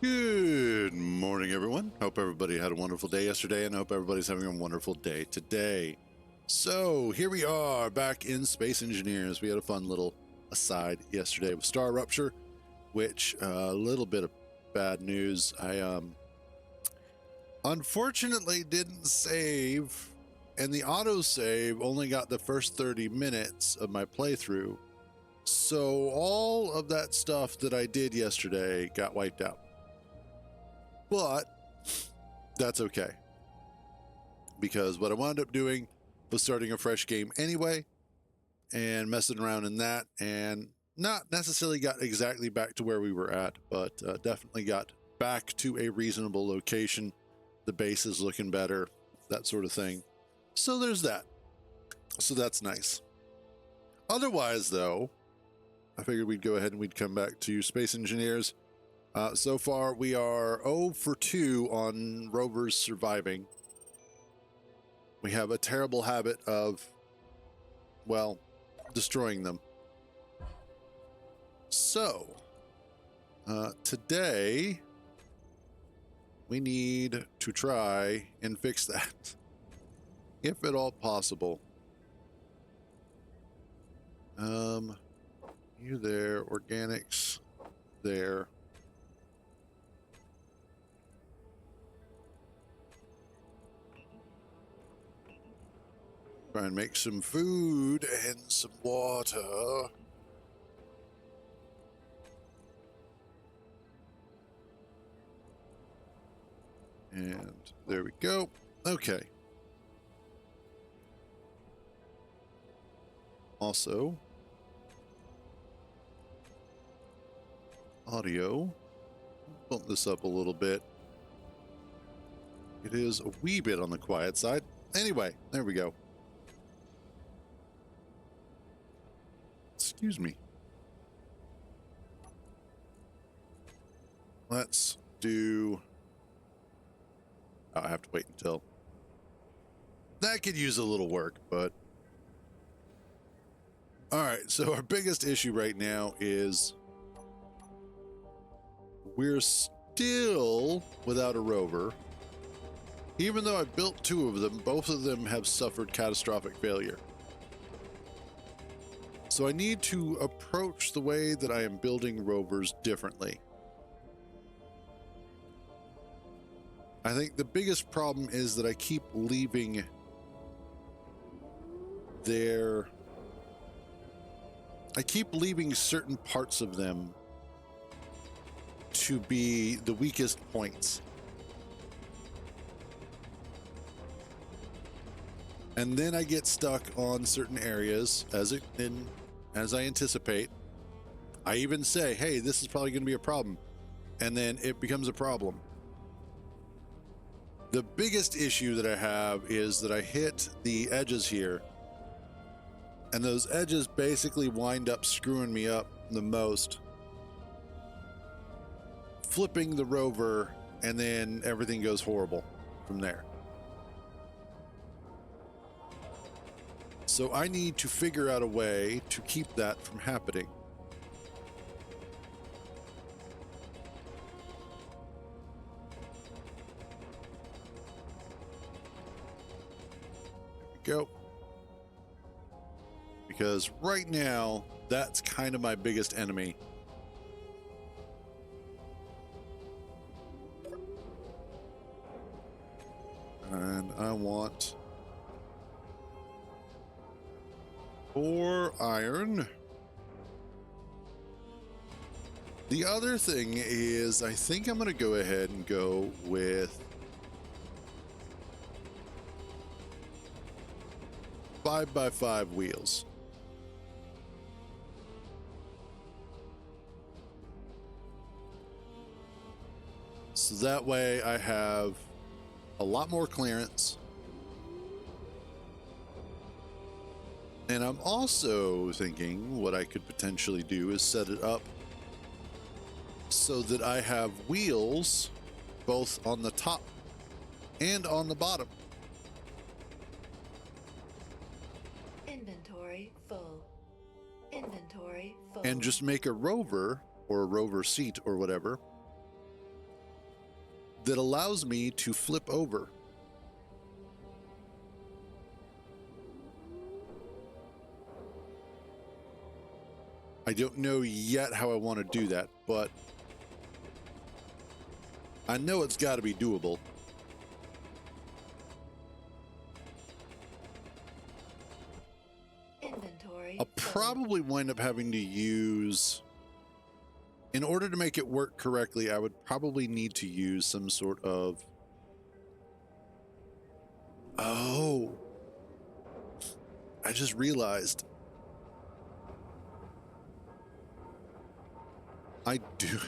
Good morning, everyone. Hope everybody had a wonderful day yesterday, and hope everybody's having a wonderful day today. So here we are back in Space Engineers. We had a fun little aside yesterday with StarRupture, which a little bit of bad news. I unfortunately didn't save, and the autosave only got the first 30 minutes of my playthrough. So all of that stuff that I did yesterday got wiped out. But that's okay, because what I wound up doing was starting a fresh game anyway and messing around in that, and not necessarily got exactly back to where we were at, but definitely got back to a reasonable location. The base is looking better, that sort of thing. So there's that. So that's nice. Otherwise, though, I figured we'd go ahead and we'd come back to Space Engineers. So far, we are 0 for 2 on Rovers surviving. We have a terrible habit of, well, destroying them. So, today, we need to try and fix that, if at all possible. You there, organics there. Try and make some food and some water. And there we go. Okay. Also, audio. Bump this up a little bit. It is a wee bit on the quiet side. Anyway, there we go. Excuse me. Let's do... I have to wait until... That could use a little work, but... Alright, so our biggest issue right now is... We're still without a rover. Even though I built 2 of them, both of them have suffered catastrophic failure. So I need to approach the way that I am building rovers differently. I think the biggest problem is that I keep leaving certain parts of them to be the weakest points. And then I get stuck on certain areas as I anticipate. I even say, hey, this is probably going to be a problem. And then it becomes a problem. The biggest issue that I have is that I hit the edges here. And those edges basically wind up screwing me up the most. Flipping the rover, and then everything goes horrible from there. So I need to figure out a way to keep that from happening. There we go. Because right now, that's kind of my biggest enemy. And I want 4 iron. The other thing is, I think I'm going to go ahead and go with 5x5 wheels. So that way I have a lot more clearance. And I'm also thinking what I could potentially do is set it up so that I have wheels both on the top and on the bottom. Inventory full. Inventory full. And just make a rover or a rover seat or whatever that allows me to flip over. I don't know yet how I want to do that, but I know it's got to be doable. Inventory. I'll probably wind up having to use, in order to make it work correctly, I would probably need to use some sort of, oh, I just realized I do,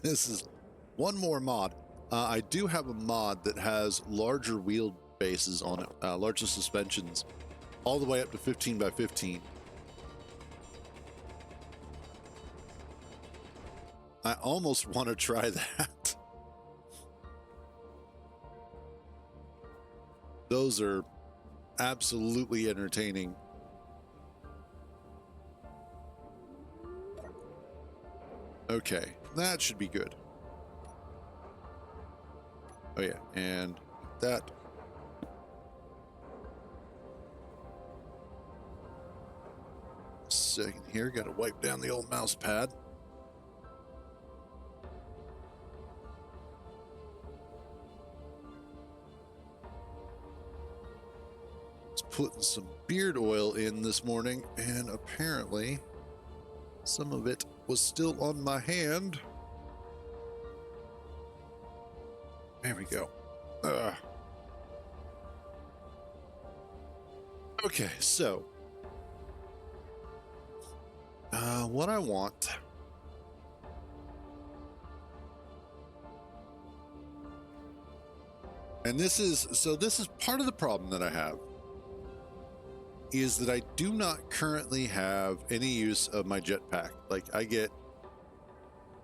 this is one more mod. I do have a mod that has larger wheel bases on it, larger suspensions, all the way up to 15 by 15. I almost want to try that. Those are absolutely entertaining. Okay, that should be good. Oh yeah, and that. Second here, got to wipe down the old mouse pad. Putting some beard oil in this morning, and apparently some of it was still on my hand. There we go. Okay, so what I want, and this is part of the problem that I have, is that I do not currently have any use of my jetpack. Like, I get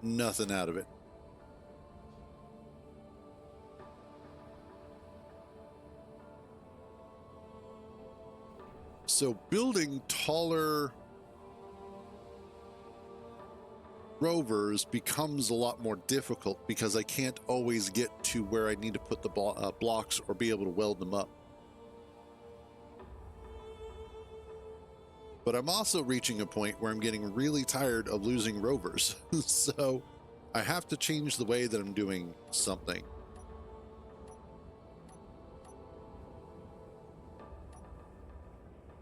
nothing out of it. So building taller rovers becomes a lot more difficult because I can't always get to where I need to put the blocks or be able to weld them up. But I'm also reaching a point where I'm getting really tired of losing rovers. So I have to change the way that I'm doing something.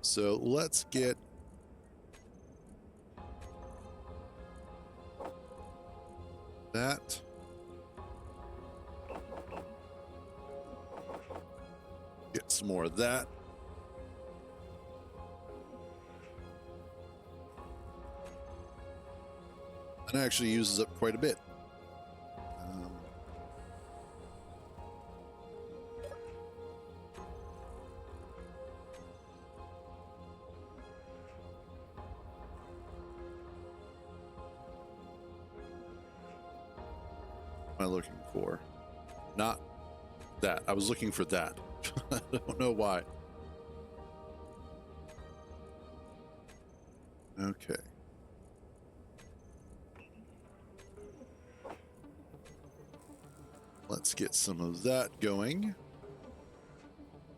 So let's get that. Get some more of that. It actually uses up quite a bit. What am I looking for? Not that. I was looking for that. I don't know why. Okay. Let's get some of that going,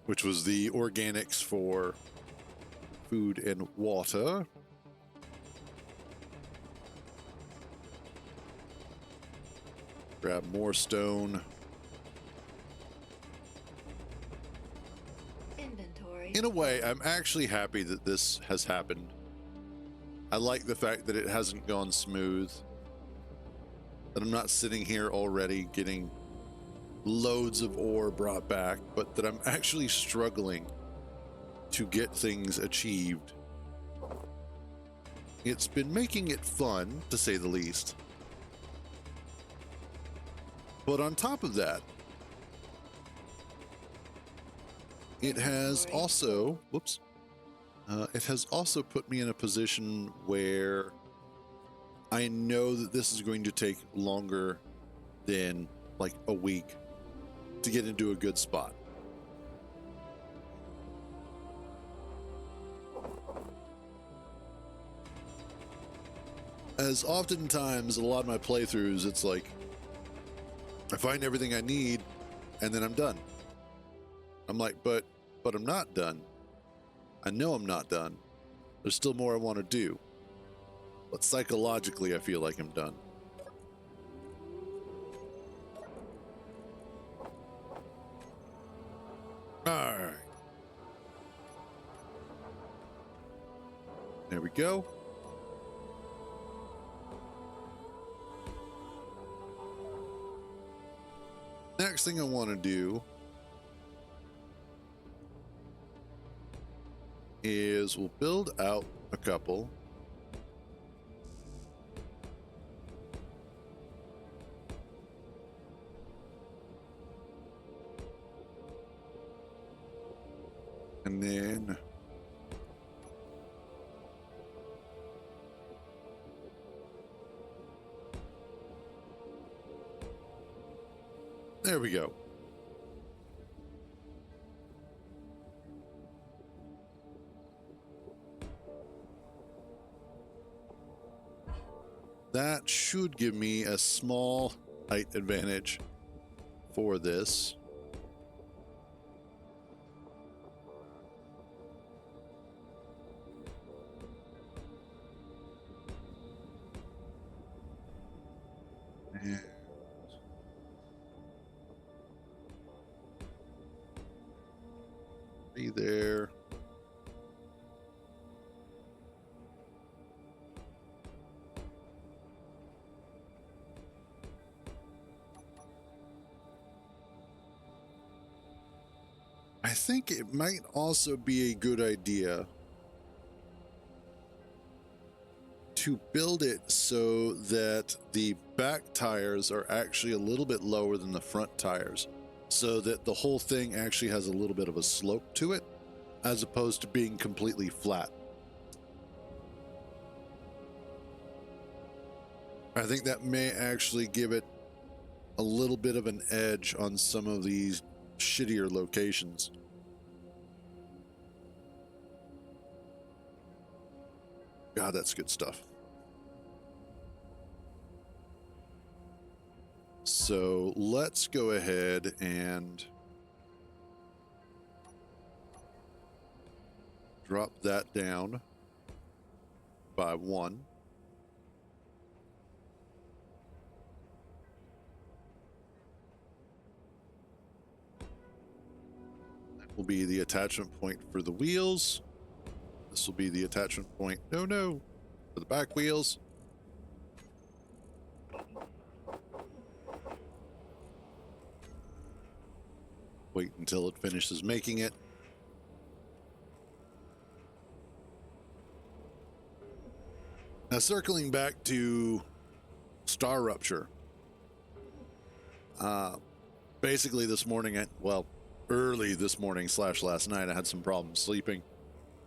which was the organics for food and water. Grab more stone. Inventory. In a way, I'm actually happy that this has happened. I like the fact that it hasn't gone smooth, that I'm not sitting here already getting loads of ore brought back, but that I'm actually struggling to get things achieved. It's been making it fun, to say the least. But on top of that, it has also, it has also put me in a position where I know that this is going to take longer than like a week to get into a good spot. As oftentimes, a lot of my playthroughs, it's like I find everything I need, and then I'm done. I'm like, but I'm not done. I know I'm not done. There's still more I want to do. But psychologically, I feel like I'm done. All right. There we go. Next thing I want to do is we'll build out a couple. And then there we go. That should give me a small height advantage for this. And be there. I think it might also be a good idea to build it so that the back tires are actually a little bit lower than the front tires, so that the whole thing actually has a little bit of a slope to it, as opposed to being completely flat. I think that may actually give it a little bit of an edge on some of these shittier locations. God, that's good stuff. So let's go ahead and drop that down by 1. That will be the attachment point for the wheels. This will be the attachment point, no, for the back wheels. Wait until it finishes making it. Now, circling back to StarRupture. Basically this morning, early this morning / last night, I had some problems sleeping.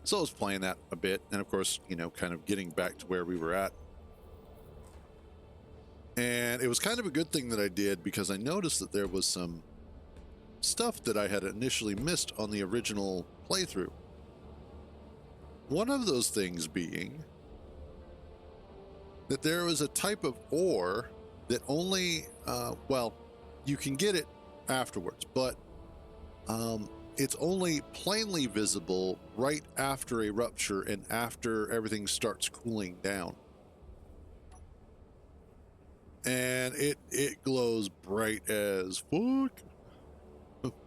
So I was playing that a bit, and of course, kind of getting back to where we were at. And it was kind of a good thing that I did, because I noticed that there was some stuff that I had initially missed on the original playthrough. One of those things being that there was a type of ore that only, you can get it afterwards, but it's only plainly visible right after a rupture and after everything starts cooling down. And it glows bright as fuck.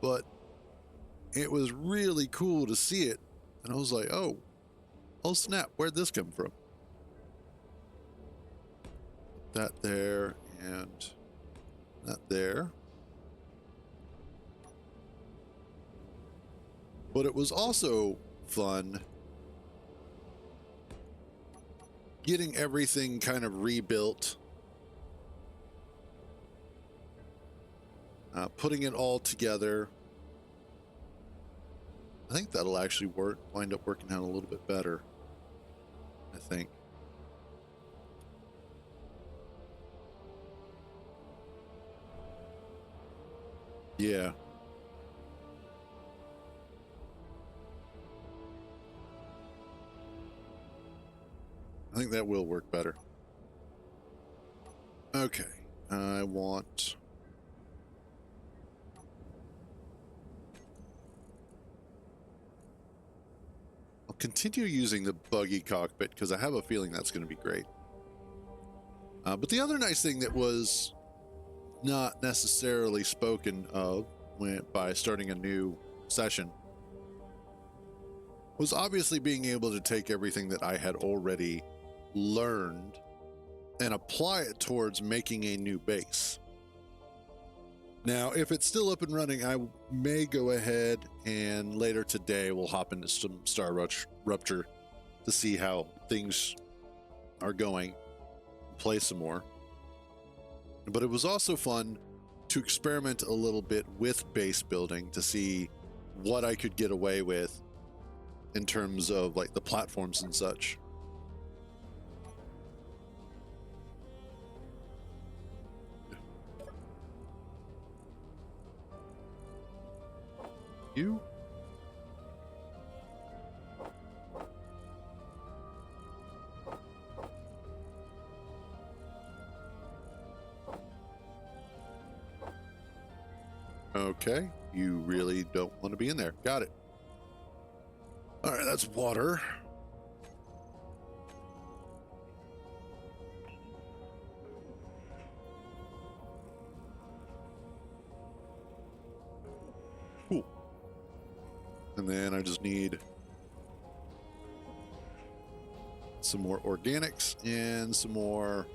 But it was really cool to see it. And I was like, oh snap, where'd this come from? That there and that there. But it was also fun getting everything kind of rebuilt, putting it all together. I think that'll actually wind up working out a little bit better, I think. Yeah. I think that will work better. Okay. I want continue using the buggy cockpit because I have a feeling that's going to be great. But the other nice thing that was not necessarily spoken of by starting a new session was obviously being able to take everything that I had already learned and apply it towards making a new base. Now, if it's still up and running, I may go ahead and later today we'll hop into some StarRupture to see how things are going, play some more. But it was also fun to experiment a little bit with base building to see what I could get away with in terms of like the platforms and such. You? Okay, you really don't want to be in there. Got it. All right, that's water. Cool. And then I just need some more organics and some more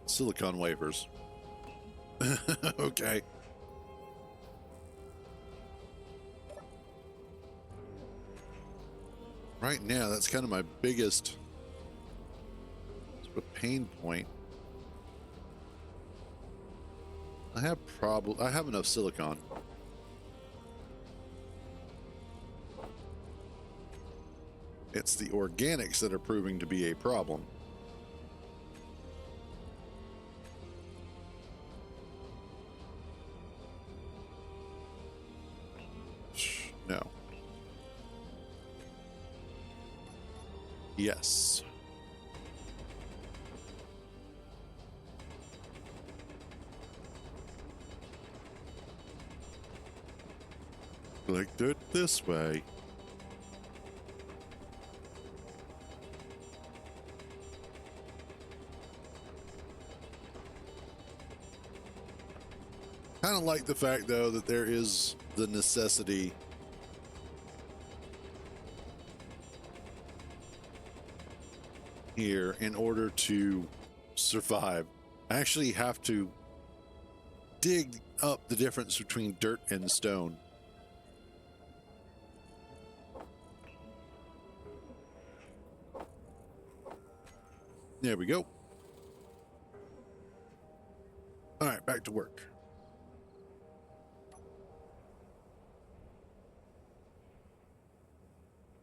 silicon wafers. Okay. Right now, that's kind of my biggest sort of pain point. I have enough silicon. It's the organics that are proving to be a problem. No. Yes. Like, do it this way. Kind of like the fact, though, that there is the necessity here in order to survive. I actually have to dig up the difference between dirt and stone. There we go. All right, back to work.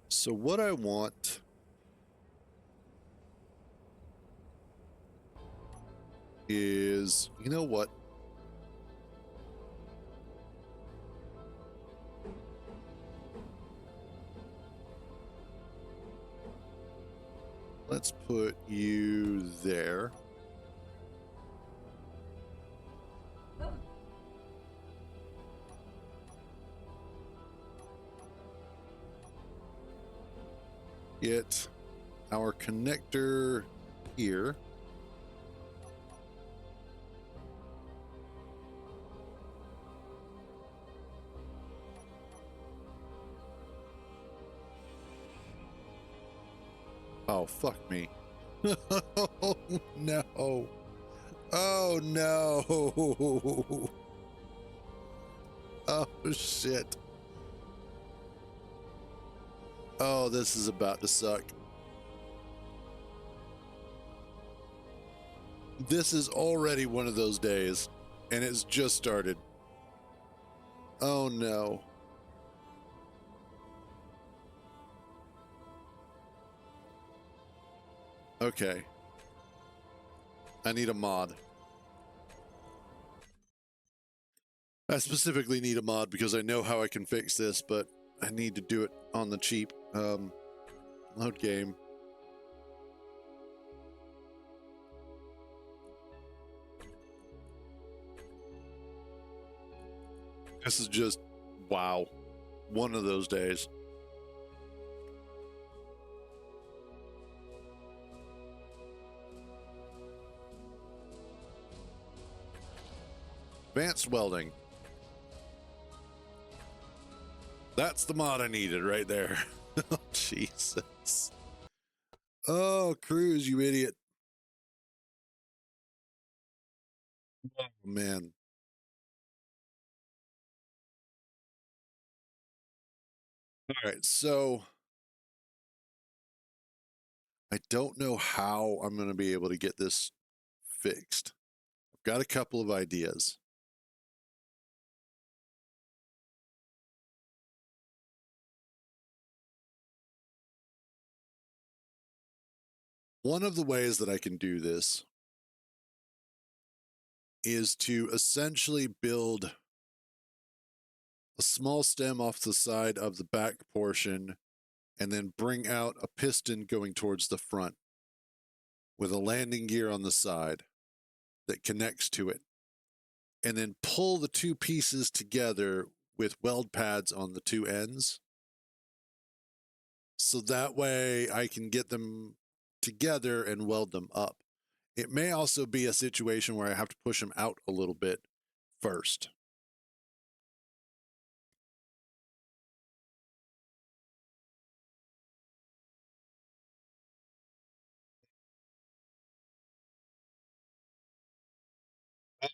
So what I want is, you know what? Let's put you there. Get our connector here. Oh, fuck me. Oh, no. Oh, no. Oh, shit. Oh, this is about to suck. This is already one of those days, and it's just started. Oh, no. Okay. I need a mod. I specifically need a mod because I know how I can fix this, but I need to do it on the cheap. Load game. This is just Wow. One of those days. Advanced welding. That's the mod I needed right there. Oh, Jesus. Oh, Cruz, you idiot. Oh, man. All right, so I don't know how I'm going to be able to get this fixed. I've got a couple of ideas. One of the ways that I can do this is to essentially build a small stem off the side of the back portion and then bring out a piston going towards the front with a landing gear on the side that connects to it, and then pull the two pieces together with weld pads on the two ends. So that way I can get them together and weld them up. It may also be a situation where I have to push them out a little bit first.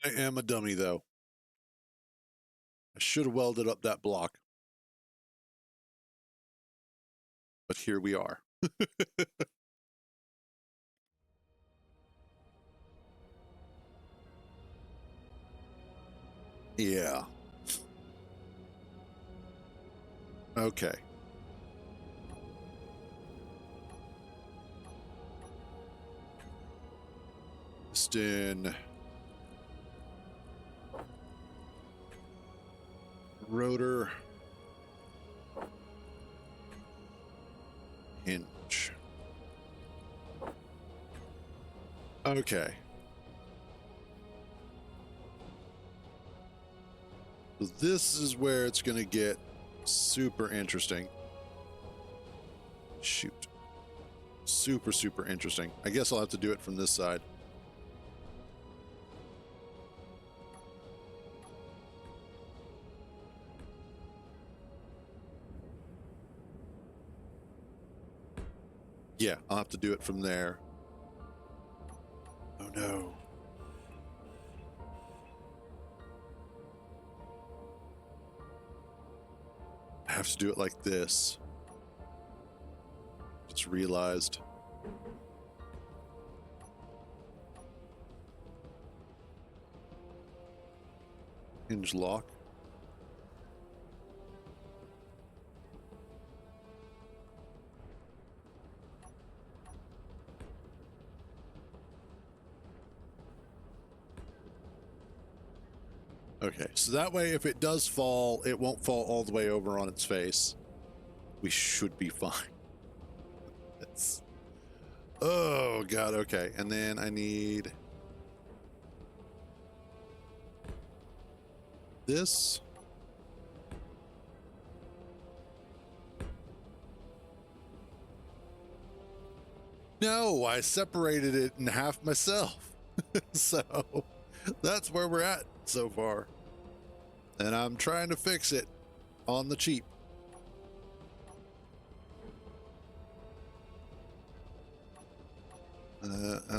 I am a dummy, though. I should have welded up that block. But here we are. Yeah. Okay. Piston. Rotor. Hinge. Okay. So this is where it's going to get super interesting. Shoot. Super, super interesting. I guess I'll have to do it from this side. Yeah, I'll have to do it from there. Oh no. I have to do it like this. Just realized. Hinge lock. Okay, so that way if it does fall, it won't fall all the way over on its face. We should be fine. It's... Oh, God, okay. And then I need... this. No, I separated it in half myself. So that's where we're at so far. And I'm trying to fix it on the cheap.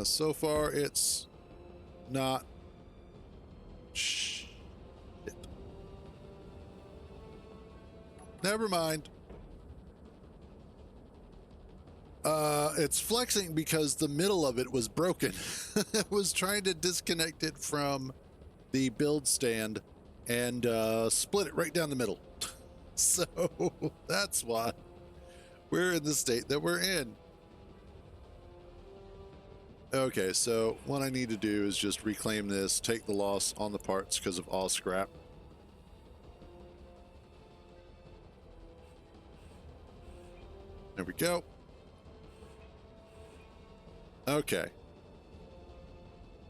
So far, it's not. Shit. Never mind. It's flexing because the middle of it was broken. I was trying to disconnect it from the build stand and split it right down the middle. So that's why we're in the state that we're in. Okay, so what I need to do is just reclaim this, take the loss on the parts because of all scrap. There we go. Okay.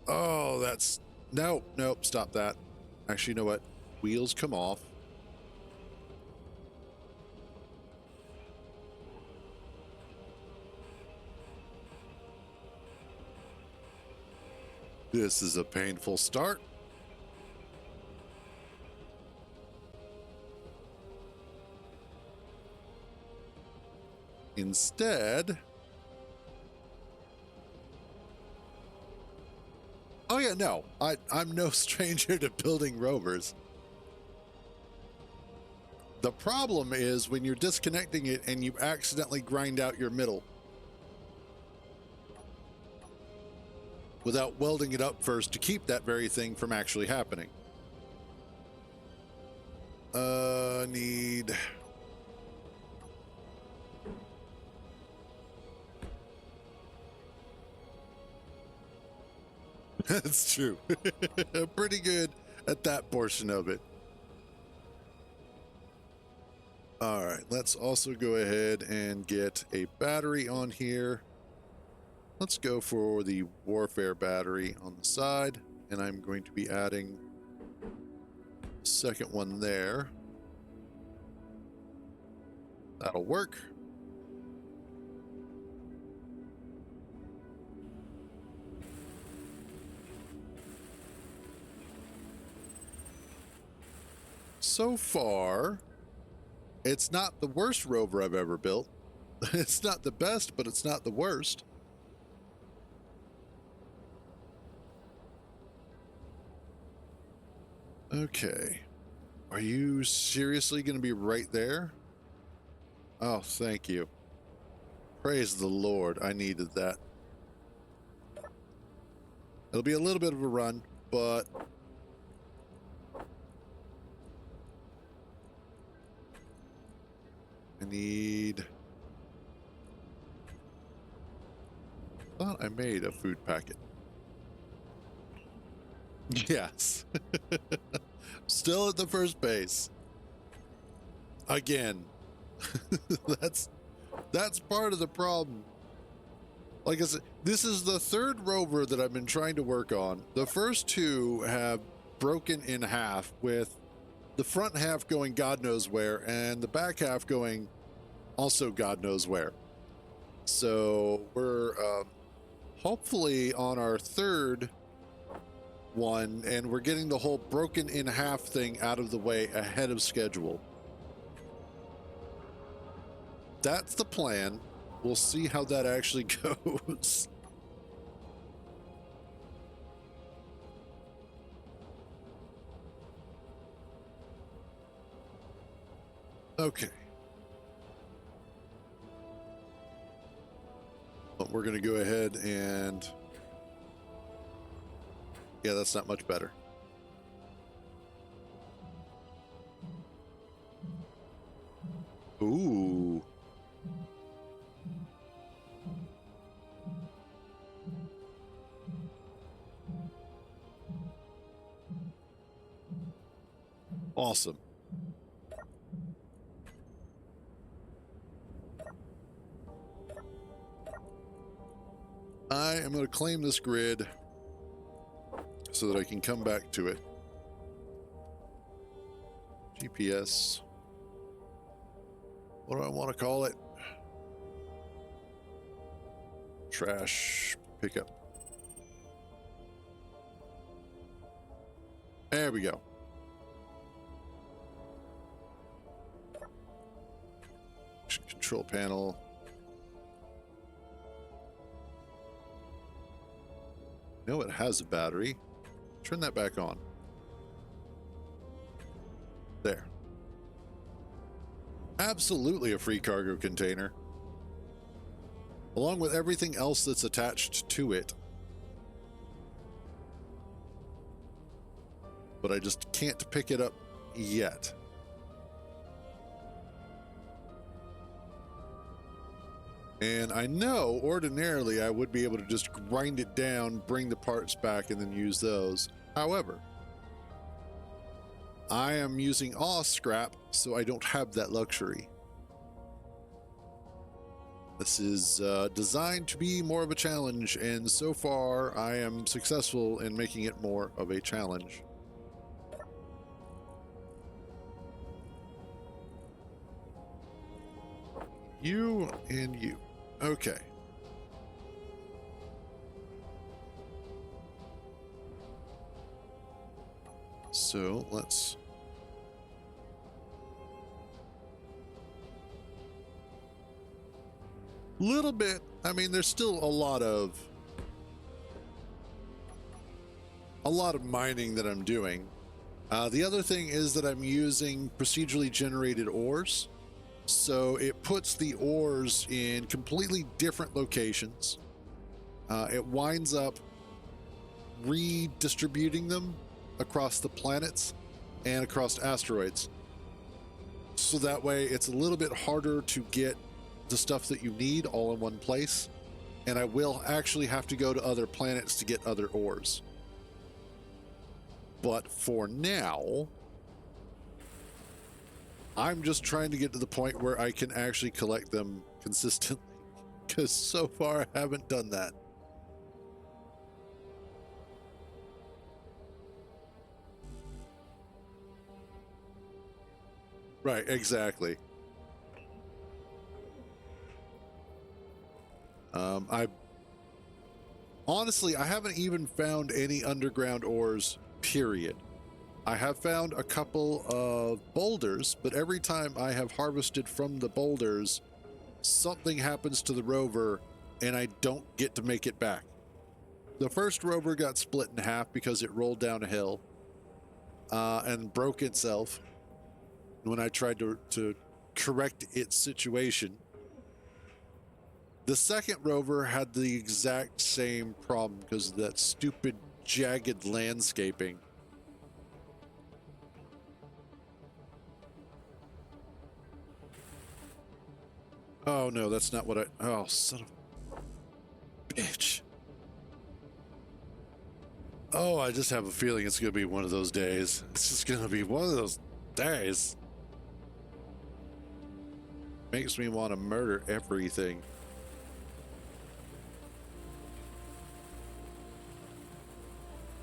Oh, that's... Nope, stop that. Actually, you know what? Wheels come off. This is a painful start. Instead... Oh yeah, no, I'm no stranger to building rovers. The problem is when you're disconnecting it and you accidentally grind out your middle without welding it up first to keep that very thing from actually happening. Need... That's true. Pretty good at that portion of it. All right, let's also go ahead and get a battery on here. Let's go for the warfare battery on the side, and I'm going to be adding a second one there. That'll work. So far, it's not the worst rover I've ever built. It's not the best, but it's not the worst. Okay. Are you seriously going to be right there? Oh, thank you. Praise the Lord. I needed that. It'll be a little bit of a run, but... I need... I thought I made a food packet. Yes. Still at the first base. Again. That's part of the problem. Like I said, this is the third rover that I've been trying to work on. The first two have broken in half, with the front half going God knows where and the back half going also God knows where. So we're hopefully on our third one, and we're getting the whole broken in half thing out of the way ahead of schedule. That's the plan. We'll see how that actually goes. Okay. But we're going to go ahead and... Yeah, that's not much better. Ooh. Awesome. I am going to claim this grid so that I can come back to it. GPS. What do I want to call it? Trash pickup. There we go. Control panel. No, it has a battery. Turn that back on. There. Absolutely a free cargo container. Along with everything else that's attached to it. But I just can't pick it up yet. And I know ordinarily I would be able to just grind it down, bring the parts back, and then use those. However, I am using all scrap, so I don't have that luxury. This is designed to be more of a challenge, and so far I am successful in making it more of a challenge. You and you. Okay. So let's... Little bit. I mean, there's still a lot of mining that I'm doing. The other thing is that I'm using procedurally generated ores. So it puts the ores in completely different locations. It winds up redistributing them across the planets and across asteroids. So that way it's a little bit harder to get the stuff that you need all in one place. And I will actually have to go to other planets to get other ores. But for now, I'm just trying to get to the point where I can actually collect them consistently, because so far I haven't done that. Right, exactly. I honestly, I haven't even found any underground ores, period. I have found a couple of boulders, but every time I have harvested from the boulders, something happens to the rover and I don't get to make it back. The first rover got split in half because it rolled down a hill and broke itself when I tried to correct its situation. The second rover had the exact same problem because of that stupid jagged landscaping. Oh no, that's not what I... Oh, son of a bitch. Oh, I just have a feeling it's going to be one of those days. It's just going to be one of those days. Makes me want to murder everything.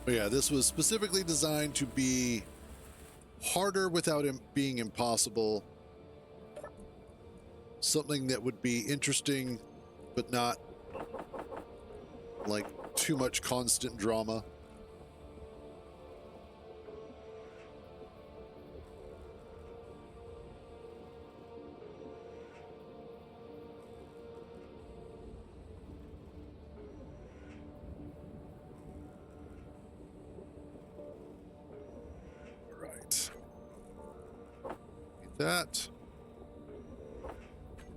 But yeah, this was specifically designed to be harder without it being impossible. Something that would be interesting, but not like too much constant drama. Right. That.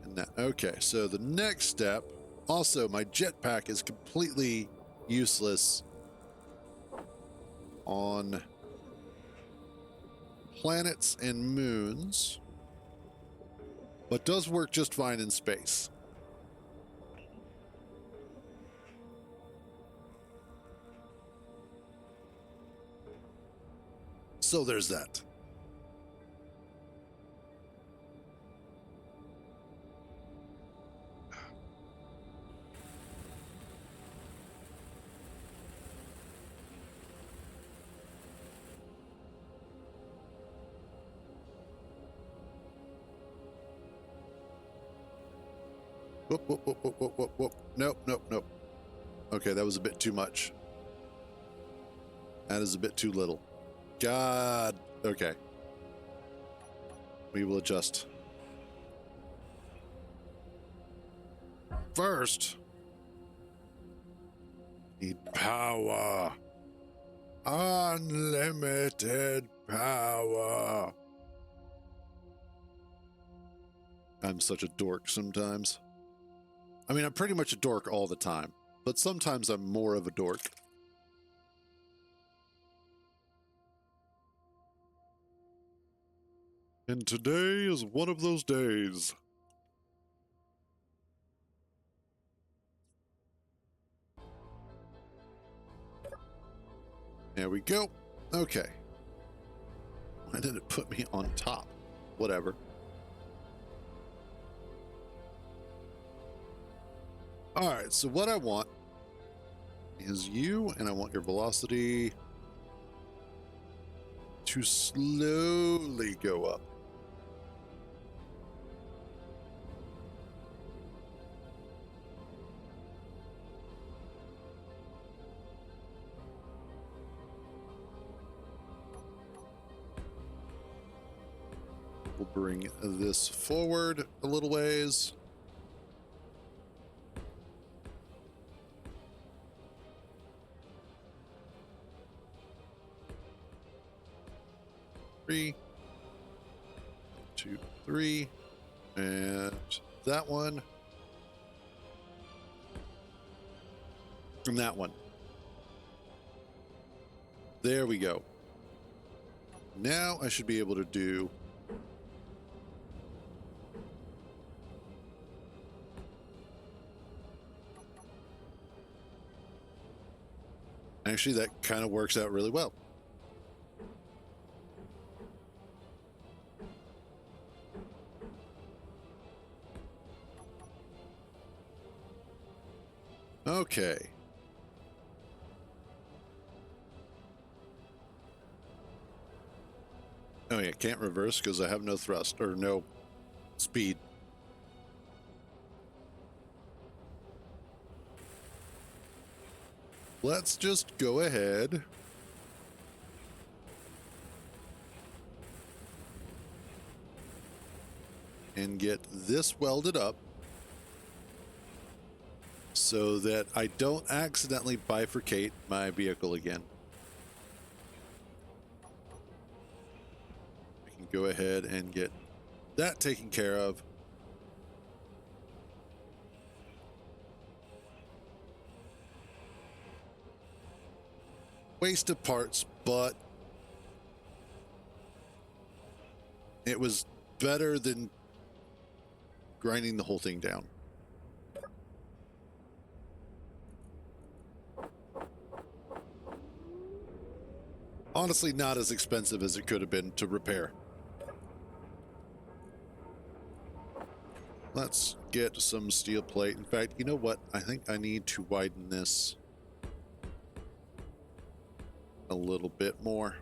And that. Okay, so the next step, also my jetpack is completely useless on planets and moons, but does work just fine in space. So there's that. Whoop, whoop, whoop, whoop, whoop, whoop, whoop. Nope, nope, nope. Okay, that was a bit too much. That is a bit too little. God. Okay. We will adjust. First, need power. Unlimited power. I'm such a dork sometimes. I mean, I'm pretty much a dork all the time, but sometimes I'm more of a dork. And today is one of those days. There we go. Okay. Why did it put me on top? Whatever. All right, so what I want is you, and I want your velocity to slowly go up. We'll bring this forward a little ways. Three, 2, 3, and that one, and that one. There we go. Now I should be able to do actually, that kind of works out really well. Okay. Oh yeah, can't reverse because I have no thrust or no speed. Let's just go ahead and get this welded up so that I don't accidentally bifurcate my vehicle again. I can go ahead and get that taken care of. Waste of parts, but it was better than grinding the whole thing down. Honestly, not as expensive as it could have been to repair. Let's get some steel plate. In fact, you know what? I think I need to widen this a little bit more.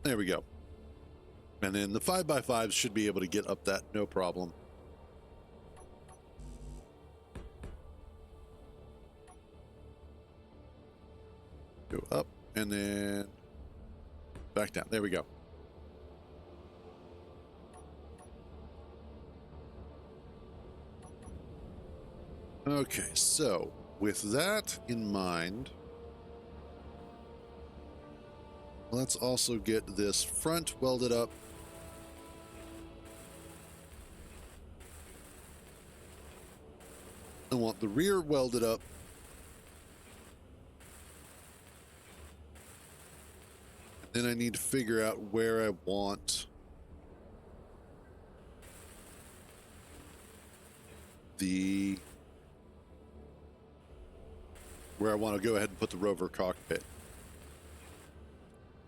There we go. And then the 5x5s should be able to get up that no problem. Go up and then back down. There we go. Okay, so with that in mind, let's also get this front welded up. I want the rear welded up. Then I need to figure out where I want where I want to go ahead and put the Rover cockpit.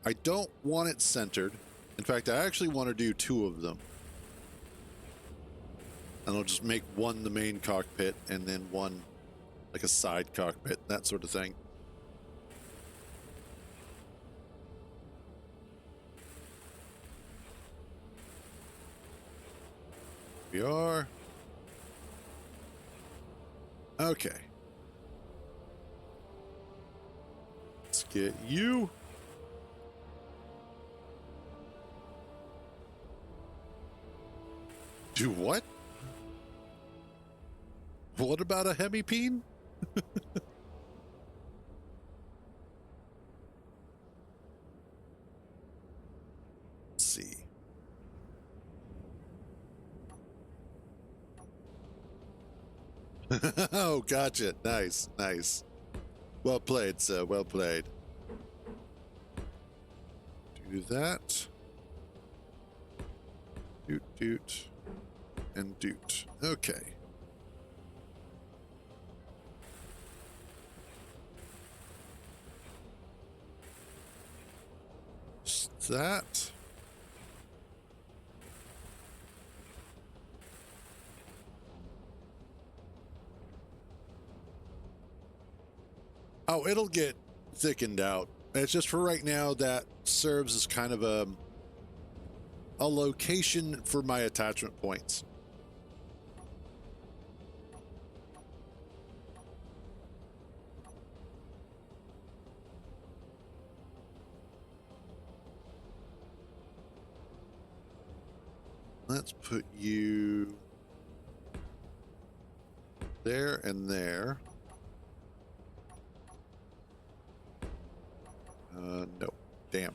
I don't want it centered. In fact, I actually want to do 2 of them. And I'll just make one the main cockpit and then one like a side cockpit, that sort of thing. We are. Okay. Let's get you. Do what? What about a hemipene? Let's see. Oh, gotcha. Nice, nice. Well played, sir. Well played. Do that. Doot, doot, and doot. Okay. Just that. Oh, it'll get thickened out. It's just for right now that serves as kind of a location for my attachment points. Let's put you there and there. No, damn.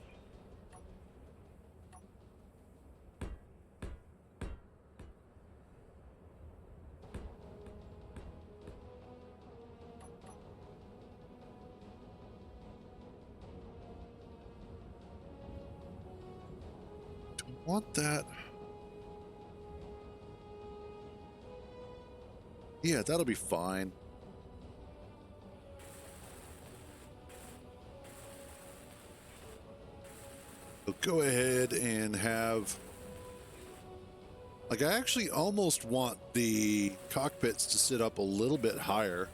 Don't want that. Yeah, that'll be fine. So go ahead and have... Like, I actually almost want the cockpits to sit up a little bit higher.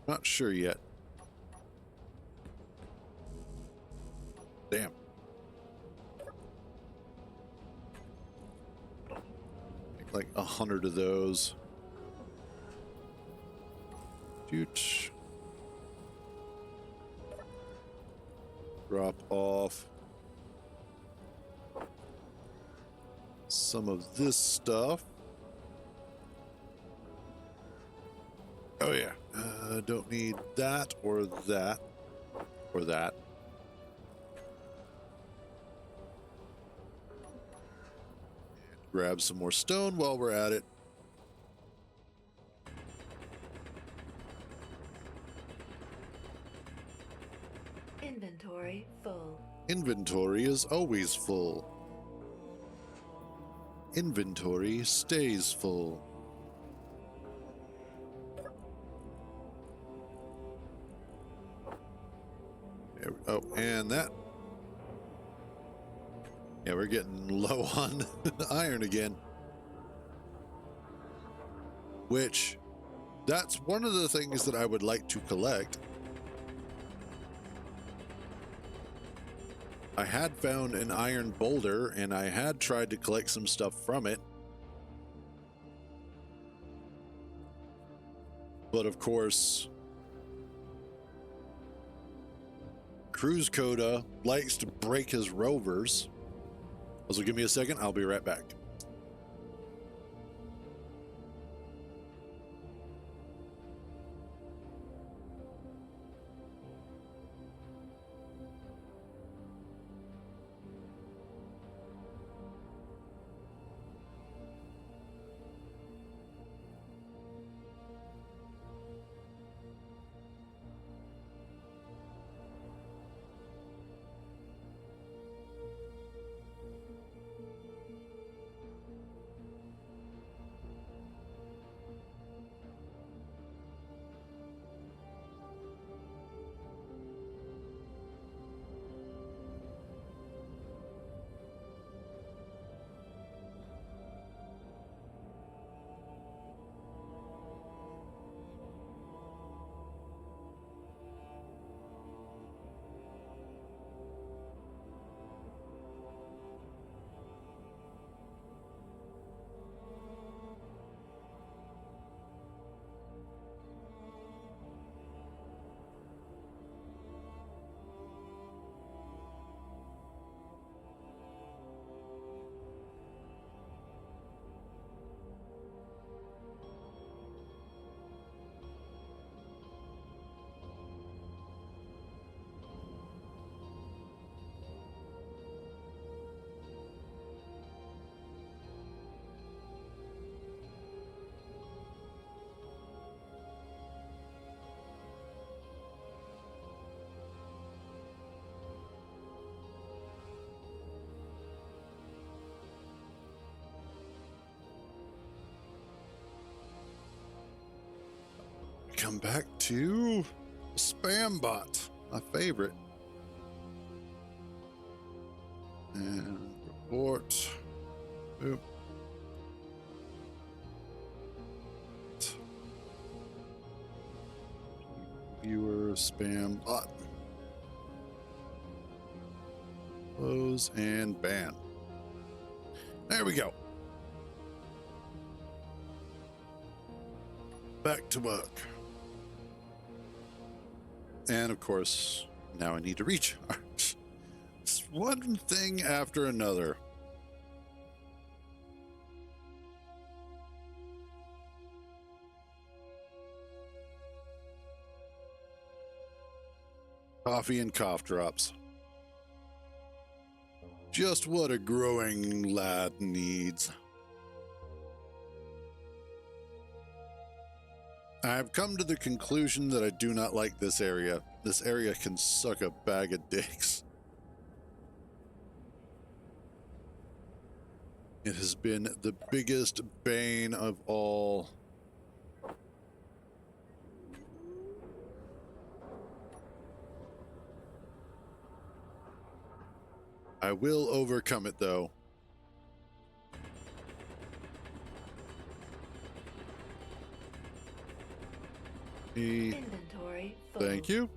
Not sure yet. Damn. Like 100 of those. Shoot. Drop off some of this stuff. Oh yeah. Don't need that or that or that. Grab some more stone while we're at it. Inventory full. Inventory is always full. Inventory stays full. Oh, and that. Yeah, we're getting low on iron again. Which, that's one of the things that I would like to collect. I had found an iron boulder, and I had tried to collect some stuff from it. But of course, Cruise Coda likes to break his rovers. So give me a second, I'll be right back. Come back to Spam Bot, my favorite. And report. Oop. Viewer Spam Bot. Close and ban. There we go. Back to work. And of course, now I need to recharge. It's one thing after another. Coffee and cough drops. Just what a growing lad needs. I've come to the conclusion that I do not like this area. This area can suck a bag of dicks. It has been the biggest bane of all. I will overcome it, though. Inventory full. Thank you.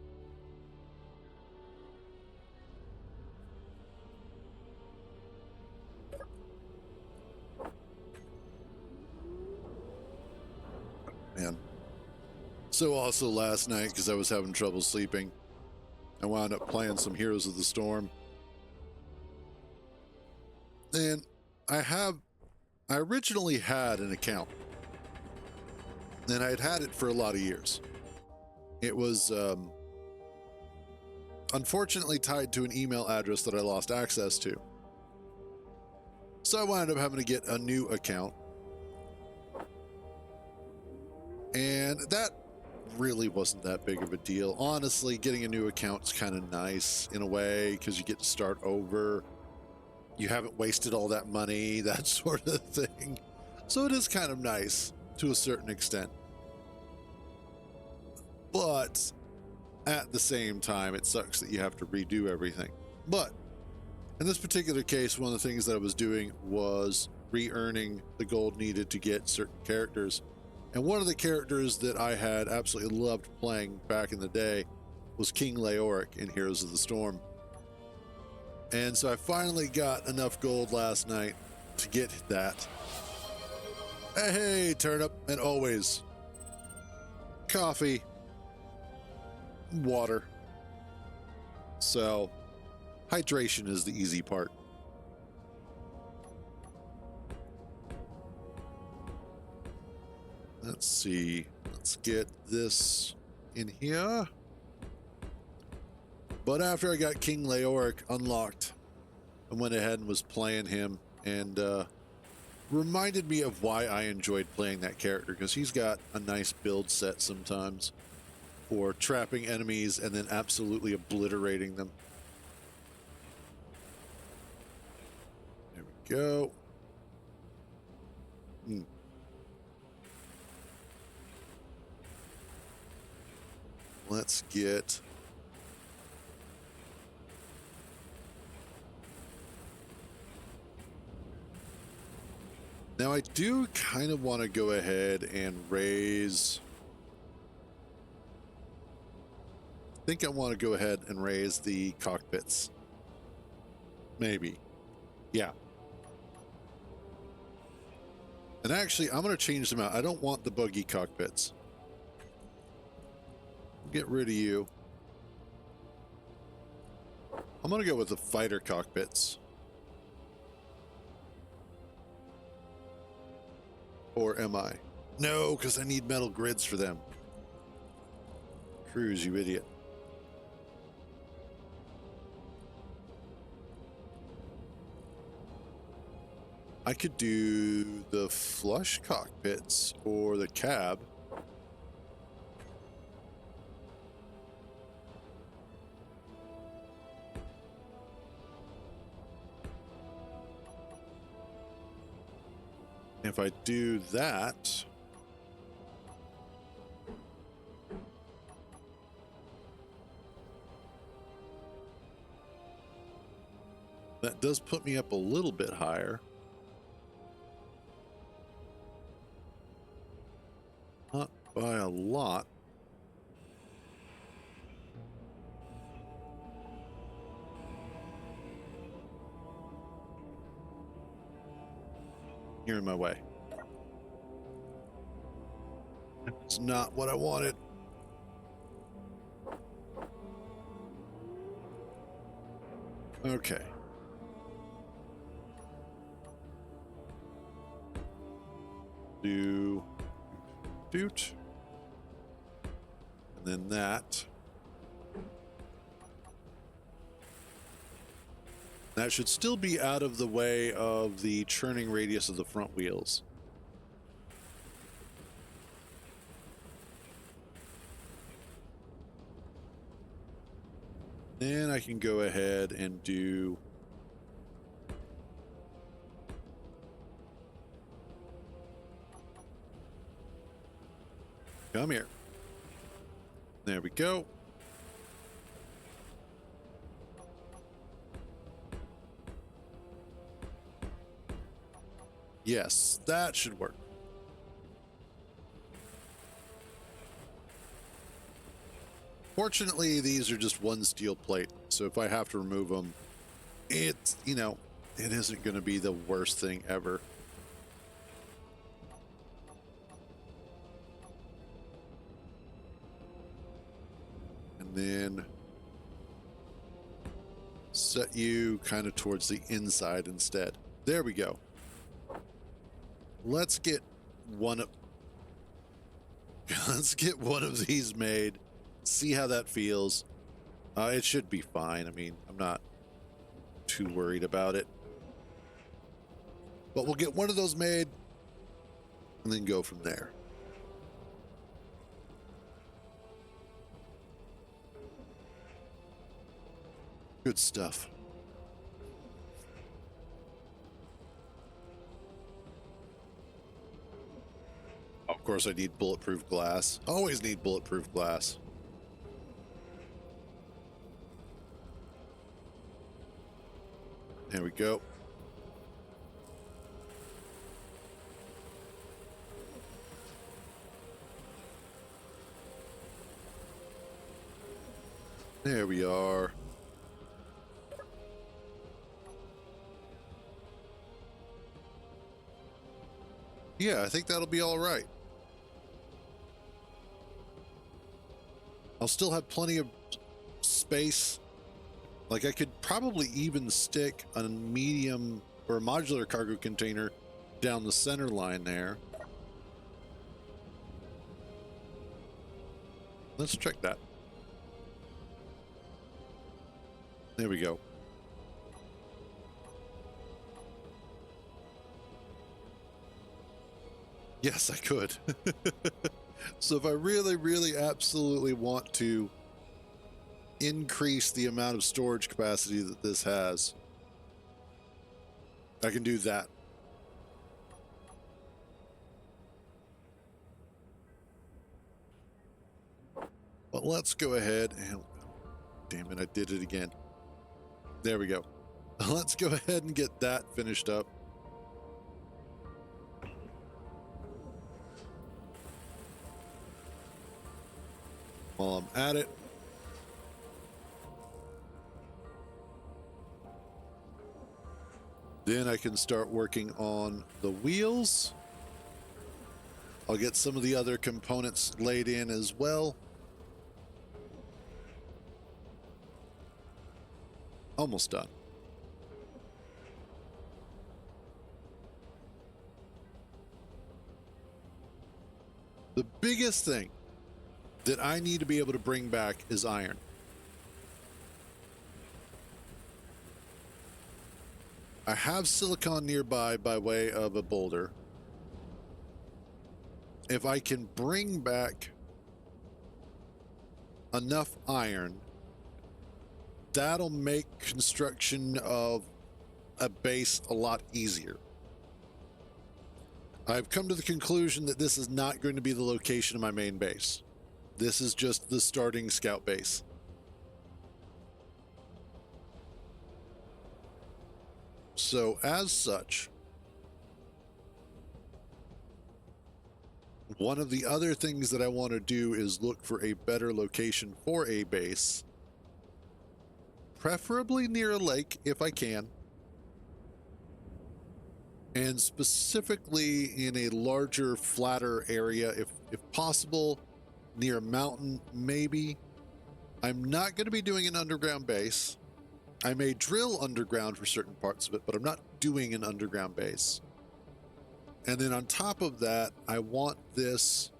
Man. So also last night, because I was having trouble sleeping, I wound up playing some Heroes of the Storm. And I originally had an account. And I had had it for a lot of years. It was unfortunately tied to an email address that I lost access to. So I wound up having to get a new account. And that really wasn't that big of a deal. Honestly, getting a new account is kind of nice in a way because you get to start over. You haven't wasted all that money, that sort of thing. So it is kind of nice to a certain extent. But at the same time, it sucks that you have to redo everything. But in this particular case, one of the things that I was doing was re-earning the gold needed to get certain characters. And one of the characters that I had absolutely loved playing back in the day was King Leoric in Heroes of the Storm. And so I finally got enough gold last night to get that. Hey, turnip, and always coffee, water. So hydration is the easy part. Let's see. Let's get this in here. But after I got King Leoric unlocked, I went ahead and was playing him, and reminded me of why I enjoyed playing that character, because he's got a nice build set sometimes for trapping enemies and then absolutely obliterating them. There we go. Let's get now. I do kind of want to go ahead and raise. I think I want to go ahead and raise the cockpits. Maybe. Yeah. And actually, I'm going to change them out. I don't want the buggy cockpits. Get rid of you. I'm going to go with the fighter cockpits. Or am I? No, because I need metal grids for them. Cruise, you idiot. I could do the flush cockpits or the cab. If I do that, that does put me up a little bit higher. Not by a lot. You're in my way. It's not what I wanted. Okay. Do doot. And then that. That should still be out of the way of the churning radius of the front wheels. Then I can go ahead and do come here. There we go. Yes, that should work. Fortunately, these are just one steel plate, so if I have to remove them, it's, you know, it isn't going to be the worst thing ever. And then set you kind of towards the inside instead. There we go. Let's get one of these made. See how that feels. It should be fine. I mean, I'm not too worried about it. But we'll get one of those made and then go from there. Good stuff. Of course, I need bulletproof glass. Always need bulletproof glass. There we go. There we are. Yeah, I think that'll be all right. I'll still have plenty of space. Like, I could probably even stick a medium or a modular cargo container down the center line there. Let's check that. There we go. Yes, I could. So if I really, really absolutely want to increase the amount of storage capacity that this has, I can do that. But let's go ahead and, damn it, I did it again. There we go. Let's go ahead and get that finished up. While I'm at it, then I can start working on the wheels. I'll get some of the other components laid in as well. Almost done. The biggest thing that I need to be able to bring back is iron. I have silicon nearby by way of a boulder. If I can bring back enough iron, that'll make construction of a base a lot easier. I've come to the conclusion that this is not going to be the location of my main base. This is just the starting scout base. So as such, one of the other things that I want to do is look for a better location for a base, preferably near a lake if I can, and specifically in a larger, flatter area if possible, near a mountain maybe. I'm not going to be doing an underground base. I may drill underground for certain parts of it, but I'm not doing an underground base. And then on top of that, I want this.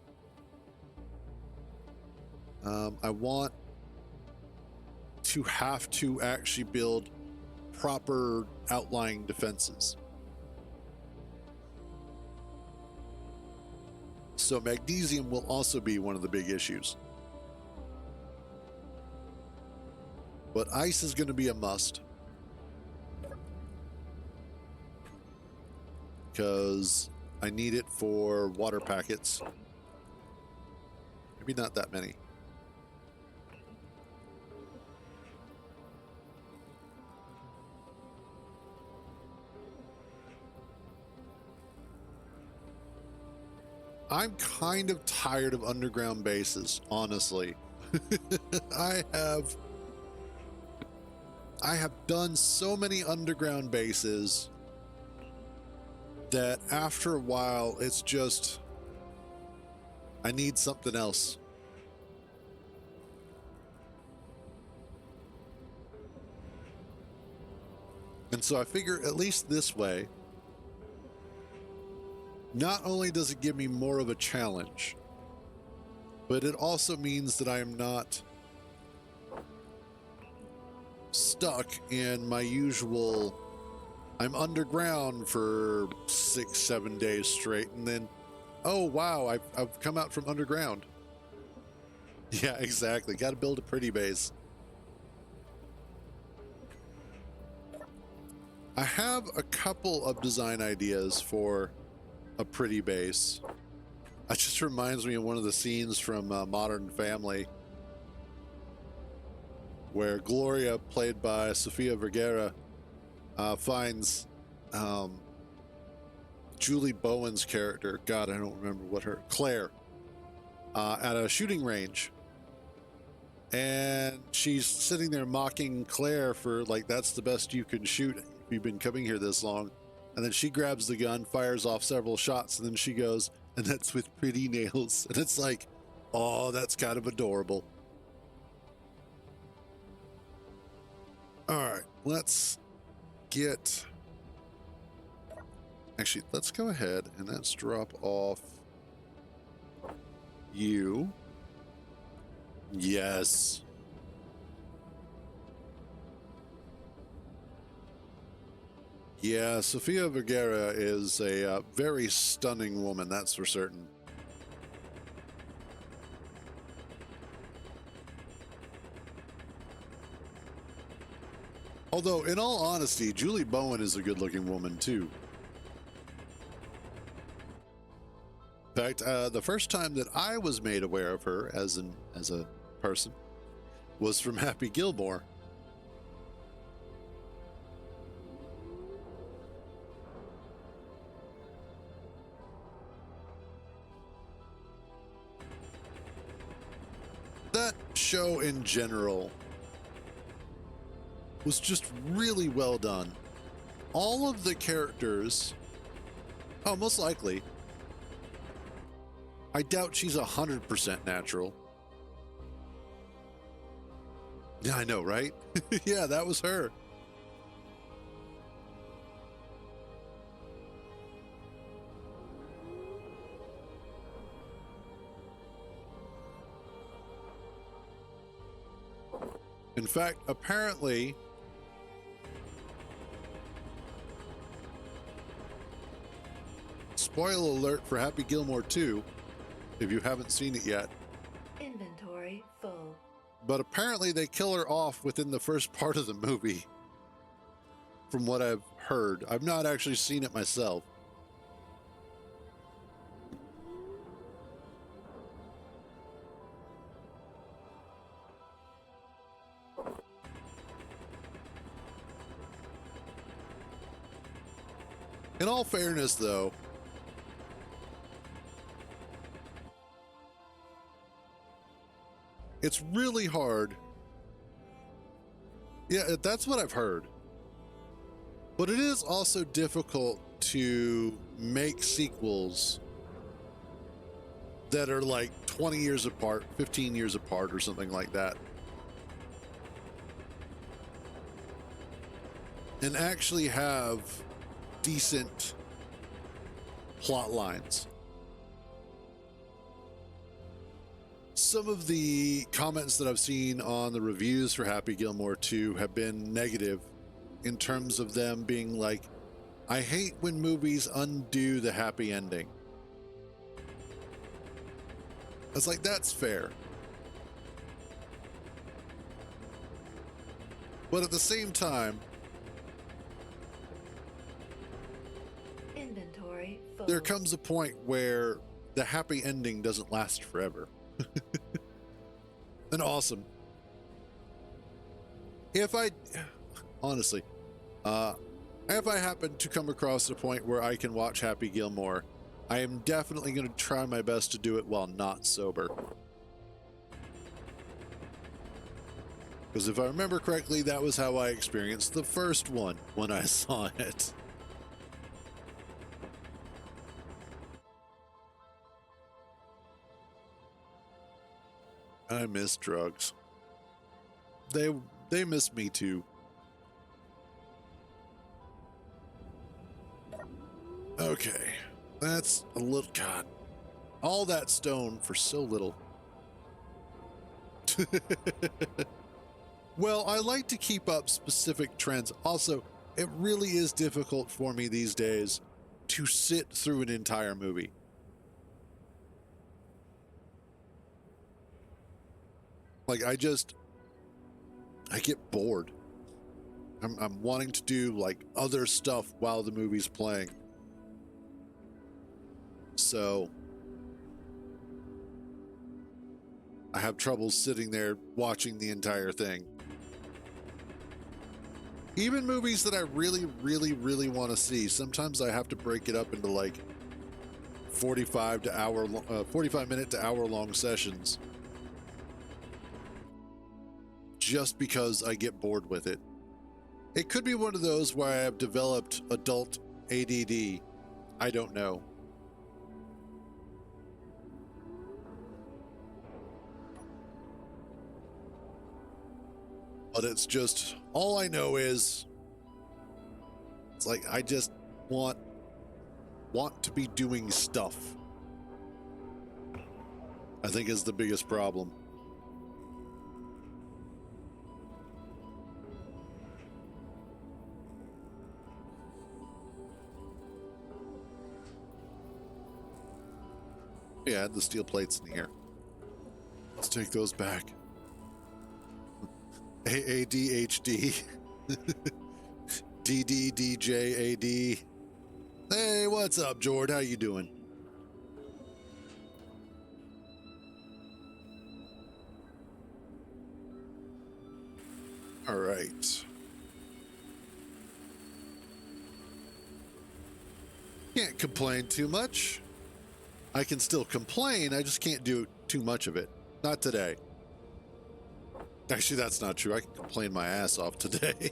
I want to have to actually build proper outlying defenses. So magnesium will also be one of the big issues. But ice is going to be a must. Because I need it for water packets. Maybe not that many. I'm kind of tired of underground bases, honestly. I have done so many underground bases that after a while, it's just, I need something else. And so I figure at least this way, not only does it give me more of a challenge, but it also means that I am not stuck in my usual, I'm underground for 6-7 days straight, and then, oh wow, I've come out from underground. Yeah, exactly. Got to build a pretty base. I have a couple of design ideas for a pretty base. It just reminds me of one of the scenes from Modern Family, where Gloria, played by Sofia Vergara, finds Julie Bowen's character, God, I don't remember what her, Claire, at a shooting range. And she's sitting there mocking Claire for, like, that's the best you can shoot if you've been coming here this long. And then she grabs the gun, fires off several shots, and then she goes, and that's with pretty nails. And it's like, oh, that's kind of adorable. All right, let's get... Actually, let's go ahead and let's drop off you. Yes. Yeah, Sofia Vergara is a very stunning woman, that's for certain. Although, in all honesty, Julie Bowen is a good-looking woman, too. In fact, the first time that I was made aware of her as a person was from Happy Gilmore. That show in general was just really well done. All of the characters, oh, most likely, I doubt she's 100% natural. Yeah, I know, right? Yeah, that was her. In fact, apparently, spoiler alert for Happy Gilmore 2, if you haven't seen it yet. Inventory full. But apparently they kill her off within the first part of the movie, from what I've heard. I've not actually seen it myself. In all fairness, though, it's really hard. Yeah, that's what I've heard. But it is also difficult to make sequels that are like 20 years apart, 15 years apart, or something like that. and actually have decent plot lines. Some of the comments that I've seen on the reviews for Happy Gilmore 2 have been negative in terms of them being like, I hate when movies undo the happy ending. It's like, that's fair. But at the same time, Inventory full. there comes a point where the happy ending doesn't last forever. And awesome. If I happen to come across a point where I can watch Happy Gilmore, I am definitely going to try my best to do it while not sober. Because if I remember correctly, that was how I experienced the first one when I saw it. I miss drugs. They miss me too. Okay, that's a little, God, all that stone for so little. Well, I like to keep up specific trends. Also, it really is difficult for me these days to sit through an entire movie. Like, I get bored. I'm wanting to do like other stuff while the movie's playing. So I have trouble sitting there watching the entire thing. Even movies that I really, really, really want to see, sometimes I have to break it up into like 45 minute to hour long sessions. Just because I get bored with it. It could be one of those where I have developed adult ADD. I don't know. But it's just, all I know is, it's like I just want to be doing stuff. I think is the biggest problem. Yeah, add the steel plates in here. Let's take those back. AADHD. DDDJAD. Hey, what's up, Jord? How you doing? All right. Can't complain too much. I can still complain, I just can't do too much of it. Not today. Actually, that's not true. I can complain my ass off today.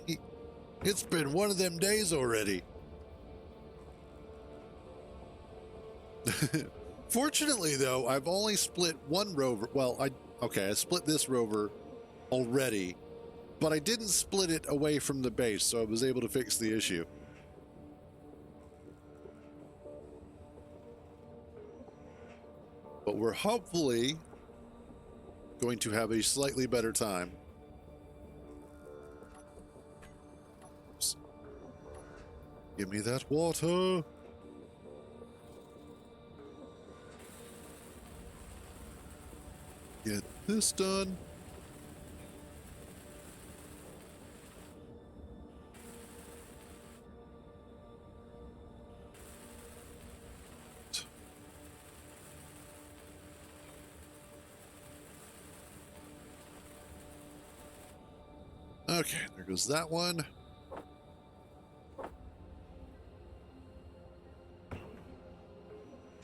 It's been one of them days already. Fortunately, though, I've only split one rover. Well, I split this rover already, but I didn't split it away from the base, so I was able to fix the issue. But we're hopefully going to have a slightly better time. Oops. Give me that water. Get this done. Okay, there goes that one.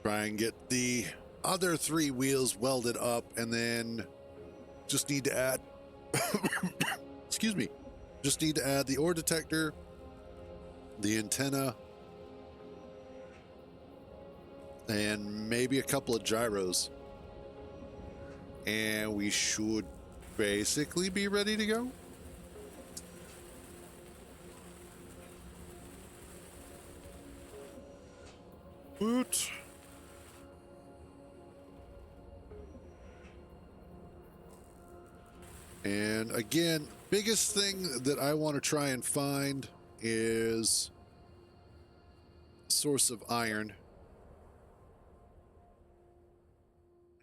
Try and get the other 3 wheels welded up, and then just need to add excuse me, just need to add the ore detector, the antenna, and maybe a couple of gyros, and we should basically be ready to go. And again, biggest thing that I want to try and find is a source of iron.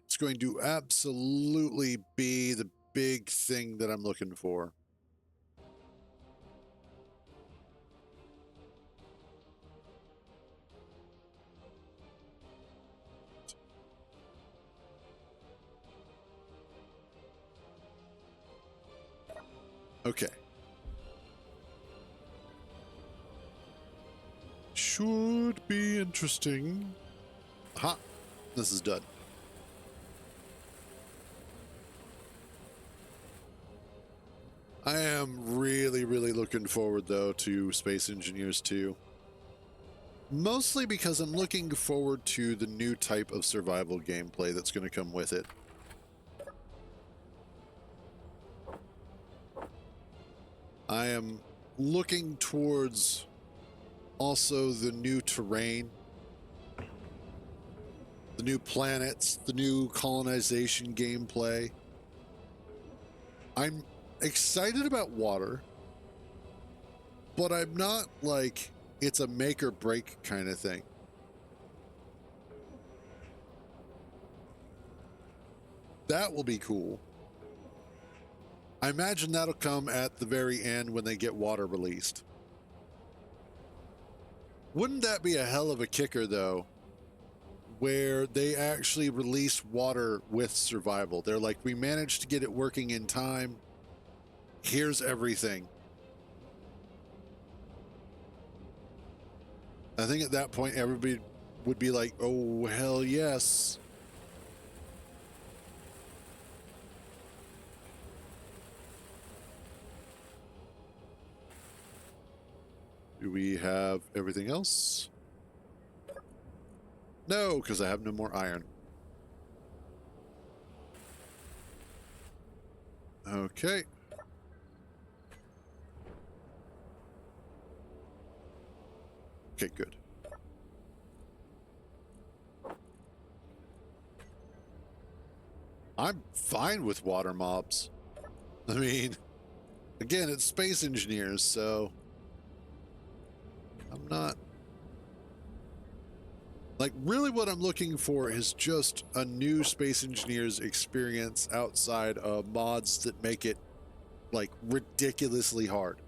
It's going to absolutely be the big thing that I'm looking for. Okay. Should be interesting. Aha. This is done. I am really, really looking forward, though, to Space Engineers 2. Mostly because I'm looking forward to the new type of survival gameplay that's going to come with it. I am looking towards also the new terrain, the new planets, the new colonization gameplay. I'm excited about water, but I'm not like it's a make or break kind of thing. That will be cool. I imagine that'll come at the very end when they get water released. Wouldn't that be a hell of a kicker, though, where they actually release water with survival? They're like, we managed to get it working in time. Here's everything. I think at that point, everybody would be like, oh, hell yes. Do we have everything else? No, because I have no more iron. Okay. Okay, good. I'm fine with water mobs. I mean, again, it's Space Engineers, so I'm not... Like, really what I'm looking for is just a new Space Engineers experience outside of mods that make it, like, ridiculously hard.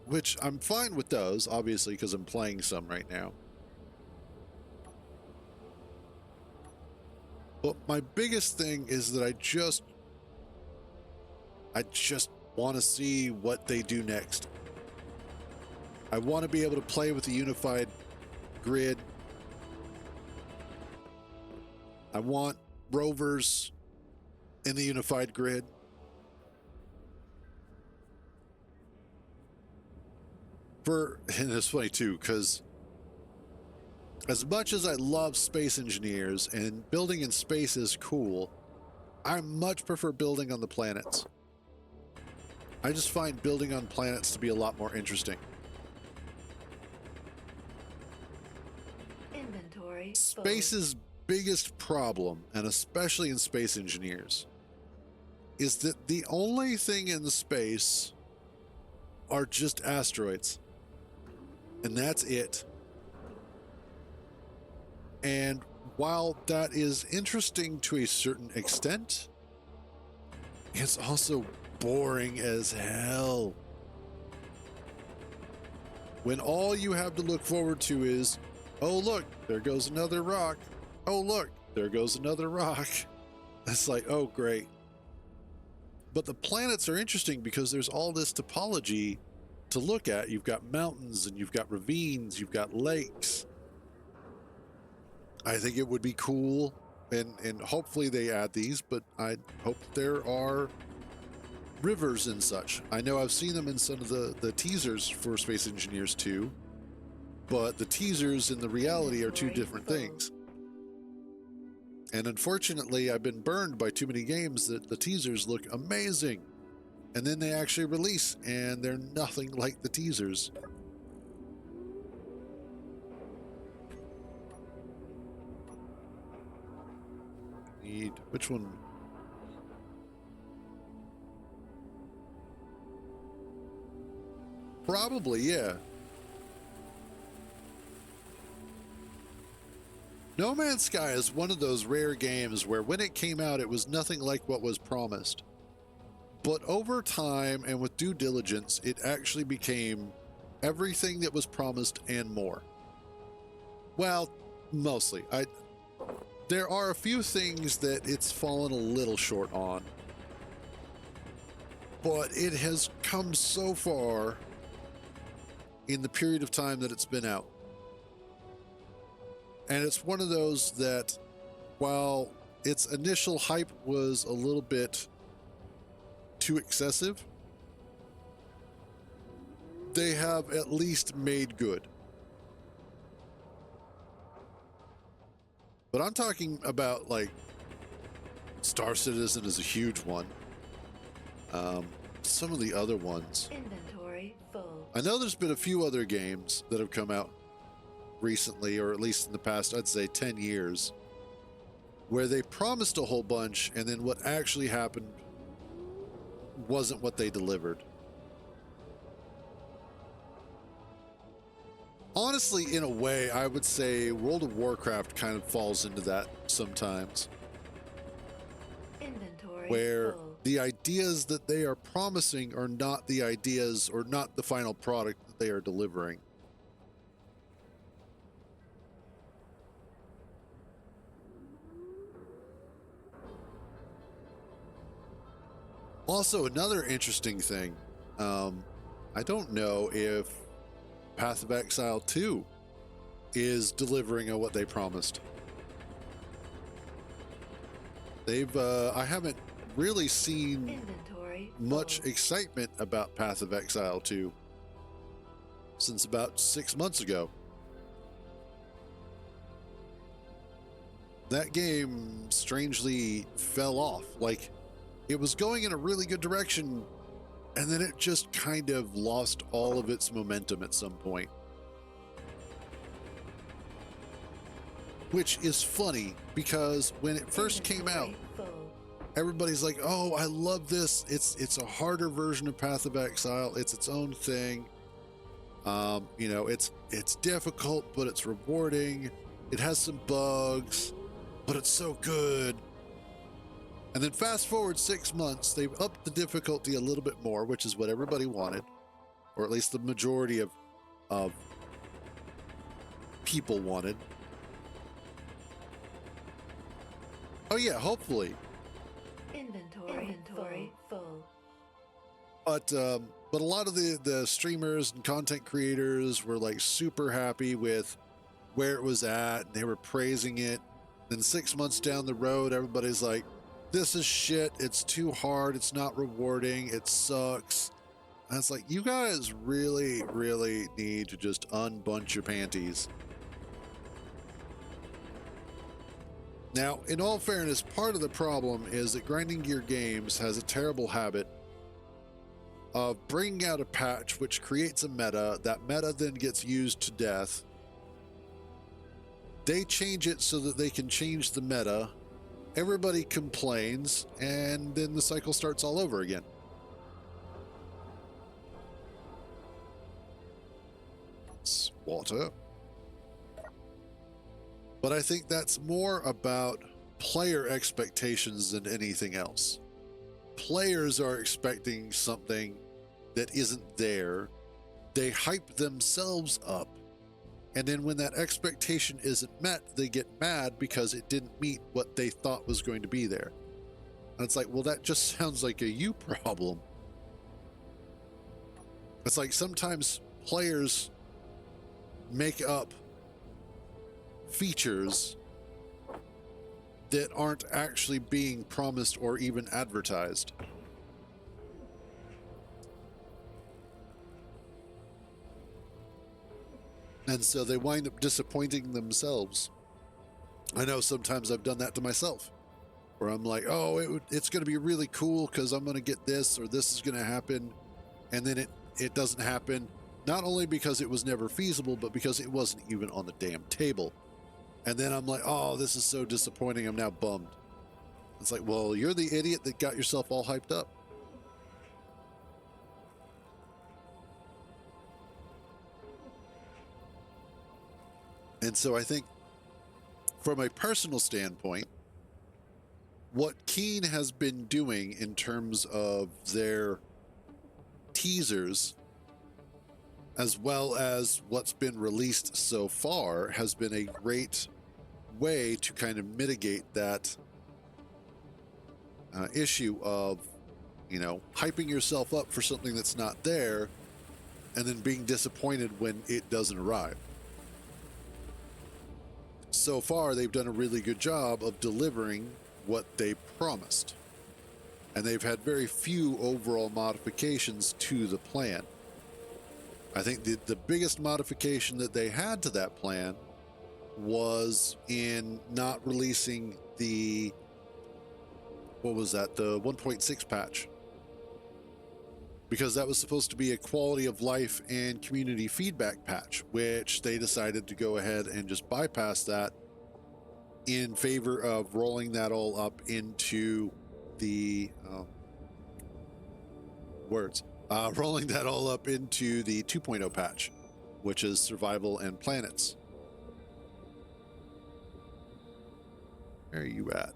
Which I'm fine with those, obviously, because I'm playing some right now. But my biggest thing is that I just want to see what they do next. I want to be able to play with the unified grid. I want rovers in the unified grid. And it's funny too, because as much as I love Space Engineers and building in space is cool, I much prefer building on the planets. I just find building on planets to be a lot more interesting. Inventory full. Space's biggest problem, and especially in Space Engineers, is that the only thing in space are just asteroids. And that's it. And while that is interesting to a certain extent, it's also boring as hell. When all you have to look forward to is, oh look, there goes another rock. Oh look, there goes another rock. It's like, oh great. But the planets are interesting because there's all this topology to look at. You've got mountains and you've got ravines, you've got lakes. I think it would be cool, and hopefully they add these, but I hope there are rivers and such. I know I've seen them in some of the teasers for Space Engineers 2, but the teasers and the reality are two different things. And unfortunately, I've been burned by too many games that the teasers look amazing, and then they actually release, and they're nothing like the teasers. Which one? Probably, yeah. No Man's Sky is one of those rare games where when it came out, it was nothing like what was promised. But over time and with due diligence, it actually became everything that was promised and more. Well, mostly. There are a few things that it's fallen a little short on. But it has come so far in the period of time that it's been out. And it's one of those that, while its initial hype was a little bit too excessive, they have at least made good. But I'm talking about, like, Star Citizen is a huge one. Some of the other ones. Inventory full. I know there's been a few other games that have come out recently, or at least in the past, I'd say 10 years, where they promised a whole bunch and then what actually happened wasn't what they delivered. Honestly, in a way, I would say World of Warcraft kind of falls into that sometimes, Inventory where full. the ideas that they are promising are not the ideas or not the final product that they are delivering. Also, another interesting thing, I don't know if Path of Exile 2 is delivering on what they promised. I haven't really seen Inventory much full. excitement about Path of Exile 2 since about 6 months ago. That game strangely fell off. Like, it was going in a really good direction, and then it just kind of lost all of its momentum at some point. Which is funny, because when it first came out, Inventory full. everybody's like, oh, I love this. It's a harder version of Path of Exile. It's its own thing. You know, it's difficult, but it's rewarding. It has some bugs, but it's so good. And then fast forward 6 months, they've upped the difficulty a little bit more, which is what everybody wanted, or at least the majority of people wanted. Oh yeah, hopefully. Inventory full. But a lot of the streamers and content creators were like super happy with where it was at, and they were praising it. Then 6 months down the road, everybody's like, this is shit, it's too hard, it's not rewarding, it sucks. And it's like, you guys really, really need to just unbunch your panties. Now, in all fairness, part of the problem is that Grinding Gear Games has a terrible habit of bringing out a patch which creates a meta. That meta then gets used to death. They change it so that they can change the meta. Everybody complains, and then the cycle starts all over again. It's water. But I think that's more about player expectations than anything else. Players are expecting something that isn't there. They hype themselves up. And then when that expectation isn't met, they get mad because it didn't meet what they thought was going to be there. And it's like, well, that just sounds like a you problem. It's like sometimes players make up features that aren't actually being promised or even advertised. And so they wind up disappointing themselves. I know sometimes I've done that to myself, where I'm like, oh, it's going to be really cool because I'm going to get this, or this is going to happen. And then it doesn't happen, not only because it was never feasible, but because it wasn't even on the damn table. And then I'm like, oh, this is so disappointing. I'm now bummed. It's like, well, you're the idiot that got yourself all hyped up. And so I think from a personal standpoint, what Keen has been doing in terms of their teasers, as well as what's been released so far, has been a great way to kind of mitigate that issue of, hyping yourself up for something that's not there and then being disappointed when it doesn't arrive. So far, they've done a really good job of delivering what they promised. And they've had very few overall modifications to the plan. I think the biggest modification that they had to that plan was in not releasing the 1.6 patch. Because that was supposed to be a quality of life and community feedback patch, which they decided to go ahead and just bypass that in favor of rolling that all up into the rolling that all up into the 2.0 patch, which is survival and planets. Where are you at?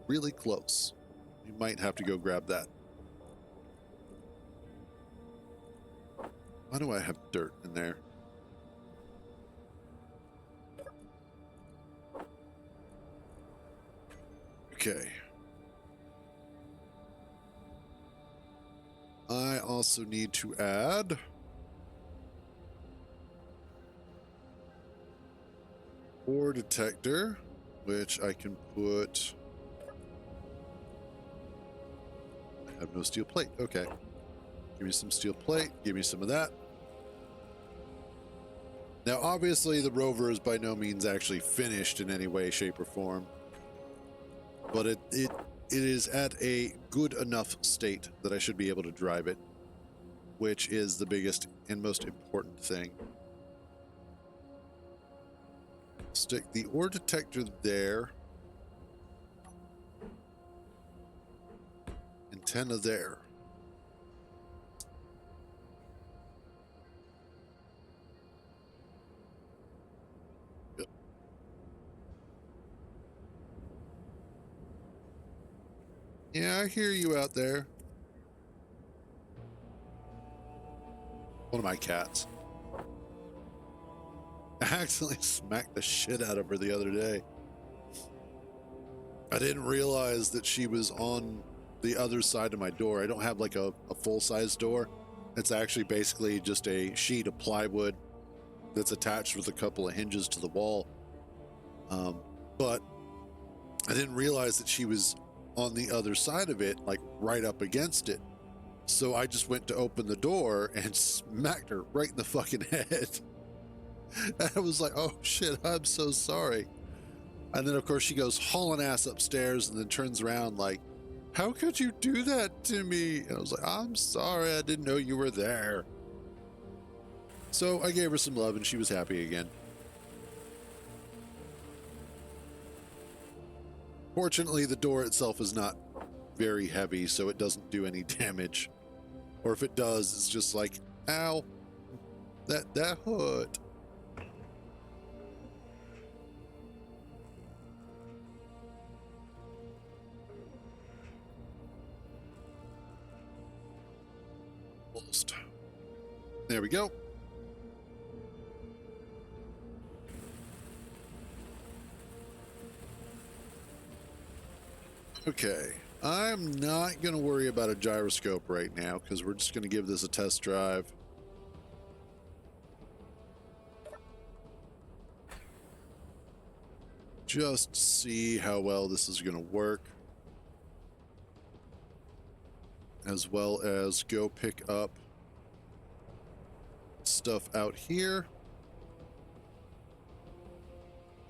Really close. You might have to go grab that. Why do I have dirt in there? Okay. I also need to add ore detector, which I can put. I have no steel plate. Okay. Give me some steel plate. Give me some of that. Now, obviously, the Rover is by no means actually finished in any way, shape, or form. But it is at a good enough state that I should be able to drive it, which is the biggest and most important thing. Stick the ore detector there. Antenna there. Yep. Yeah, I hear you out there. One of my cats. I accidentally smacked the shit out of her the other day. I didn't realize that she was on the other side of my door. I don't have like a full-size door. It's actually basically just a sheet of plywood that's attached with a couple of hinges to the wall. But I didn't realize that she was on the other side of it, like right up against it. So I just went to open the door and smacked her right in the fucking head. And I was like, oh shit, I'm so sorry. And then of course she goes hauling ass upstairs and then turns around like, how could you do that to me? And I was like, I'm sorry, I didn't know you were there. So I gave her some love and she was happy again. Fortunately, the door itself is not very heavy, so it doesn't do any damage. Or if it does, it's just like, ow, that hurt. Almost. There we go. Okay, I'm not going to worry about a gyroscope right now because we're just going to give this a test drive. Just see how well this is going to work. As well as go pick up stuff out here.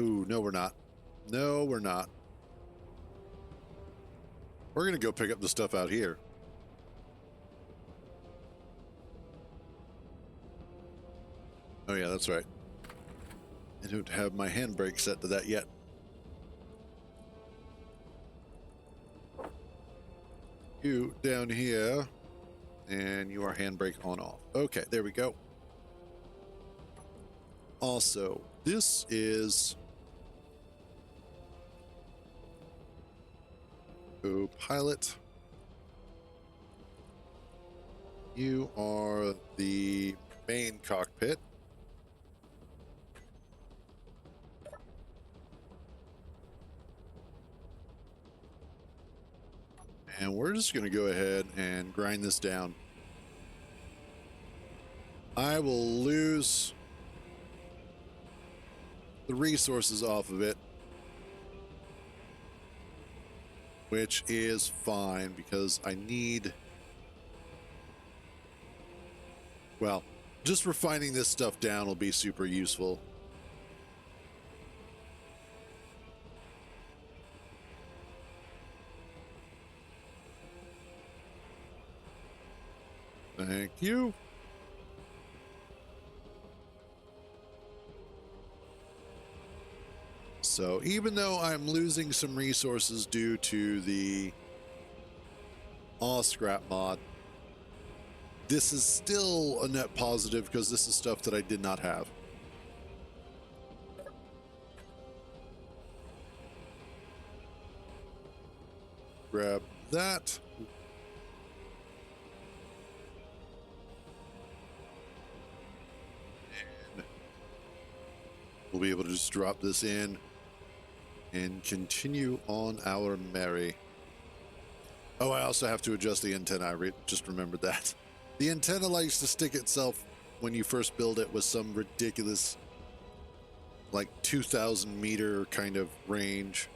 Ooh, no, we're not. No, we're not. We're going to go pick up the stuff out here. Oh, yeah, that's right. I don't have my handbrake set to that yet. You down here, and you are handbrake on off. Okay, there we go. Also, this is co-pilot. You are the main cockpit. And we're just going to go ahead and grind this down. I will lose the resources off of it, which is fine because I need, well, just refining this stuff down will be super useful. Thank you. So even though I'm losing some resources due to the all scrap mod, this is still a net positive because this is stuff that I did not have. Grab that. And we'll be able to just drop this in and continue on our merry. Oh, I also have to adjust the antenna. I just remembered that. The antenna likes to stick itself when you first build it with some ridiculous, like 2,000 meter kind of range.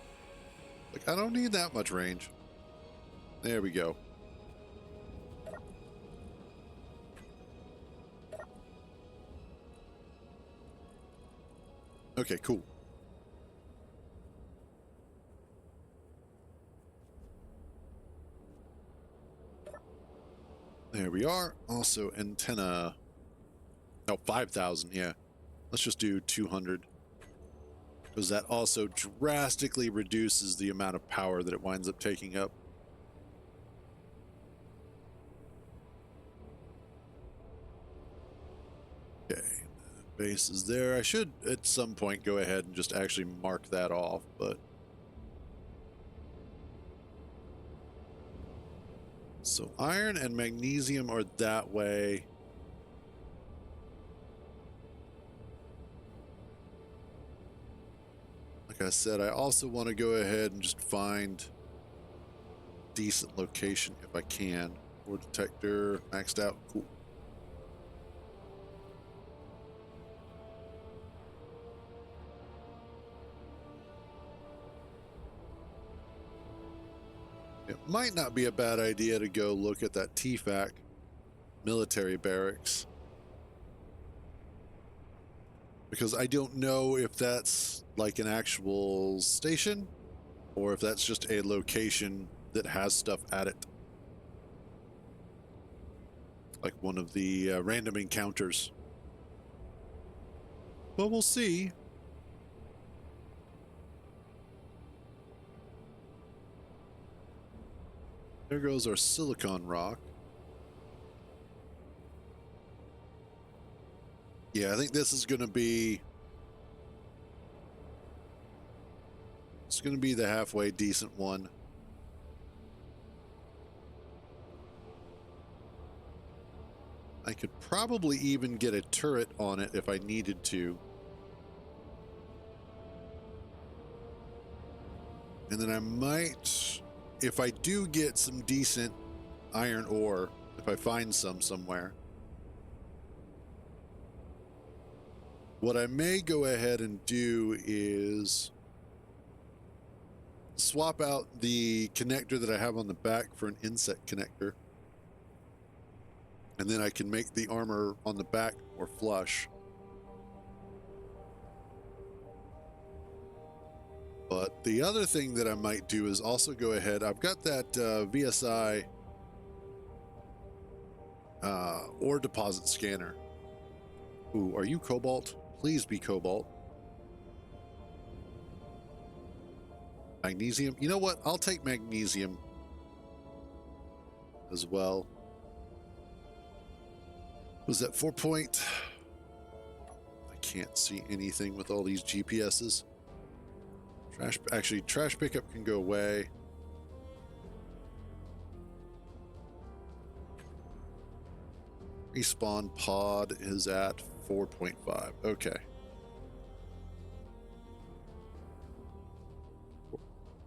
Like, I don't need that much range. There we go. Okay, cool. There we are. Also, antenna. No, 5,000. Yeah. Let's just do 200. Because that also drastically reduces the amount of power that it winds up taking up. Okay. Base is there. I should at some point go ahead and just actually mark that off, but. So iron and magnesium are that way. Like I said, I also want to go ahead and just find a decent location if I can. Ore detector maxed out. Cool. It might not be a bad idea to go look at that TFAC military barracks, because I don't know if that's like an actual station or if that's just a location that has stuff at it, like one of the random encounters. But we'll see. There goes our silicon rock. Yeah, I think this is going to be... It's going to be the halfway decent one. I could probably even get a turret on it if I needed to. And then I might, if I do get some decent iron ore, if I find some somewhere, what I may go ahead and do is swap out the connector that I have on the back for an insect connector. And then I can make the armor on the back more flush. But the other thing that I might do is also go ahead. I've got that VSI ore deposit scanner. Ooh, are you cobalt? Please be cobalt. Magnesium. You know what? I'll take magnesium as well. Was that 4 point? I can't see anything with all these GPSs. Trash pickup can go away. Respawn pod is at 4.5. Okay.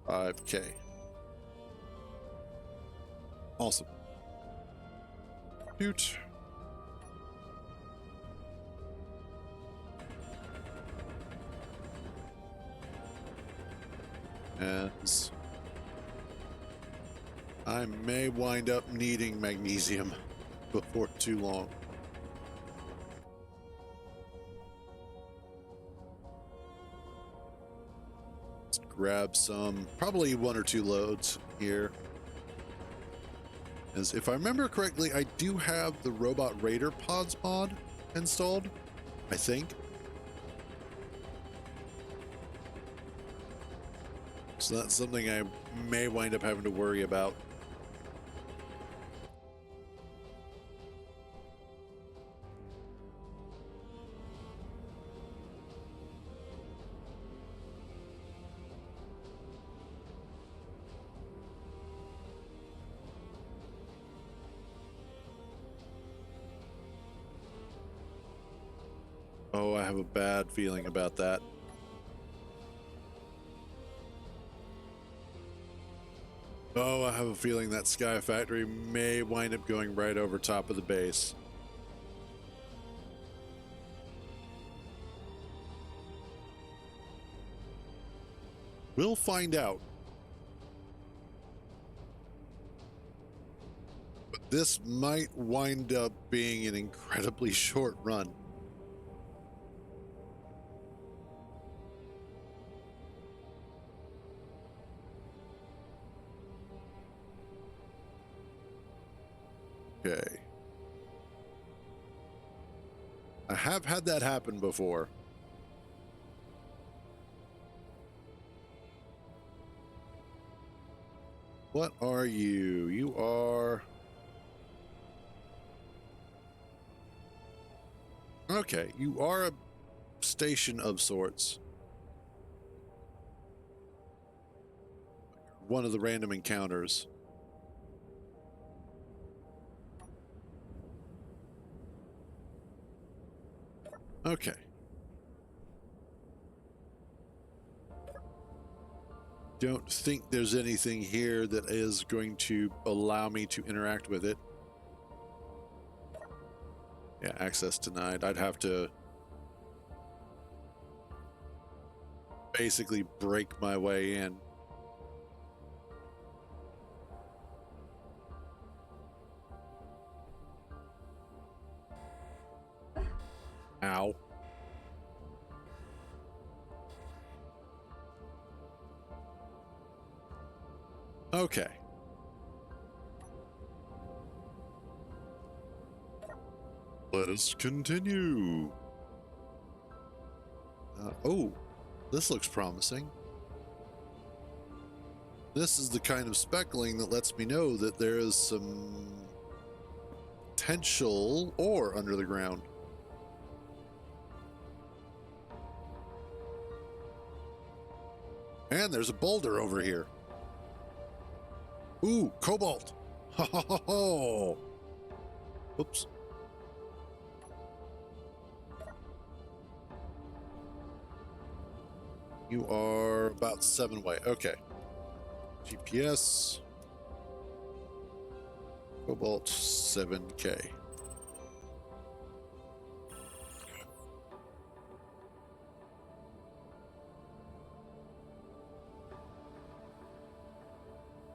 5K. Awesome. Shoot. As I may wind up needing magnesium before too long. Let's grab some, probably 1 or 2 loads here. As if I remember correctly, I do have the Robot Raider pods mod installed, I think. So that's something I may wind up having to worry about. Oh, I have a bad feeling about that. Oh, I have a feeling that Sky Factory may wind up going right over top of the base. We'll find out. But this might wind up being an incredibly short run. Okay. I have had that happen before. What are you? You are... Okay, you are a station of sorts. One of the random encounters. Okay. Don't think there's anything here that is going to allow me to interact with it. Yeah, access denied. I'd have to basically break my way in. Ow. Okay. Let us continue. Oh, this looks promising. This is the kind of speckling that lets me know that there is some potential ore under the ground. And there's a boulder over here. Ooh, cobalt. Ho ho ho ho. Oops. You are about 7 away. Okay. GPS. Cobalt 7K.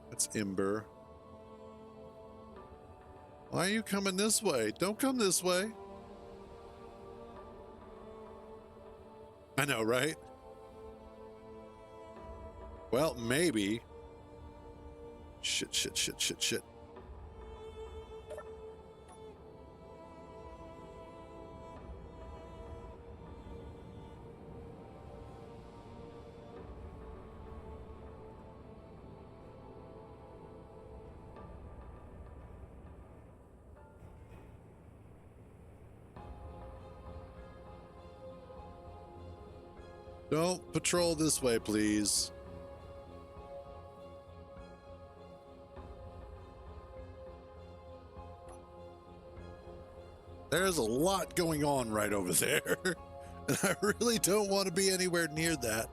That's Ember. Why are you coming this way? Don't come this way. I know, right? Well, maybe. Shit, shit, shit, shit, shit. Don't patrol this way, please. There's a lot going on right over there. And I really don't want to be anywhere near that.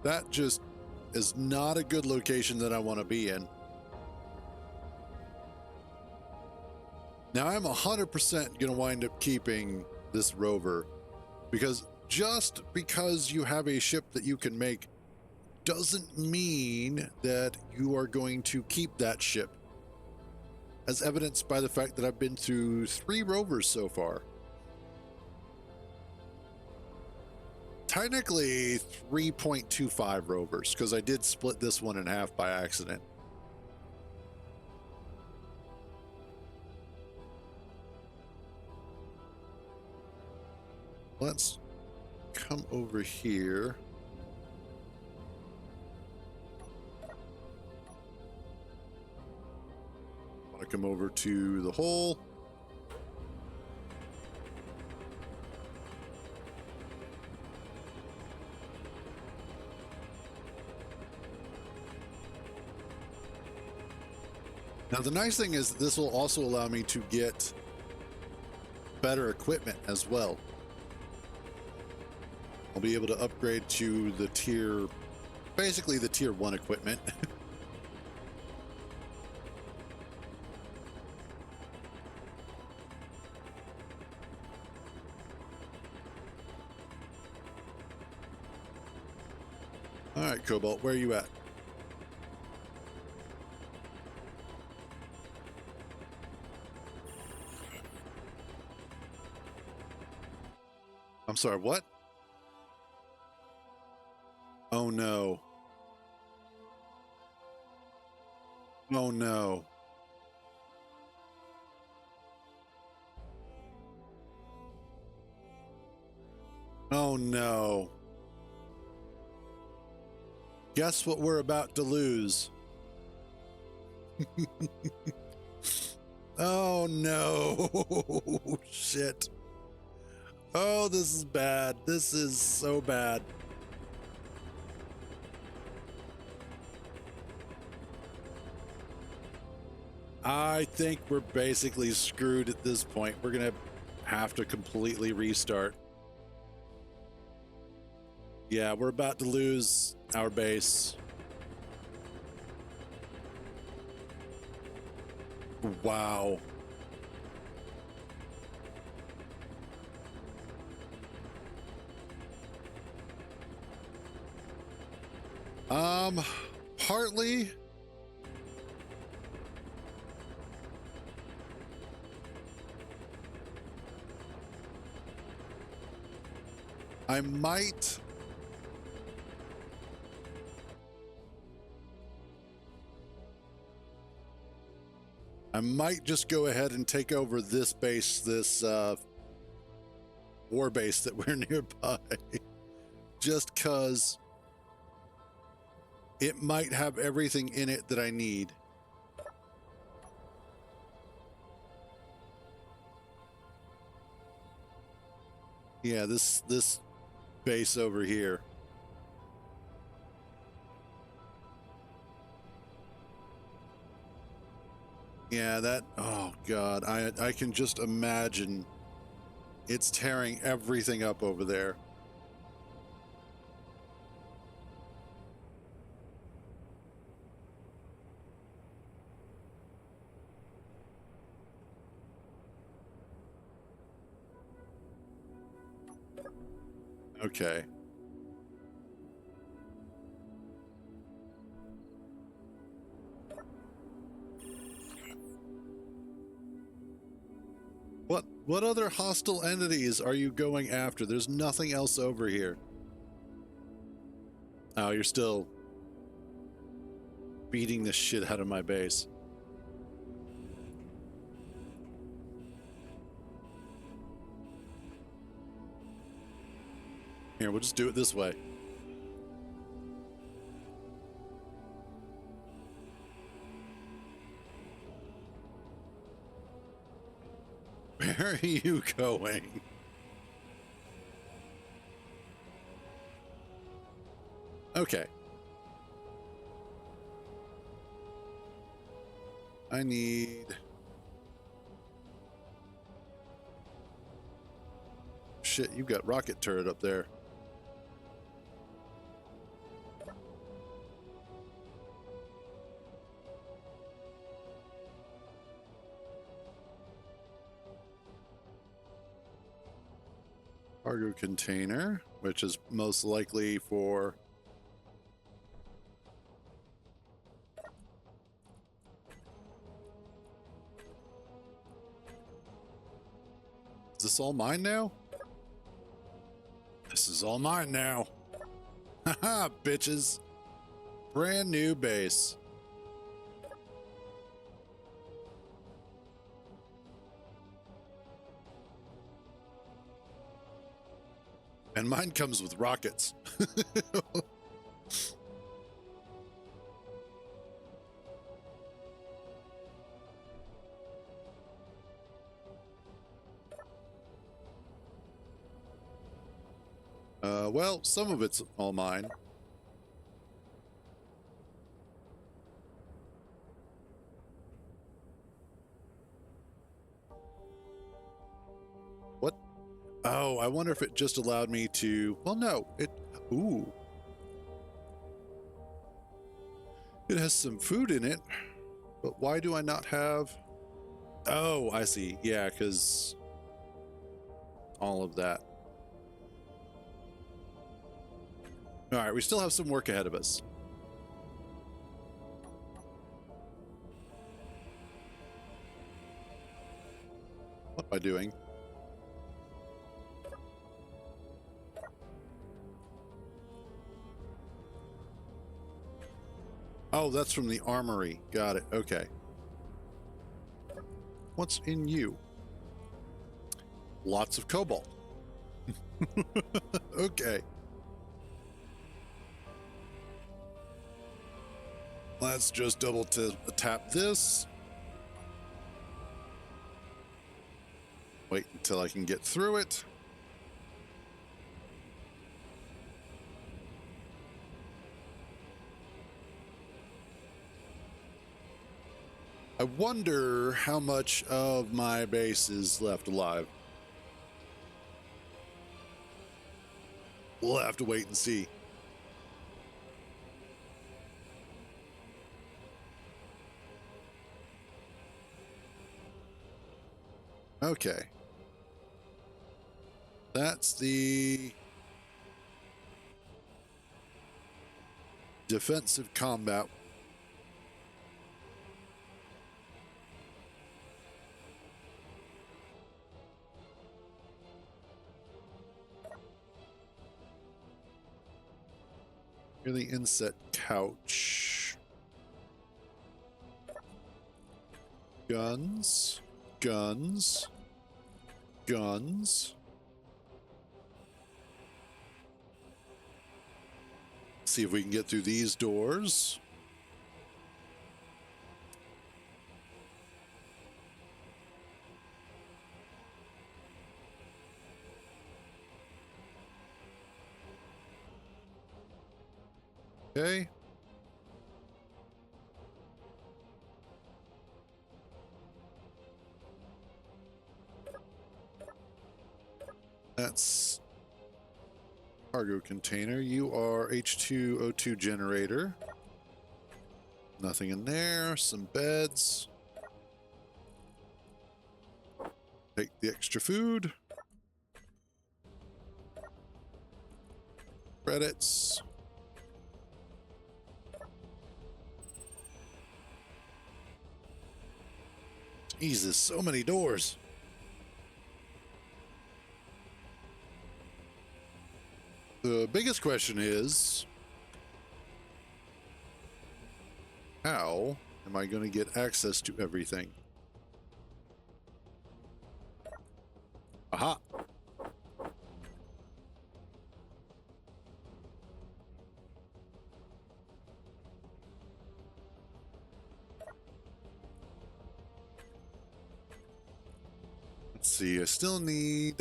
That just is not a good location that I want to be in. Now I'm 100% going to wind up keeping this Rover, because just because you have a ship that you can make doesn't mean that you are going to keep that ship, as evidenced by the fact that I've been through 3 Rovers so far. Technically 3.25 Rovers, because I did split this one in half by accident. Let's come over here. I want to come over to the hole. Now, the nice thing is this will also allow me to get better equipment as well. I'll be able to upgrade to the tier, basically the tier 1 equipment. All right, Cobalt, where are you at? I'm sorry, what? Oh no. Oh no. Oh no. Guess what we're about to lose? Oh no. Shit. Oh, this is bad. This is so bad. I think we're basically screwed at this point. We're going to have to completely restart. Yeah, we're about to lose our base. Wow. Partly. I might just go ahead and take over this base, this war base that we're nearby, just because it might have everything in it that I need. Yeah, this base over here. Yeah, that, oh God, I can just imagine it's tearing everything up over there. Okay. What other hostile entities are you going after? There's nothing else over here. Oh, you're still beating the shit out of my base. Here, we'll just do it this way. Where are you going? Okay. I need... Shit, you've got rocket turret up there. Cargo container, which is most likely for... Is this all mine now? This is all mine now. Haha, bitches. Brand new base. And mine comes with rockets. Well, some of it's all mine. What? Oh, I wonder if it just allowed me to... Well, no, it... Ooh. It has some food in it, but why do I not have... Oh, I see. Yeah, because... all of that. All right, we still have some work ahead of us. What am I doing? Oh, that's from the armory. Got it. Okay. What's in you? Lots of cobalt. Okay. Let's just double tap this. Wait until I can get through it. I wonder how much of my base is left alive. We'll have to wait and see. Okay. That's the defensive combat. Really inset couch. Guns. Guns. Guns. See if we can get through these doors. Okay. That's cargo container. You are H2O2 generator. Nothing in there. Some beds. Take the extra food. Credits. Jesus, so many doors. The biggest question is, how am I going to get access to everything? Aha! Let's see. I still need...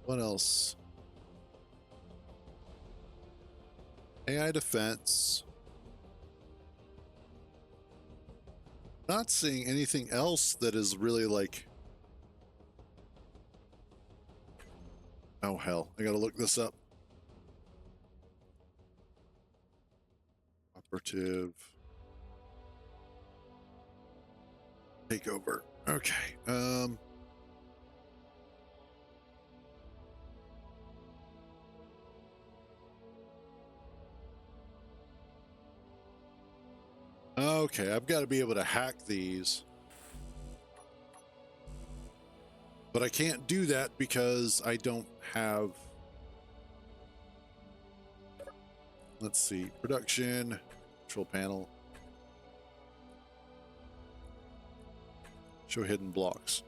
What else? AI defense. Not seeing anything else that is really like... Oh, hell. I gotta look this up. Operative. Takeover. Okay. Okay, I've got to be able to hack these. But I can't do that because I don't have... Let's see. Production. Control panel. Show hidden blocks.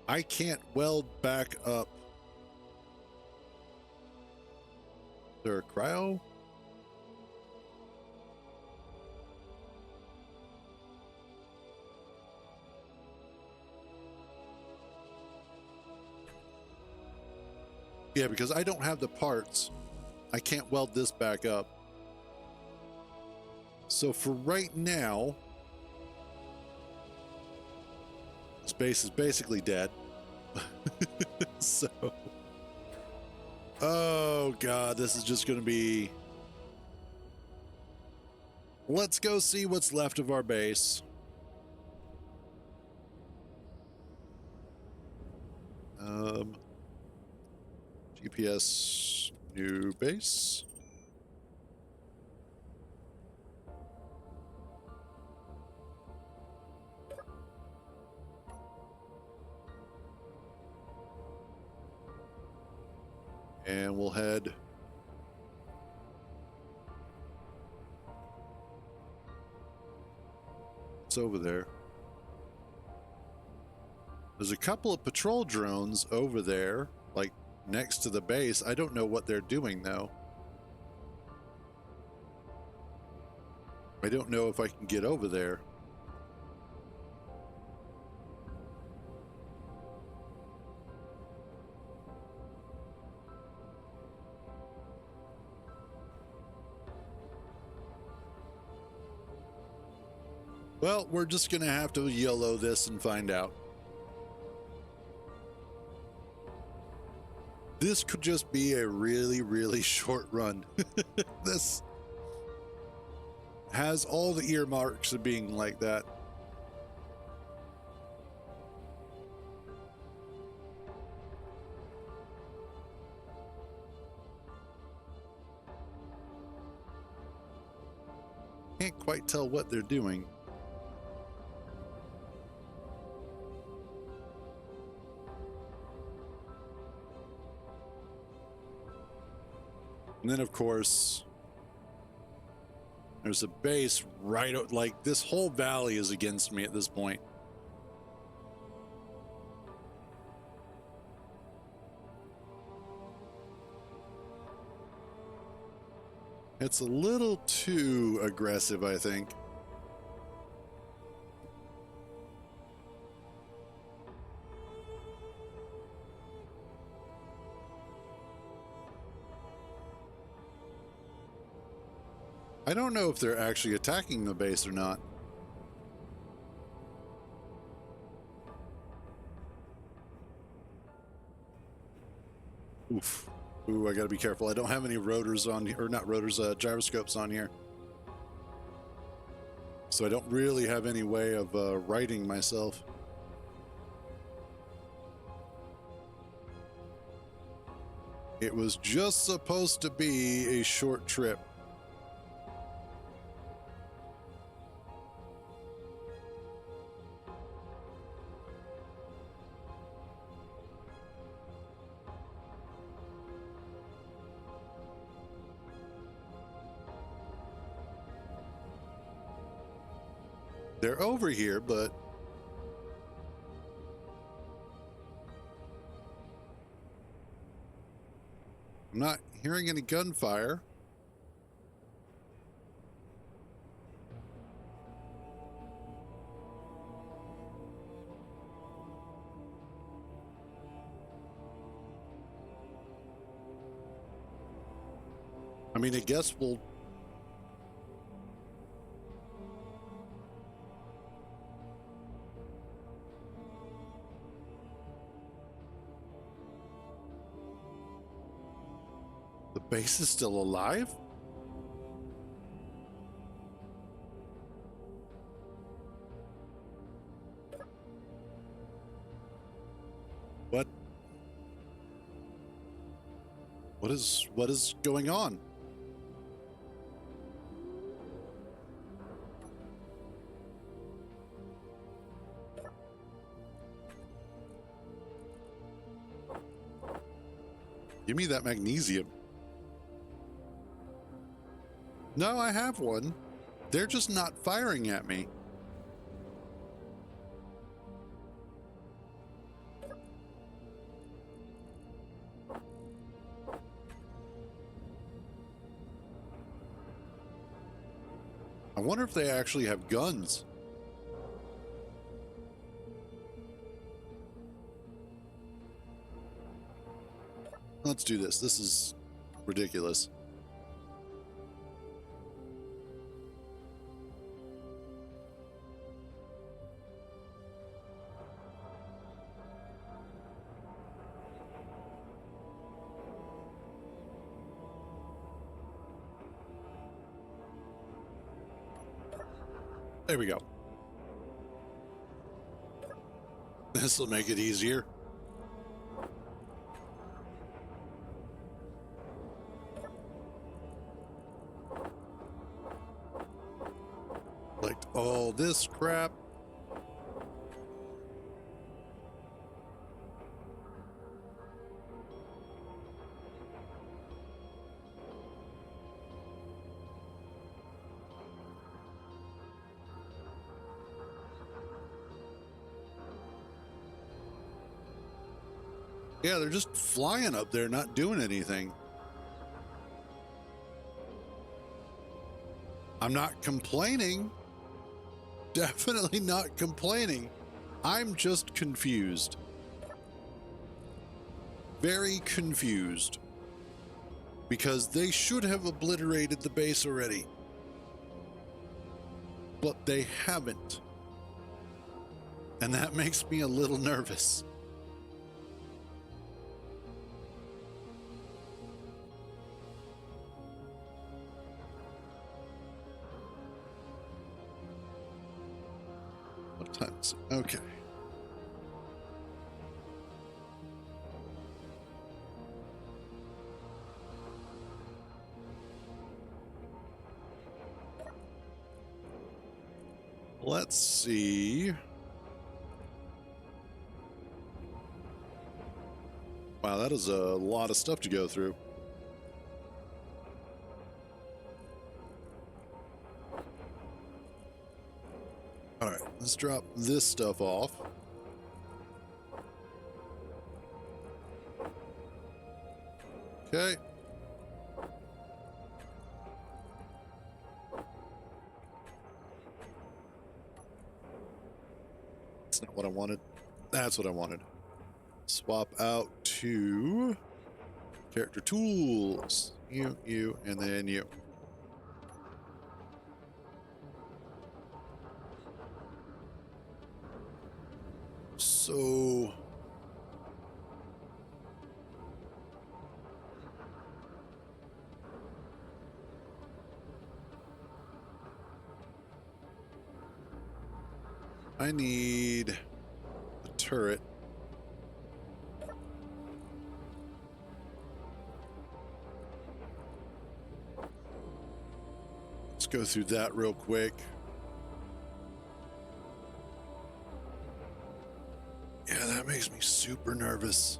I can't weld back up. Is there a cryo? Yeah, because I don't have the parts. I can't weld this back up. So for right now, space is basically dead. So, oh God, this is just going to be... Let's go see what's left of our base. GPS, new base. And we'll head it's over there. There's a couple of patrol drones over there, like next to the base. I don't know what they're doing though. I don't know if I can get over there. Well, we're just gonna have to YOLO this and find out. This could just be a really, really short run. This has all the earmarks of being like that. Can't quite tell what they're doing. And then, of course, there's a base right, like this whole valley is against me at this point. It's a little too aggressive, I think. I don't know if they're actually attacking the base or not. Oof. Ooh, I gotta be careful. I don't have any rotors on here, or not rotors, gyroscopes on here. So I don't really have any way of righting myself. It was just supposed to be a short trip. They're over here, but I'm not hearing any gunfire. I mean, I guess we'll... The base is still alive? What? What is going on? Give me that magnesium. No, I have one. They're just not firing at me. I wonder if they actually have guns. Let's do this. This is ridiculous. There we go. This will make it easier. Like all this crap. Yeah, they're just flying up there, not doing anything. I'm not complaining. Definitely not complaining. I'm just confused. Very confused. Because they should have obliterated the base already. But they haven't. And that makes me a little nervous. Tons. Okay. Let's see. Wow, that is a lot of stuff to go through. All right, let's drop this stuff off. Okay. That's not what I wanted. That's what I wanted. Swap out to character tools. You, and then you. So I need a turret. Let's go through that real quick. Yeah, that makes me super nervous.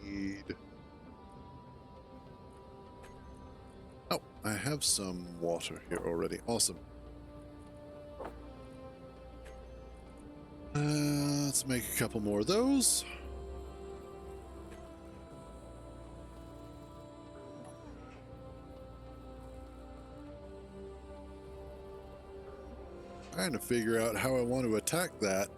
Need... Oh, I have some water here already. Awesome. Let's make a couple more of those. Trying to figure out how I want to attack that.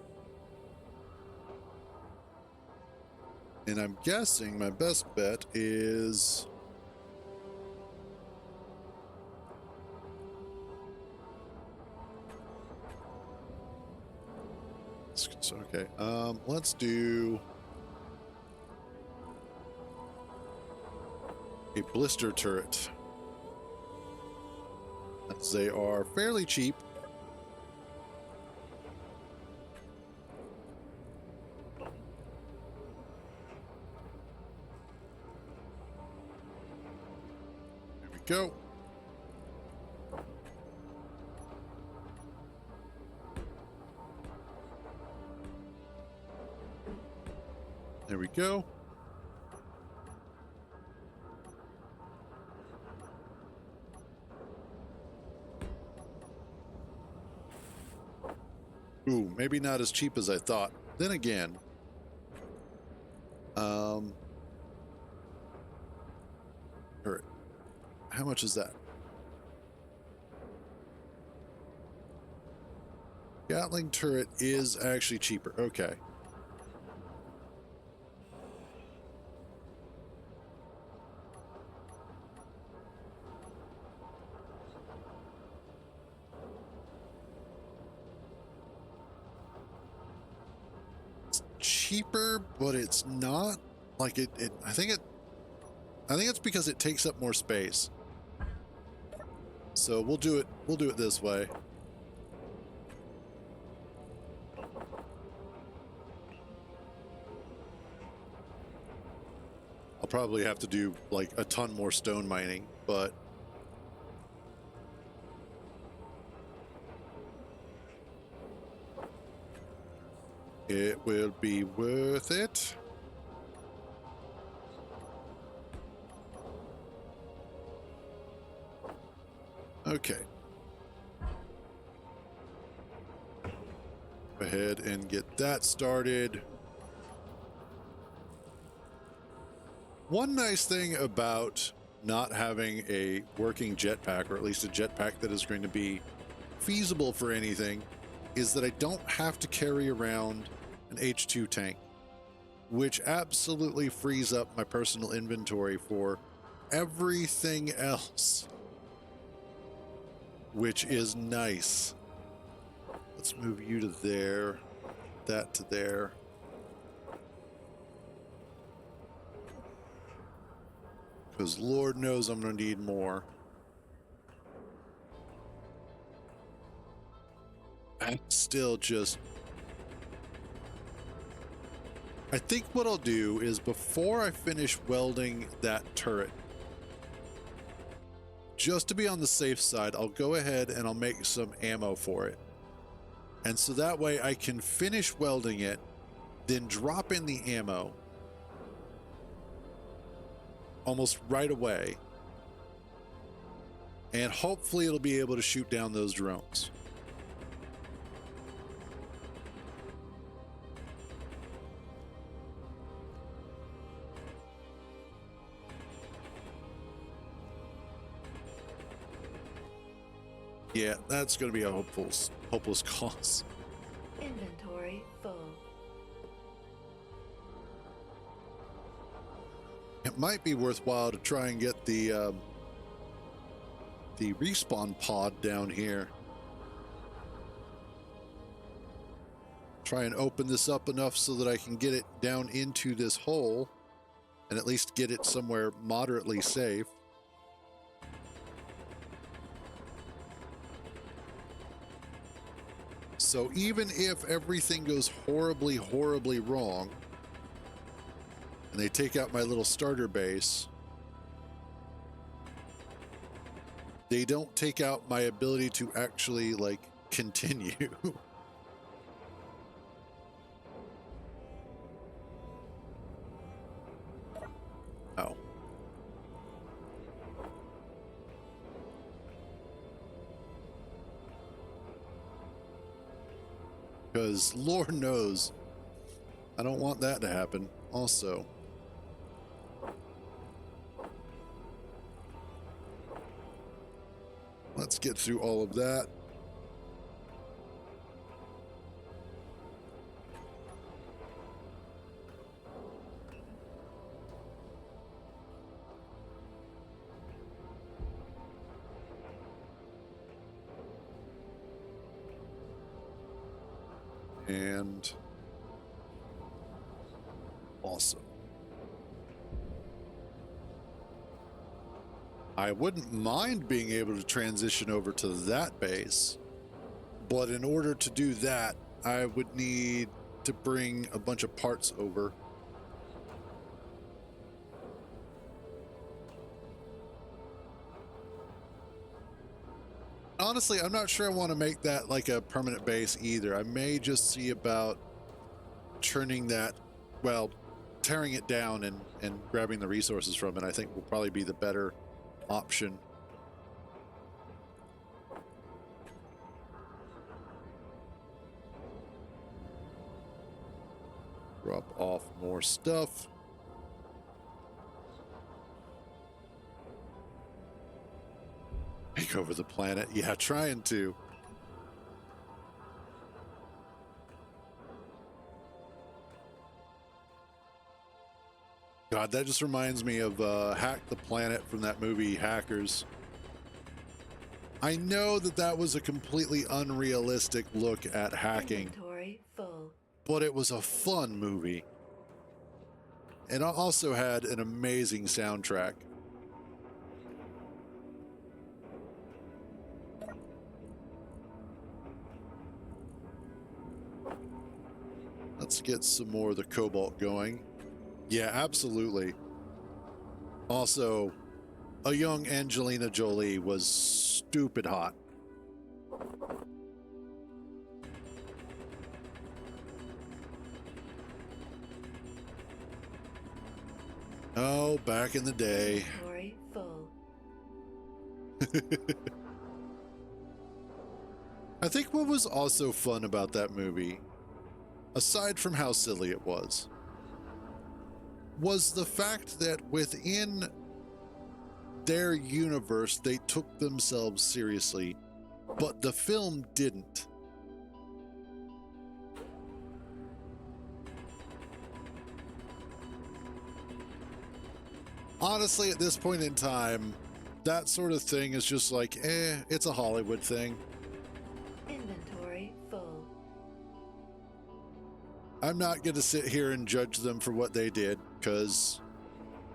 And I'm guessing my best bet is... Okay, let's do a blister turret, as they are fairly cheap. There we go. There we go. Ooh, maybe not as cheap as I thought. Then again, turret. How much is that? Gatling turret is actually cheaper. Okay. Cheaper, but it's not like it I think it's because it takes up more space. So we'll do it this way. I'll probably have to do like a ton more stone mining, but it will be worth it. Okay. Go ahead and get that started. One nice thing about not having a working jetpack, or at least a jetpack that is going to be feasible for anything, is that I don't have to carry around an H2 tank, which absolutely frees up my personal inventory for everything else, which is nice. Let's move you to there, that to there. Because Lord knows I'm going to need more. I still just... I think what I'll do is before I finish welding that turret, just to be on the safe side, I'll go ahead and I'll make some ammo for it. And so that way I can finish welding it, then drop in the ammo almost right away. And hopefully it'll be able to shoot down those drones. Yeah, that's going to be a hopeless cause. Inventory full. It might be worthwhile to try and get the respawn pod down here. Try and open this up enough so that I can get it down into this hole and at least get it somewhere moderately safe. So even if everything goes horribly, horribly wrong, and they take out my little starter base, they don't take out my ability to actually, like, continue. Oh. Because Lord knows, I don't want that to happen also. Let's get through all of that. And awesome. I wouldn't mind being able to transition over to that base, but in order to do that, I would need to bring a bunch of parts over. Honestly, I'm not sure I want to make that like a permanent base either. I may just see about turning that, well, tearing it down and grabbing the resources from it. I think will probably be the better option. Drop off more stuff. Take over the planet. Yeah, trying to. God, that just reminds me of Hack the Planet from that movie Hackers. I know that that was a completely unrealistic look at hacking, Inventory full. but it was a fun movie. And it also had an amazing soundtrack. Let's get some more of the cobalt going. Yeah, absolutely. Also, a young Angelina Jolie was stupid hot. Oh, back in the day. Inventory full. I think what was also fun about that movie, aside from how silly it was the fact that within their universe, they took themselves seriously, but the film didn't. Honestly, at this point in time, that sort of thing is just like, it's a Hollywood thing. Inventory full. I'm not going to sit here and judge them for what they did, because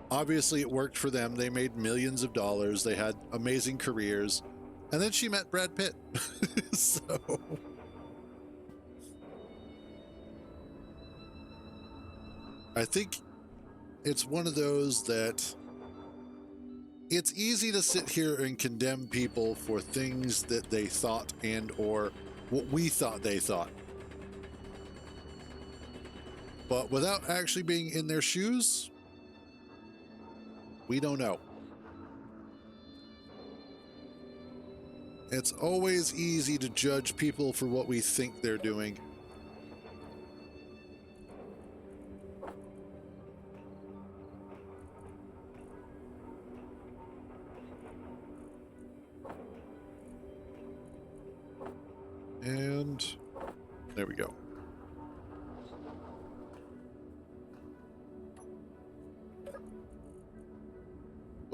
obviously it worked for them. They made millions of dollars. They had amazing careers. And then she met Brad Pitt. So I think it's one of those that it's easy to sit here and condemn people for things that they thought and or what we thought they thought. But without actually being in their shoes, we don't know. It's always easy to judge people for what we think they're doing. And there we go.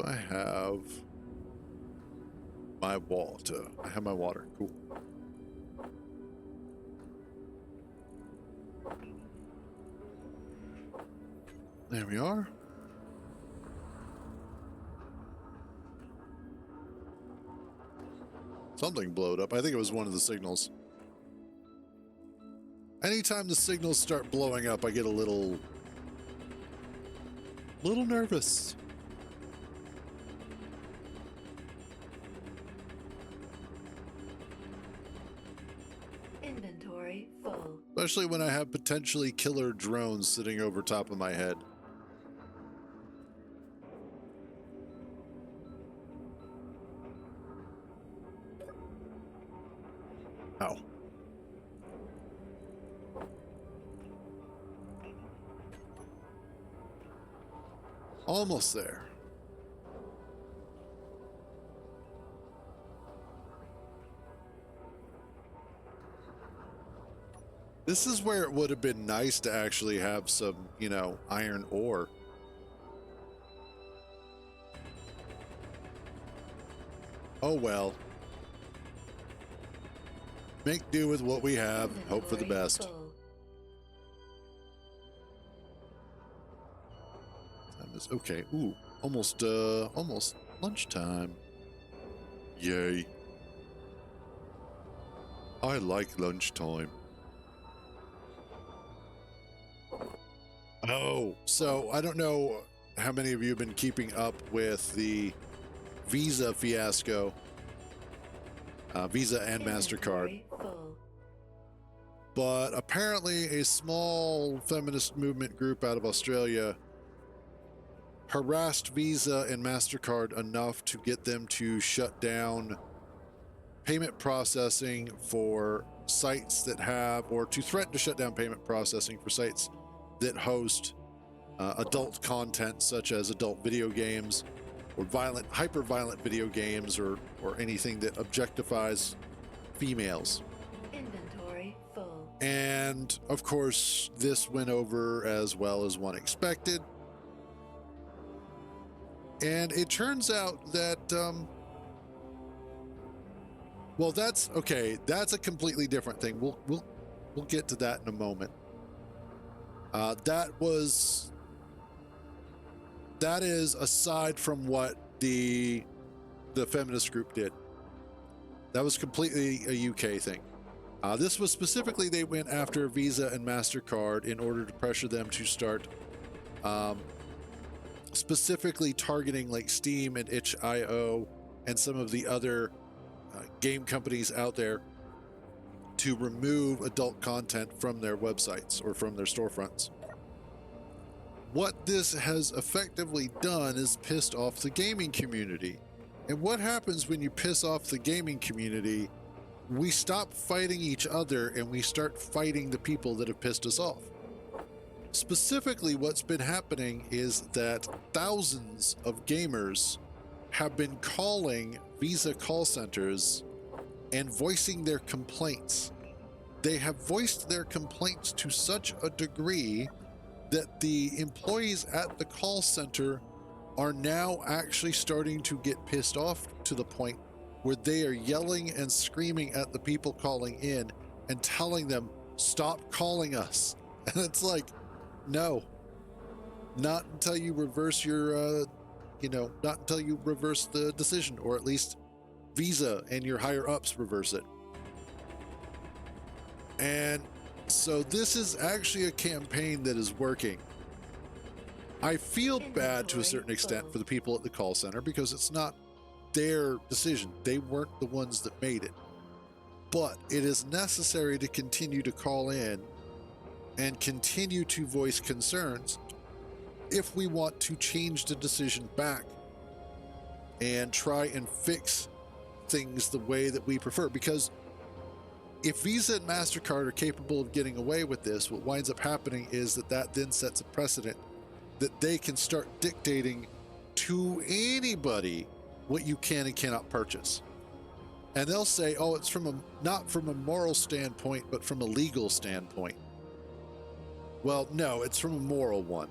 I have my water. I have my water. Cool. There we are. Something blowed up. I think it was one of the signals. Anytime the signals start blowing up, I get a little nervous. Inventory full. Especially when I have potentially killer drones sitting over top of my head. Ow. Almost there. This is where it would have been nice to actually have some, you know, iron ore. Oh well. Make do with what we have, hope for the Inventory best. full. Time is okay. Ooh, almost lunchtime. Yay. I like lunchtime. Oh, so I don't know how many of you have been keeping up with the Visa fiasco. Visa and MasterCard. Inventory full. But apparently a small feminist movement group out of Australia harassed Visa and MasterCard enough to get them to shut down payment processing for sites that have, or to threaten to shut down payment processing for sites that host adult content such as adult video games or violent, hyper-violent video games, or anything that objectifies females. Inventory full. And of course, this went over as well as one expected. And it turns out that, well, that's okay. That's a completely different thing. We'll get to that in a moment. That is aside from what the feminist group did. That was completely a UK thing. This was specifically, they went after Visa and MasterCard in order to pressure them to start specifically targeting like Steam and itch.io and some of the other game companies out there to remove adult content from their websites or from their storefronts. What this has effectively done is pissed off the gaming community. And what happens when you piss off the gaming community? We stop fighting each other and we start fighting the people that have pissed us off. Specifically, what's been happening is that thousands of gamers have been calling Visa call centers and voicing their complaints. They have voiced their complaints to such a degree that the employees at the call center are now actually starting to get pissed off to the point where they are yelling and screaming at the people calling in and telling them, stop calling us. And it's like, no, not until you reverse your, not until you reverse the decision, or at least Visa and your higher ups reverse it. And so this is actually a campaign that is working. I feel bad to a certain extent for the people at the call center because it's not their decision. They weren't the ones that made it. But it is necessary to continue to call in and continue to voice concerns if we want to change the decision back and try and fix things the way that we prefer. Because if Visa and MasterCard are capable of getting away with this, what winds up happening is that then sets a precedent that they can start dictating to anybody what you can and cannot purchase. And they'll say, oh, it's not from a moral standpoint, but from a legal standpoint. Well, no, it's from a moral one.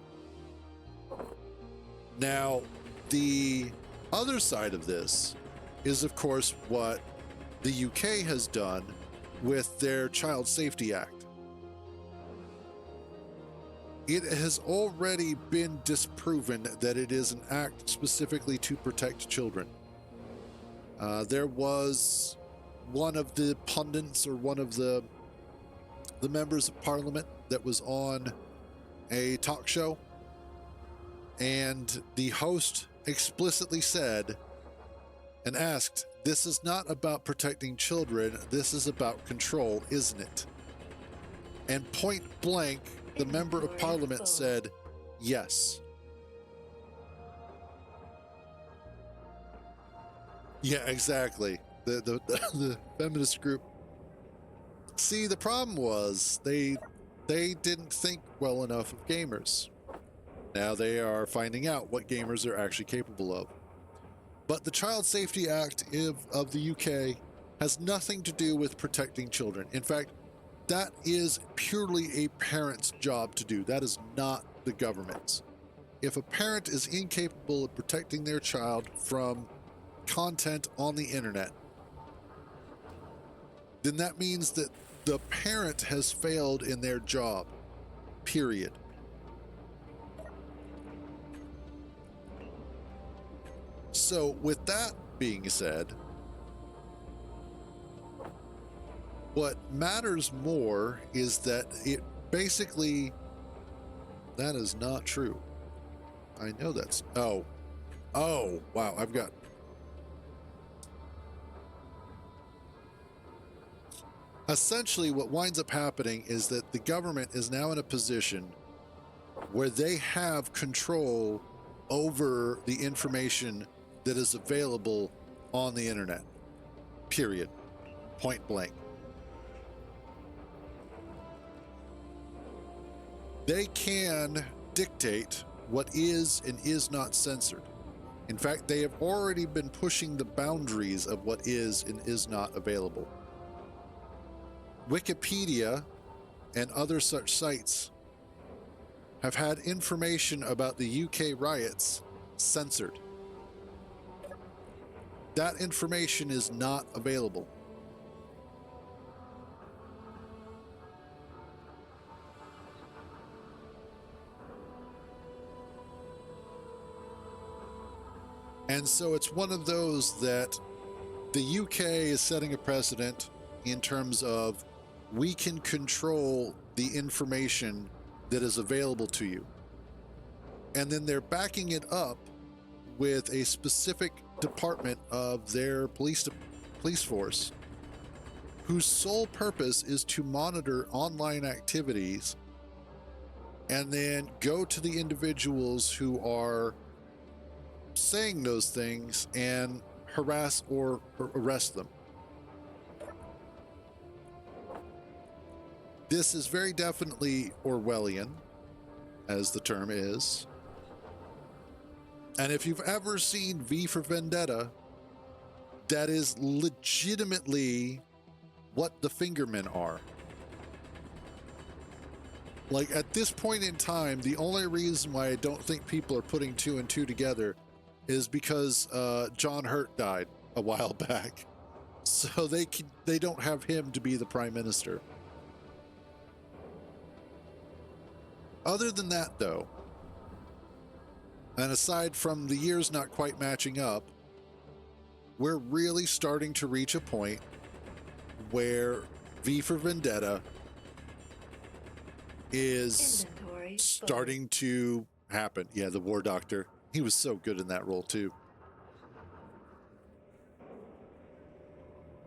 Now, the other side of this is, of course, what the UK has done with their Child Safety Act. It has already been disproven that it is an act specifically to protect children. There was one of the pundits or one of the members of parliament that was on a talk show, and the host explicitly said and asked, "This is not about protecting children, this is about control, isn't it?" And point blank, the member of parliament said, "Yes." Yeah, exactly. The feminist group. See, the problem was they didn't think well enough of gamers. Now they are finding out what gamers are actually capable of. But the Child Safety Act of the UK has nothing to do with protecting children. In fact, that is purely a parent's job to do. That is not the government's. If a parent is incapable of protecting their child from content on the internet, then that means that the parent has failed in their job, period. So with that being said, what matters more is that it basically, that is not true. I know that's, oh, wow, I've got, essentially what winds up happening is that the government is now in a position where they have control over the information that is available on the internet, period, point blank. They can dictate what is and is not censored. In fact, they have already been pushing the boundaries of what is and is not available. Wikipedia and other such sites have had information about the UK riots censored. That information is not available. And so it's one of those that the UK is setting a precedent in terms of we can control the information that is available to you. And then they're backing it up with a specific department of their police force whose sole purpose is to monitor online activities and then go to the individuals who are saying those things and harass or arrest them. This is very definitely Orwellian, as the term is. And if you've ever seen V for Vendetta, that is legitimately what the Fingermen are. Like, at this point in time, the only reason why I don't think people are putting two and two together is because John Hurt died a while back. So they don't have him to be the prime minister. Other than that, though, and aside from the years not quite matching up, we're really starting to reach a point where V for Vendetta is starting to happen. Yeah, the War Doctor. He was so good in that role, too.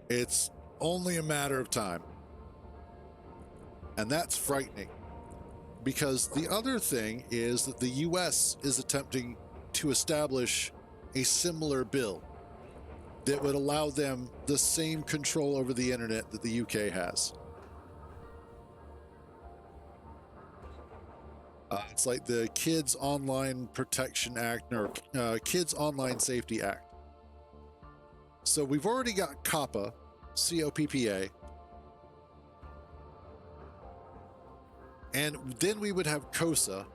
It's only a matter of time. And that's frightening. Because the other thing is that the US is attempting to establish a similar bill that would allow them the same control over the internet that the UK has. It's like the Kids Online Protection Act, or Kids Online Safety Act. So we've already got COPPA, COPPA, and then we would have COSA,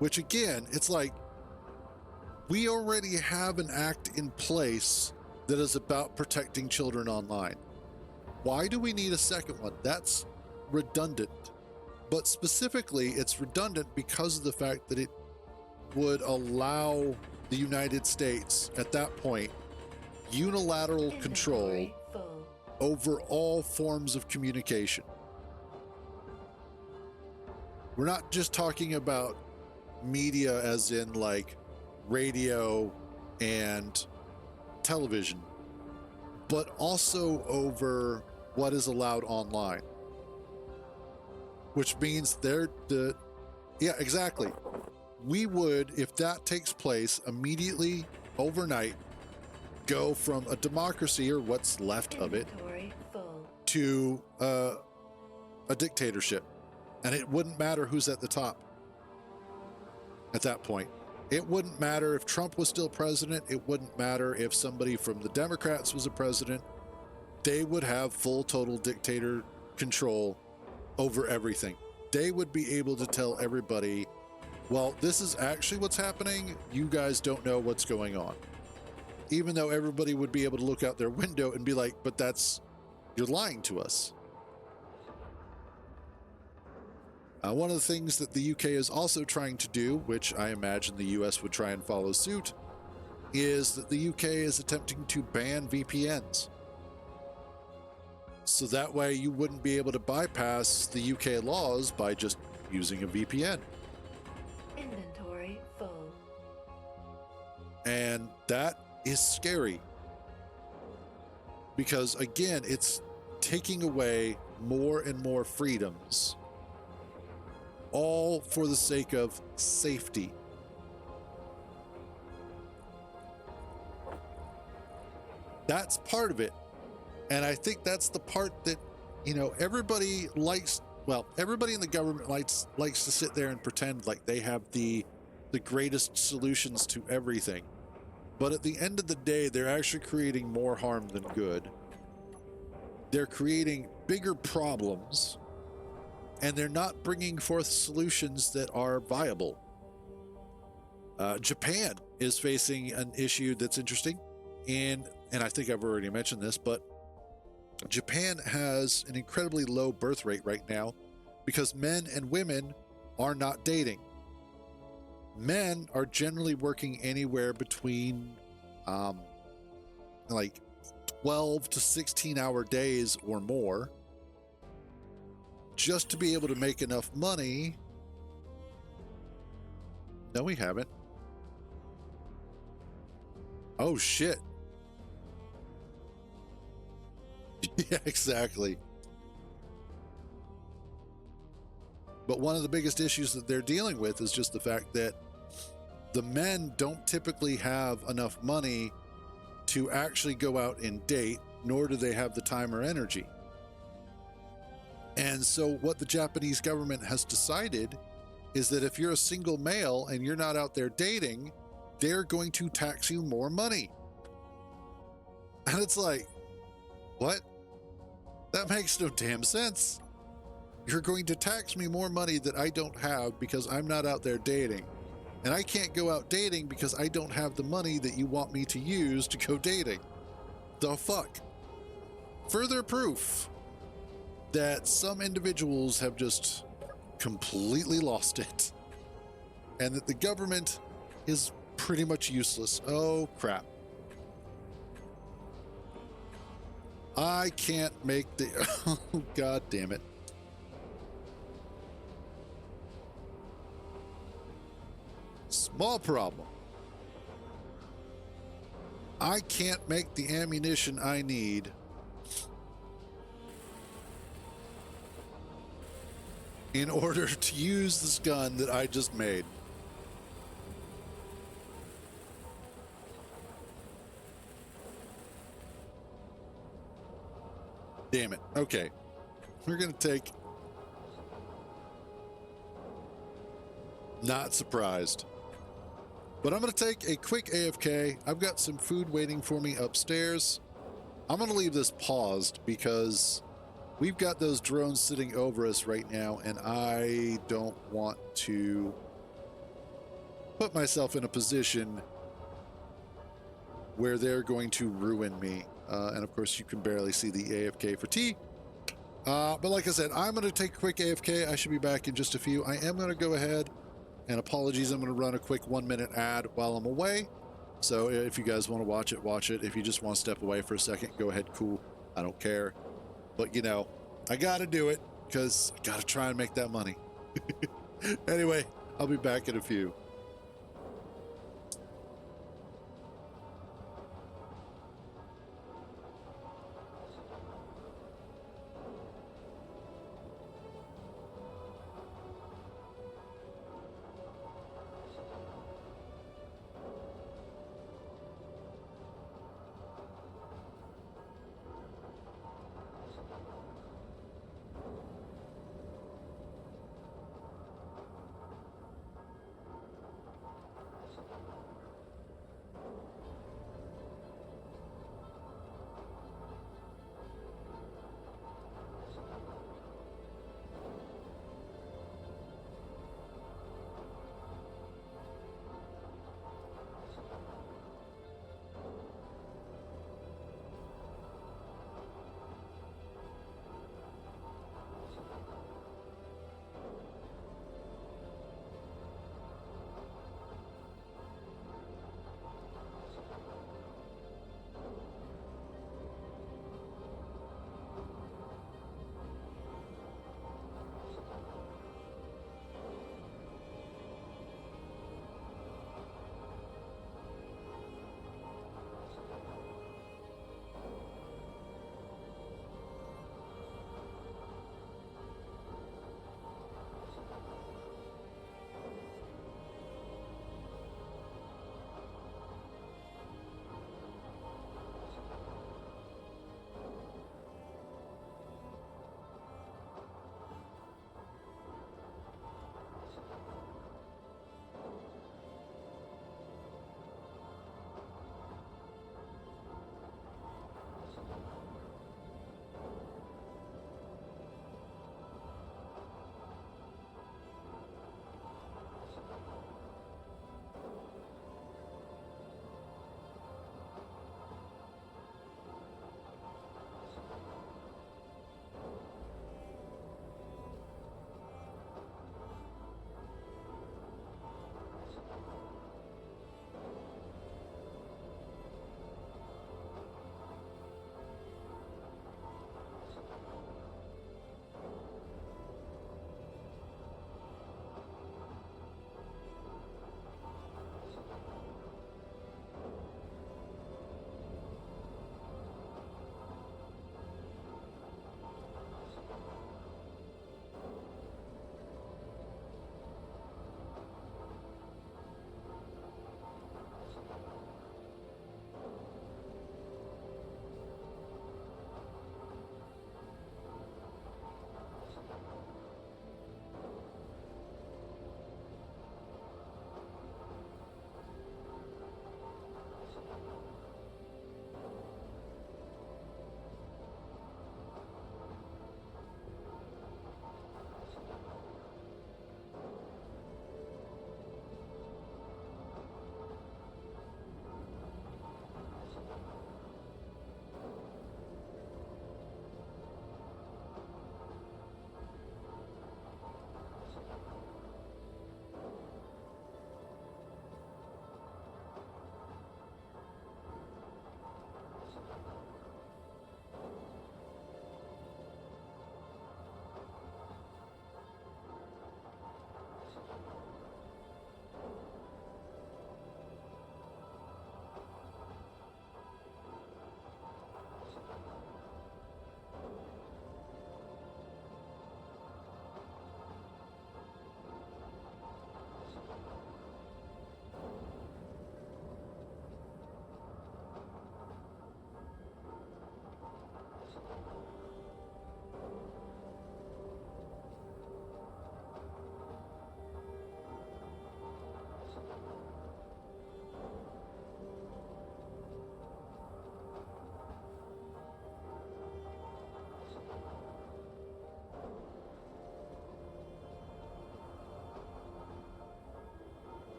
which again, it's like we already have an act in place that is about protecting children online. Why do we need a second one? That's redundant. But specifically, it's redundant because of the fact that it would allow the United States, at that point, unilateral control over all forms of communication. We're not just talking about media as in like radio and television, but also over what is allowed online. Which means yeah, exactly. We would, if that takes place, immediately, overnight, go from a democracy, or what's left of it, to a dictatorship. And it wouldn't matter who's at the top at that point. It wouldn't matter if Trump was still president. It wouldn't matter if somebody from the Democrats was a president. They would have full, total dictator control over everything. They would be able to tell everybody, well, this is actually what's happening. You guys don't know what's going on. Even though everybody would be able to look out their window and be like, but you're lying to us. One of the things that the UK is also trying to do, which I imagine the US would try and follow suit, is that the UK is attempting to ban VPNs. So that way you wouldn't be able to bypass the UK laws by just using a VPN. Inventory full. And that is scary. Because again, it's taking away more and more freedoms, all for the sake of safety. That's part of it. And I think that's the part that, everybody likes, everybody in the government likes to sit there and pretend like they have the greatest solutions to everything. But at the end of the day, they're actually creating more harm than good. They're creating bigger problems, and they're not bringing forth solutions that are viable. Japan is facing an issue that's interesting, and I think I've already mentioned this, but Japan has an incredibly low birth rate right now because men and women are not dating. Men are generally working anywhere between 12 to 16-hour days or more just to be able to make enough money. No, we haven't. Oh, shit. Yeah, exactly. But one of the biggest issues that they're dealing with is just the fact that the men don't typically have enough money to actually go out and date, nor do they have the time or energy. And so what the Japanese government has decided is that if you're a single male and you're not out there dating, they're going to tax you more money. And it's like, what? That makes no damn sense. You're going to tax me more money that I don't have because I'm not out there dating. And I can't go out dating because I don't have the money that you want me to use to go dating. The fuck? Further proof that some individuals have just completely lost it. And that the government is pretty much useless. Oh, crap. I can't make the... Oh, God damn it. Small problem. I can't make the ammunition I need in order to use this gun that I just made. Damn it. Okay. We're going to take... Not surprised. But I'm going to take a quick AFK. I've got some food waiting for me upstairs. I'm going to leave this paused because we've got those drones sitting over us right now, and I don't want to put myself in a position where they're going to ruin me. And of course, you can barely see the AFK for T. But like I said, I'm going to take a quick AFK. I should be back in just a few. I am going to go ahead, and apologies, I'm going to run a quick 1-minute ad while I'm away. So if you guys want to watch it, watch it. If you just want to step away for a second, go ahead, cool. I don't care. But, I got to do it because I got to try and make that money. Anyway, I'll be back in a few.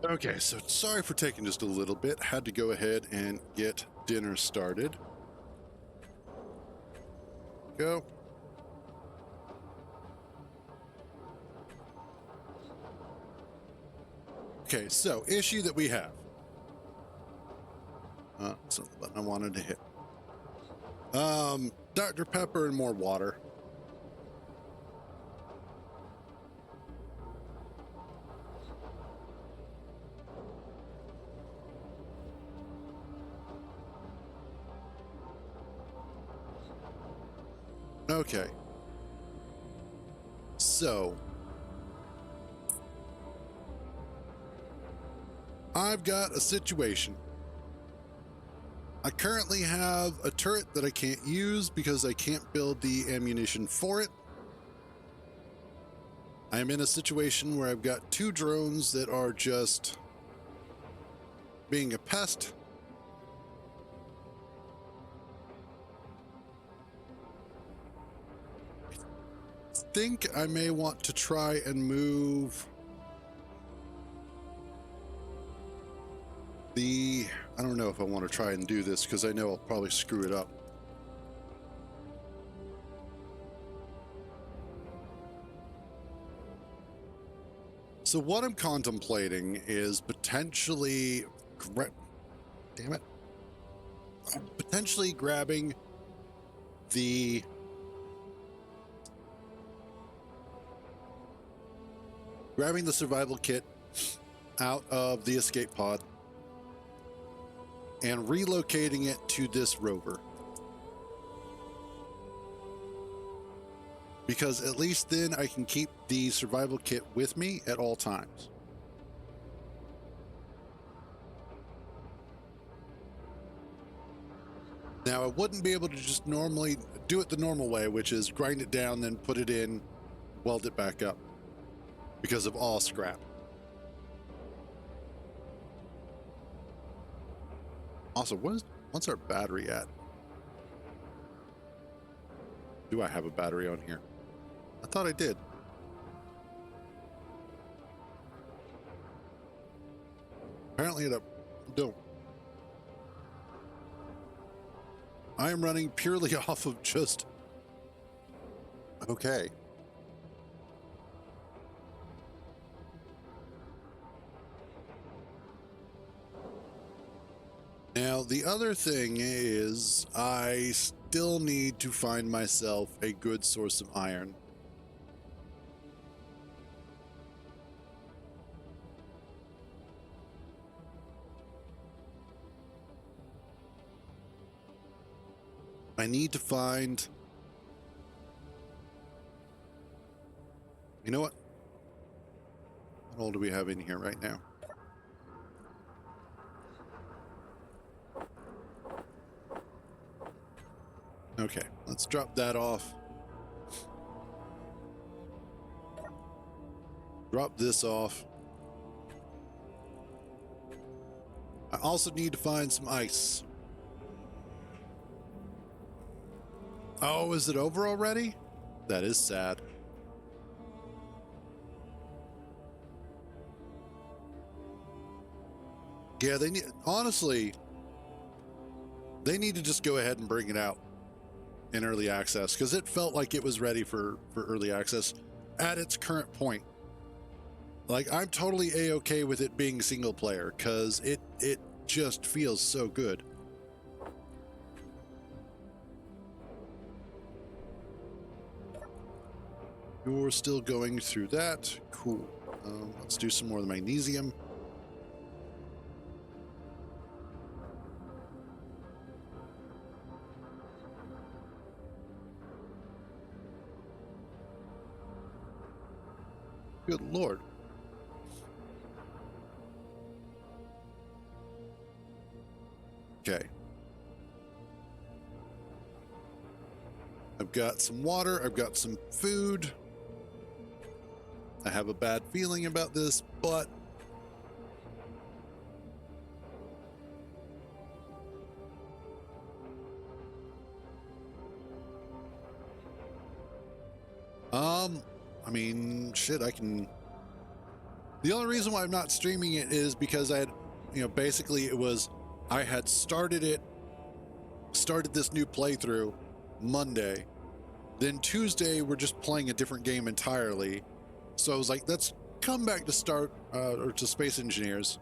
Okay, so sorry for taking just a little bit. Had to go ahead and get dinner started. Go. Okay, so issue that we have. That's not the button I wanted to hit. Dr. Pepper and more water. Okay. So I've got a situation. I currently have a turret that I can't use because I can't build the ammunition for it. I am in a situation where I've got 2 drones that are just being a pest. I think I may want to try and move I don't know if I want to try and do this because I know I'll probably screw it up. So what I'm contemplating is potentially potentially grabbing the survival kit out of the escape pod and relocating it to this rover. Because at least then I can keep the survival kit with me at all times. Now, I wouldn't be able to just normally do it the normal way, which is grind it down, then put it in, weld it back up, because of all scrap. Also, what's our battery at? Do I have a battery on here? I thought I did. Apparently I don't. I am running purely off of just... Okay. Now, the other thing is I still need to find myself a good source of iron. I need to find... You know what? What all do we have in here right now? Okay, let's drop that off. Drop this off. I also need to find some ice. Oh, is it over already? That is sad. Yeah, they need, honestly, they need to just go ahead and bring it out in early access, because it felt like it was ready for early access at its current point. Like, I'm totally a-okay with it being single player because it just feels so good. You're still going through that. Cool. Let's do some more of the magnesium. Good Lord. Okay. I've got some water. I've got some food. I have a bad feeling about this, but I mean, shit, I can... The only reason why I'm not streaming it is because I had, basically I had started this new playthrough Monday. Then Tuesday, we're just playing a different game entirely. So I was like, let's come back to or to Space Engineers.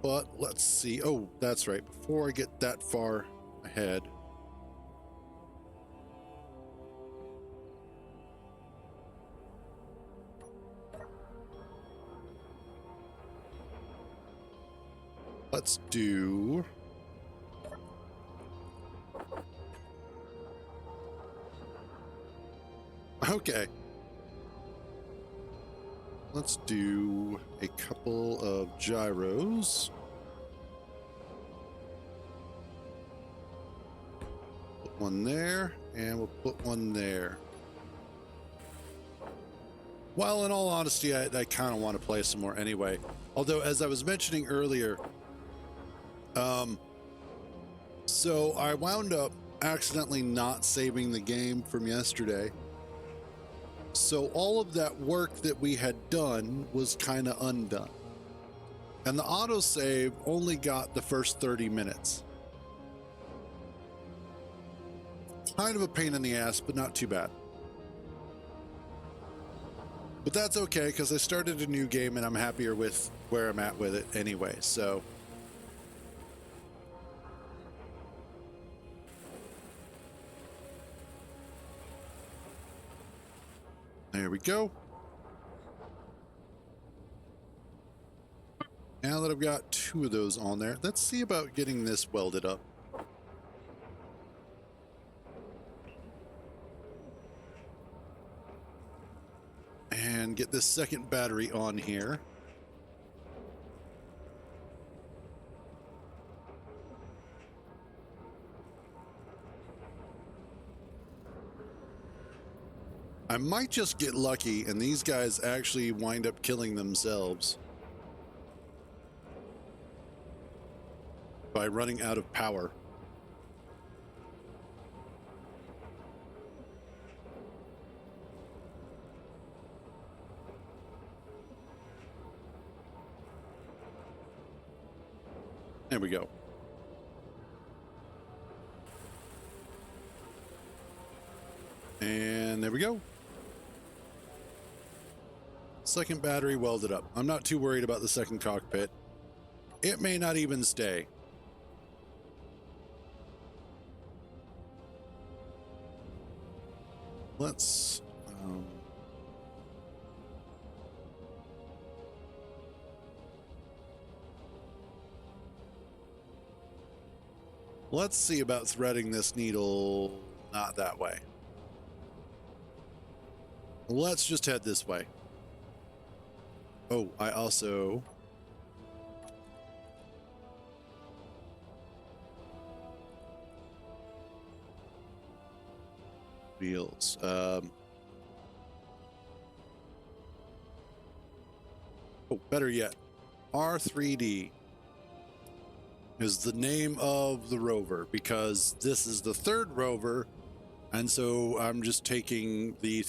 But let's see. Oh, that's right. Before I get that far ahead. Let's do... Okay. Let's do a couple of gyros. Put one there, and we'll put one there. Well, in all honesty, I kind of want to play some more anyway. Although, as I was mentioning earlier, so I wound up accidentally not saving the game from yesterday. So all of that work that we had done was kind of undone. And the autosave only got the first 30 minutes. Kind of a pain in the ass, but not too bad. But that's okay, because I started a new game and I'm happier with where I'm at with it anyway, so... There we go. Now that I've got 2 of those on there, let's see about getting this welded up. And get this second battery on here. I might just get lucky and these guys actually wind up killing themselves by running out of power. There we go. And there we go. Second battery welded up. I'm not too worried about the second cockpit. It may not even stay. Let's see about threading this needle not that way. Let's just head this way. Oh, I also... Wheels. Oh, better yet, R3D is the name of the rover, because this is the 3rd rover, and so I'm just taking the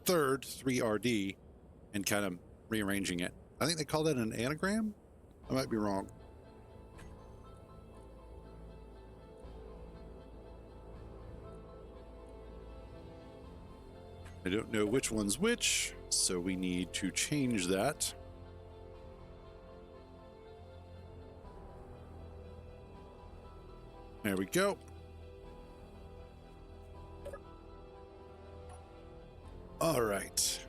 third 3RD and kind of rearranging it. I think they call that an anagram. I might be wrong. I don't know which one's which, so we need to change that. There we go. All right.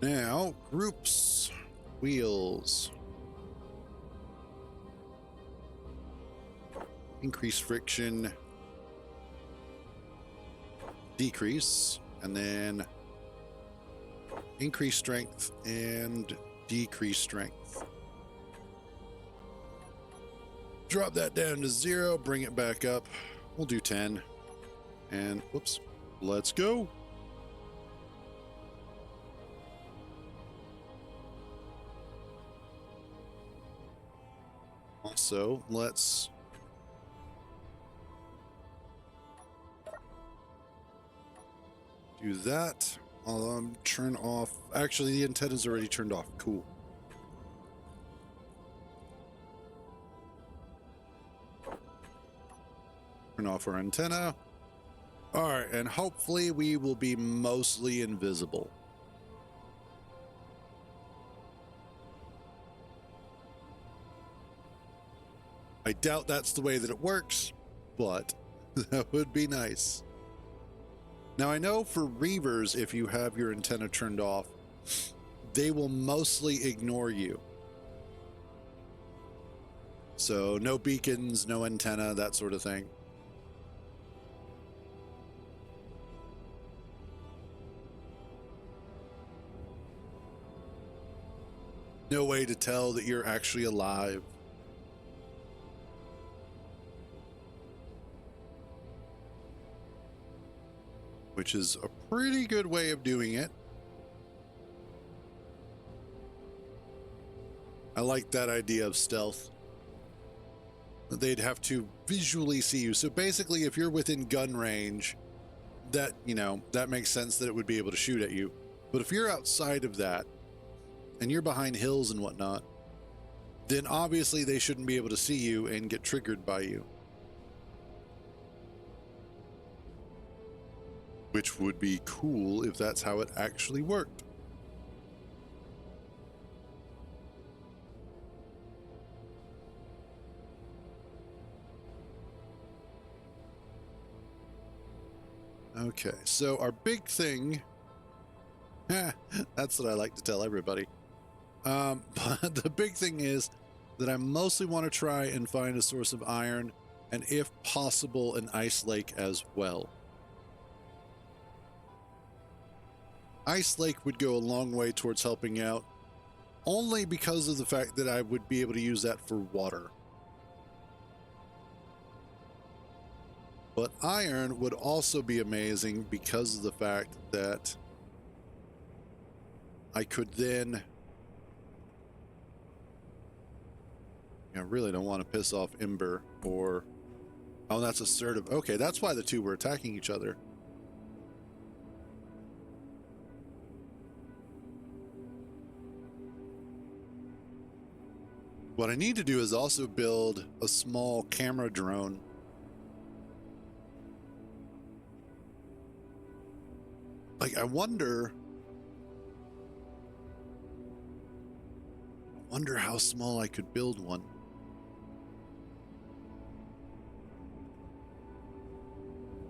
Now, groups, wheels. Increase friction. Decrease, and then increase strength and decrease strength. Drop that down to 0, bring it back up. We'll do 10. And whoops, let's go. Also, let's do that. I'll turn off. Actually, the antenna's already turned off. Cool. Turn off our antenna. All right, and hopefully we will be mostly invisible. I doubt that's the way that it works, but that would be nice. Now, I know for Reavers, if you have your antenna turned off, they will mostly ignore you. So no beacons, no antenna, that sort of thing. No way to tell that you're actually alive. Which is a pretty good way of doing it. I like that idea of stealth. They'd have to visually see you. So basically, if you're within gun range, that, you know, that makes sense that it would be able to shoot at you. But if you're outside of that, and you're behind hills and whatnot, then obviously they shouldn't be able to see you and get triggered by you. Which would be cool if that's how it actually worked. Okay, so our big thing, that's what I like to tell everybody. But the big thing is that I mostly want to try and find a source of iron, and if possible, an ice lake as well. Ice lake would go a long way towards helping out, only because of the fact that I would be able to use that for water. But iron would also be amazing because of the fact that I could then... I really don't want to piss off Ember or... Oh, that's assertive. Okay, that's why the two were attacking each other. What I need to do is also build a small camera drone. Like, I wonder how small I could build one.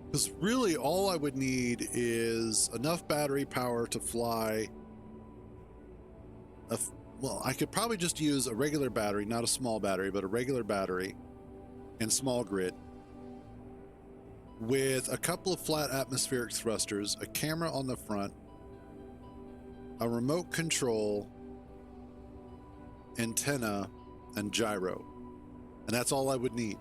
Because really all I would need is enough battery power to fly. Well, I could probably just use a regular battery, not a small battery, but a regular battery and small grid with a couple of flat atmospheric thrusters, a camera on the front, a remote control, antenna, and gyro. And that's all I would need.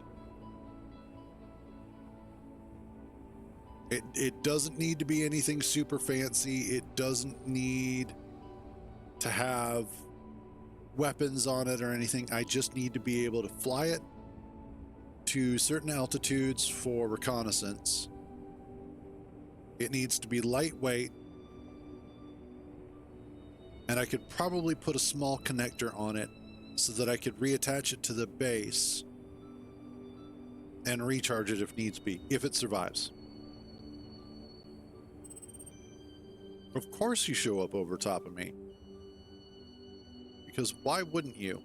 It doesn't need to be anything super fancy. It doesn't need to have weapons on it or anything. I just need to be able to fly it to certain altitudes for reconnaissance. It needs to be lightweight. And I could probably put a small connector on it so that I could reattach it to the base and recharge it if needs be, if it survives. Of course you show up over top of me. Because why wouldn't you?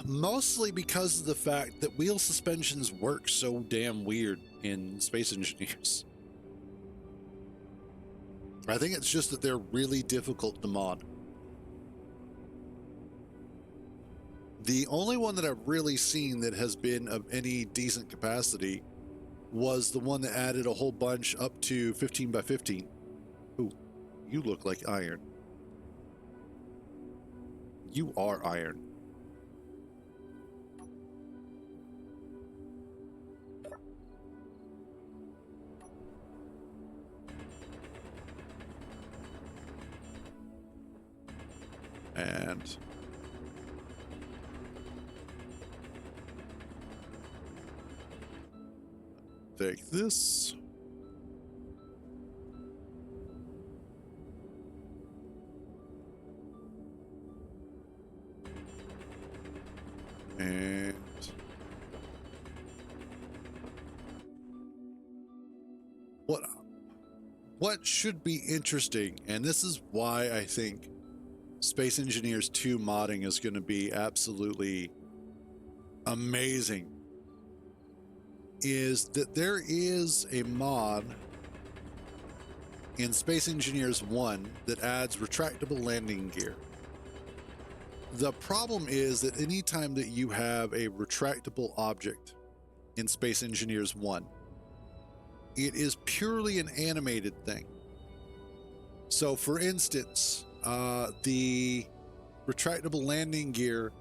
Mostly because of the fact that wheel suspensions work so damn weird in Space Engineers. I think it's just that they're really difficult to mod. The only one that I've really seen that has been of any decent capacity was the one that added a whole bunch up to 15 by 15. Ooh, you look like iron. You are iron. And take this. And what should be interesting, and this is why I think Space Engineers 2 modding is going to be absolutely amazing, is that there is a mod in Space Engineers 1 that adds retractable landing gear. The problem is that anytime that you have a retractable object in Space Engineers 1, it is purely an animated thing. So for instance, the retractable landing gear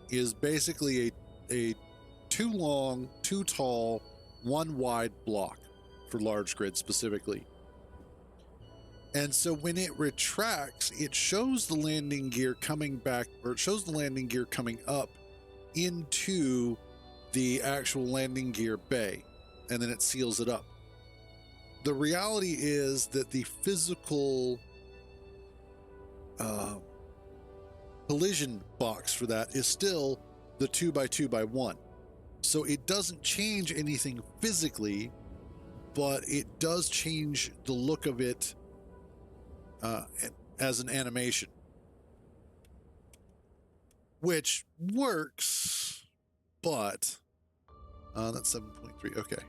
is basically a too long, too tall, one wide block for large grids specifically. And so when it retracts, it shows the landing gear coming back, or it shows the landing gear coming up into the actual landing gear bay, and then it seals it up. The reality is that the physical collision box for that is still the 2x2x1. So it doesn't change anything physically, but it does change the look of it as an animation, which works, but that's 7.3. Okay.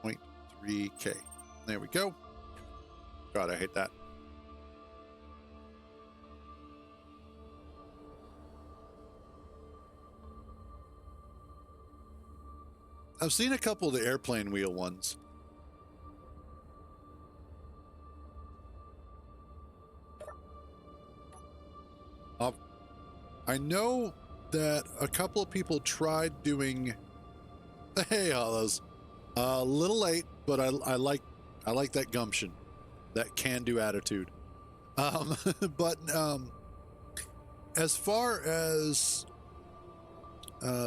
7.3K. There we go. God, I hate that. I've seen a couple of the airplane wheel ones. I know that a couple of people tried doing. Hey, Hollows. A little late, but I like that gumption, that can-do attitude. But as far as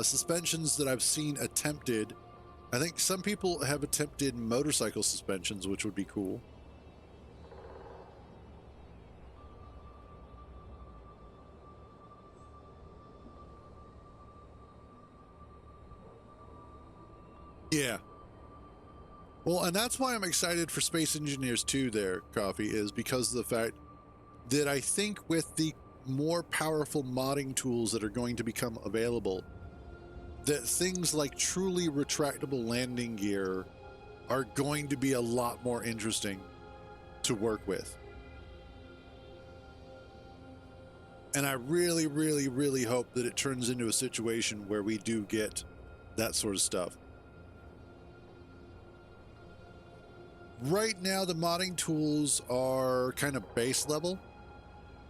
suspensions that I've seen attempted, I think some people have attempted motorcycle suspensions, which would be cool. Yeah. Well, and that's why I'm excited for Space Engineers 2 there, Coffee, is because of the fact that I think with the more powerful modding tools that are going to become available, that things like truly retractable landing gear are going to be a lot more interesting to work with. And I really, really, really hope that it turns into a situation where we do get that sort of stuff. Right now, the modding tools are kind of base level.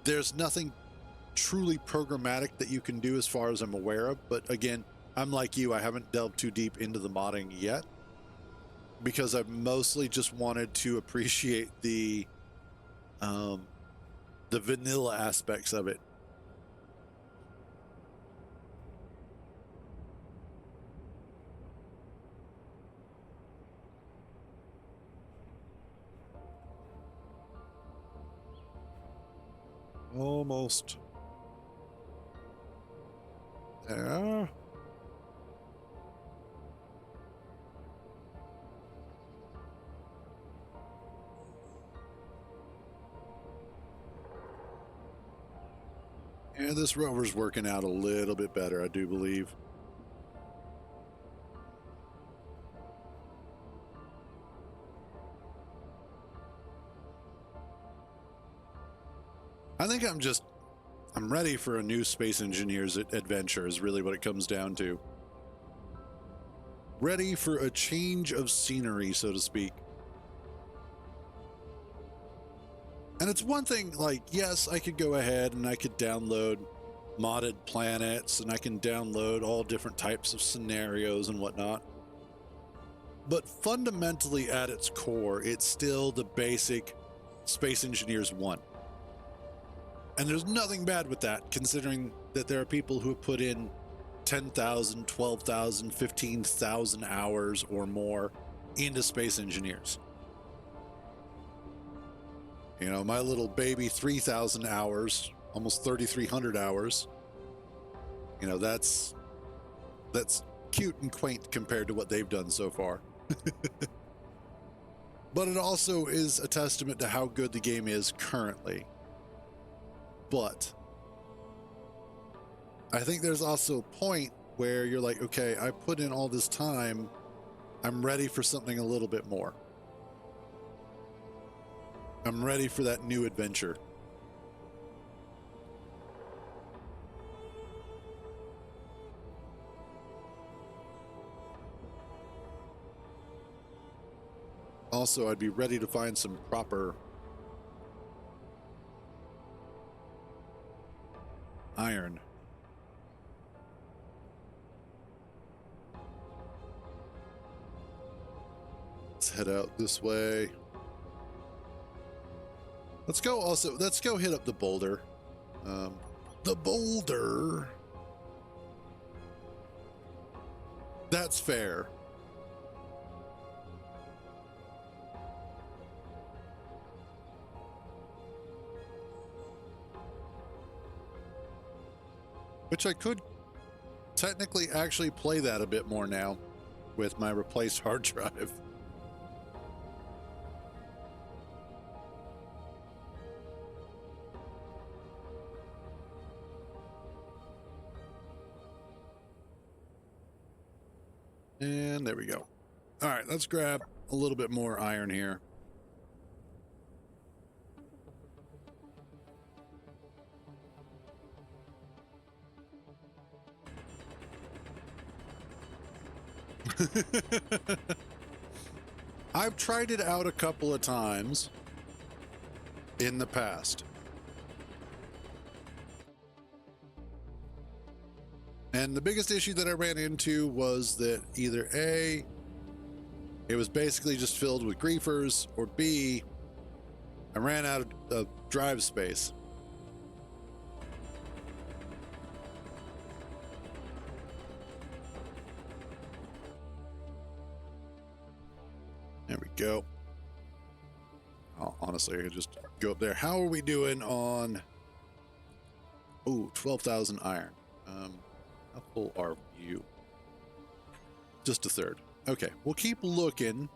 There's nothing truly programmatic that you can do as far as I'm aware of. But again, I'm like you, I haven't delved too deep into the modding yet, because I've mostly just wanted to appreciate the vanilla aspects of it. Almost there. Yeah, this rover's working out a little bit better, I do believe. I think I'm ready for a new Space Engineers adventure is really what it comes down to. Ready for a change of scenery, so to speak. And it's one thing, like, yes, I could go ahead and I could download modded planets and I can download all different types of scenarios and whatnot. But fundamentally at its core, it's still the basic Space Engineers 1. And there's nothing bad with that, considering that there are people who have put in 10,000, 12,000, 15,000 hours or more into Space Engineers. You know, my little baby 3,000 hours, almost 3,300 hours. You know, that's cute and quaint compared to what they've done so far. But it also is a testament to how good the game is currently. But I think there's also a point where you're like, okay, I put in all this time. I'm ready for something a little bit more. I'm ready for that new adventure. Also, I'd be ready to find some proper iron. Let's head out this way. Let's go hit up the boulder. The boulder. That's fair. Which I could technically actually play that a bit more now with my replaced hard drive. And there we go. All right, let's grab a little bit more iron here. I've tried it out a couple of times in the past. And the biggest issue that I ran into was that either A, it was basically just filled with griefers, or B, I ran out of drive space. There we go. Honestly, I could just go up there. How are we doing on... Ooh, 12,000 iron. How full are you? Just a third. Okay, we'll keep looking.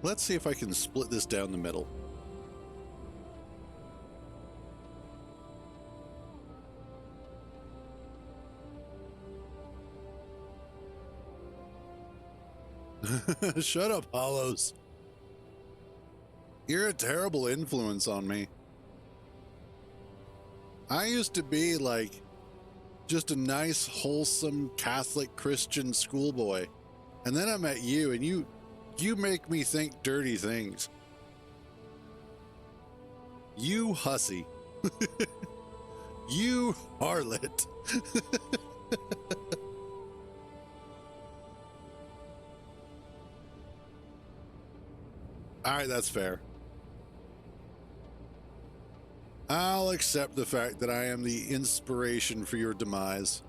Let's see if I can split this down the middle. Shut up, Hollows. You're a terrible influence on me. I used to be like just a nice, wholesome Catholic Christian schoolboy. And then I met you, and you make me think dirty things. You hussy. You harlot. All right, that's fair. I'll accept the fact that I am the inspiration for your demise.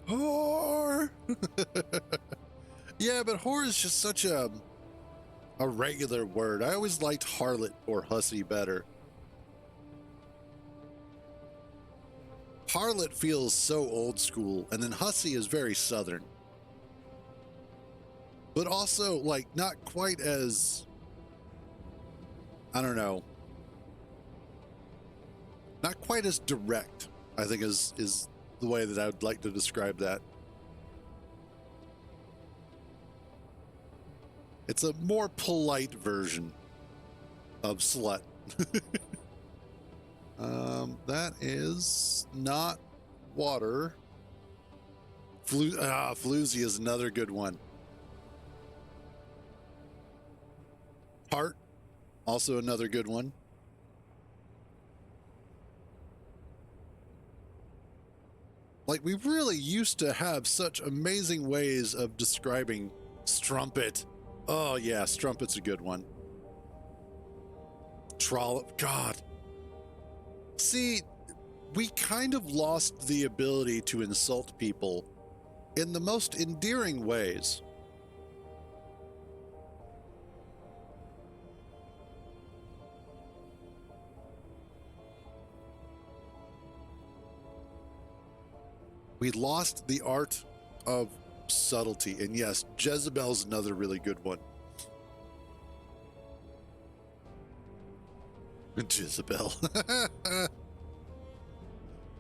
Whore. Yeah, but whore is just such a regular word. I always liked harlot or hussy better. Harlot feels so old school, and then hussy is very southern. But also, like, not quite as, I don't know, not quite as direct, I think is the way that I would like to describe that. It's a more polite version of slut. That is not water. Floozy is another good one. Heart, also another good one. Like, we really used to have such amazing ways of describing strumpet. Oh, yeah, strumpet's a good one. Trollop, God. See, we kind of lost the ability to insult people in the most endearing ways. We lost the art of subtlety. And yes, Jezebel's another really good one. Jezebel.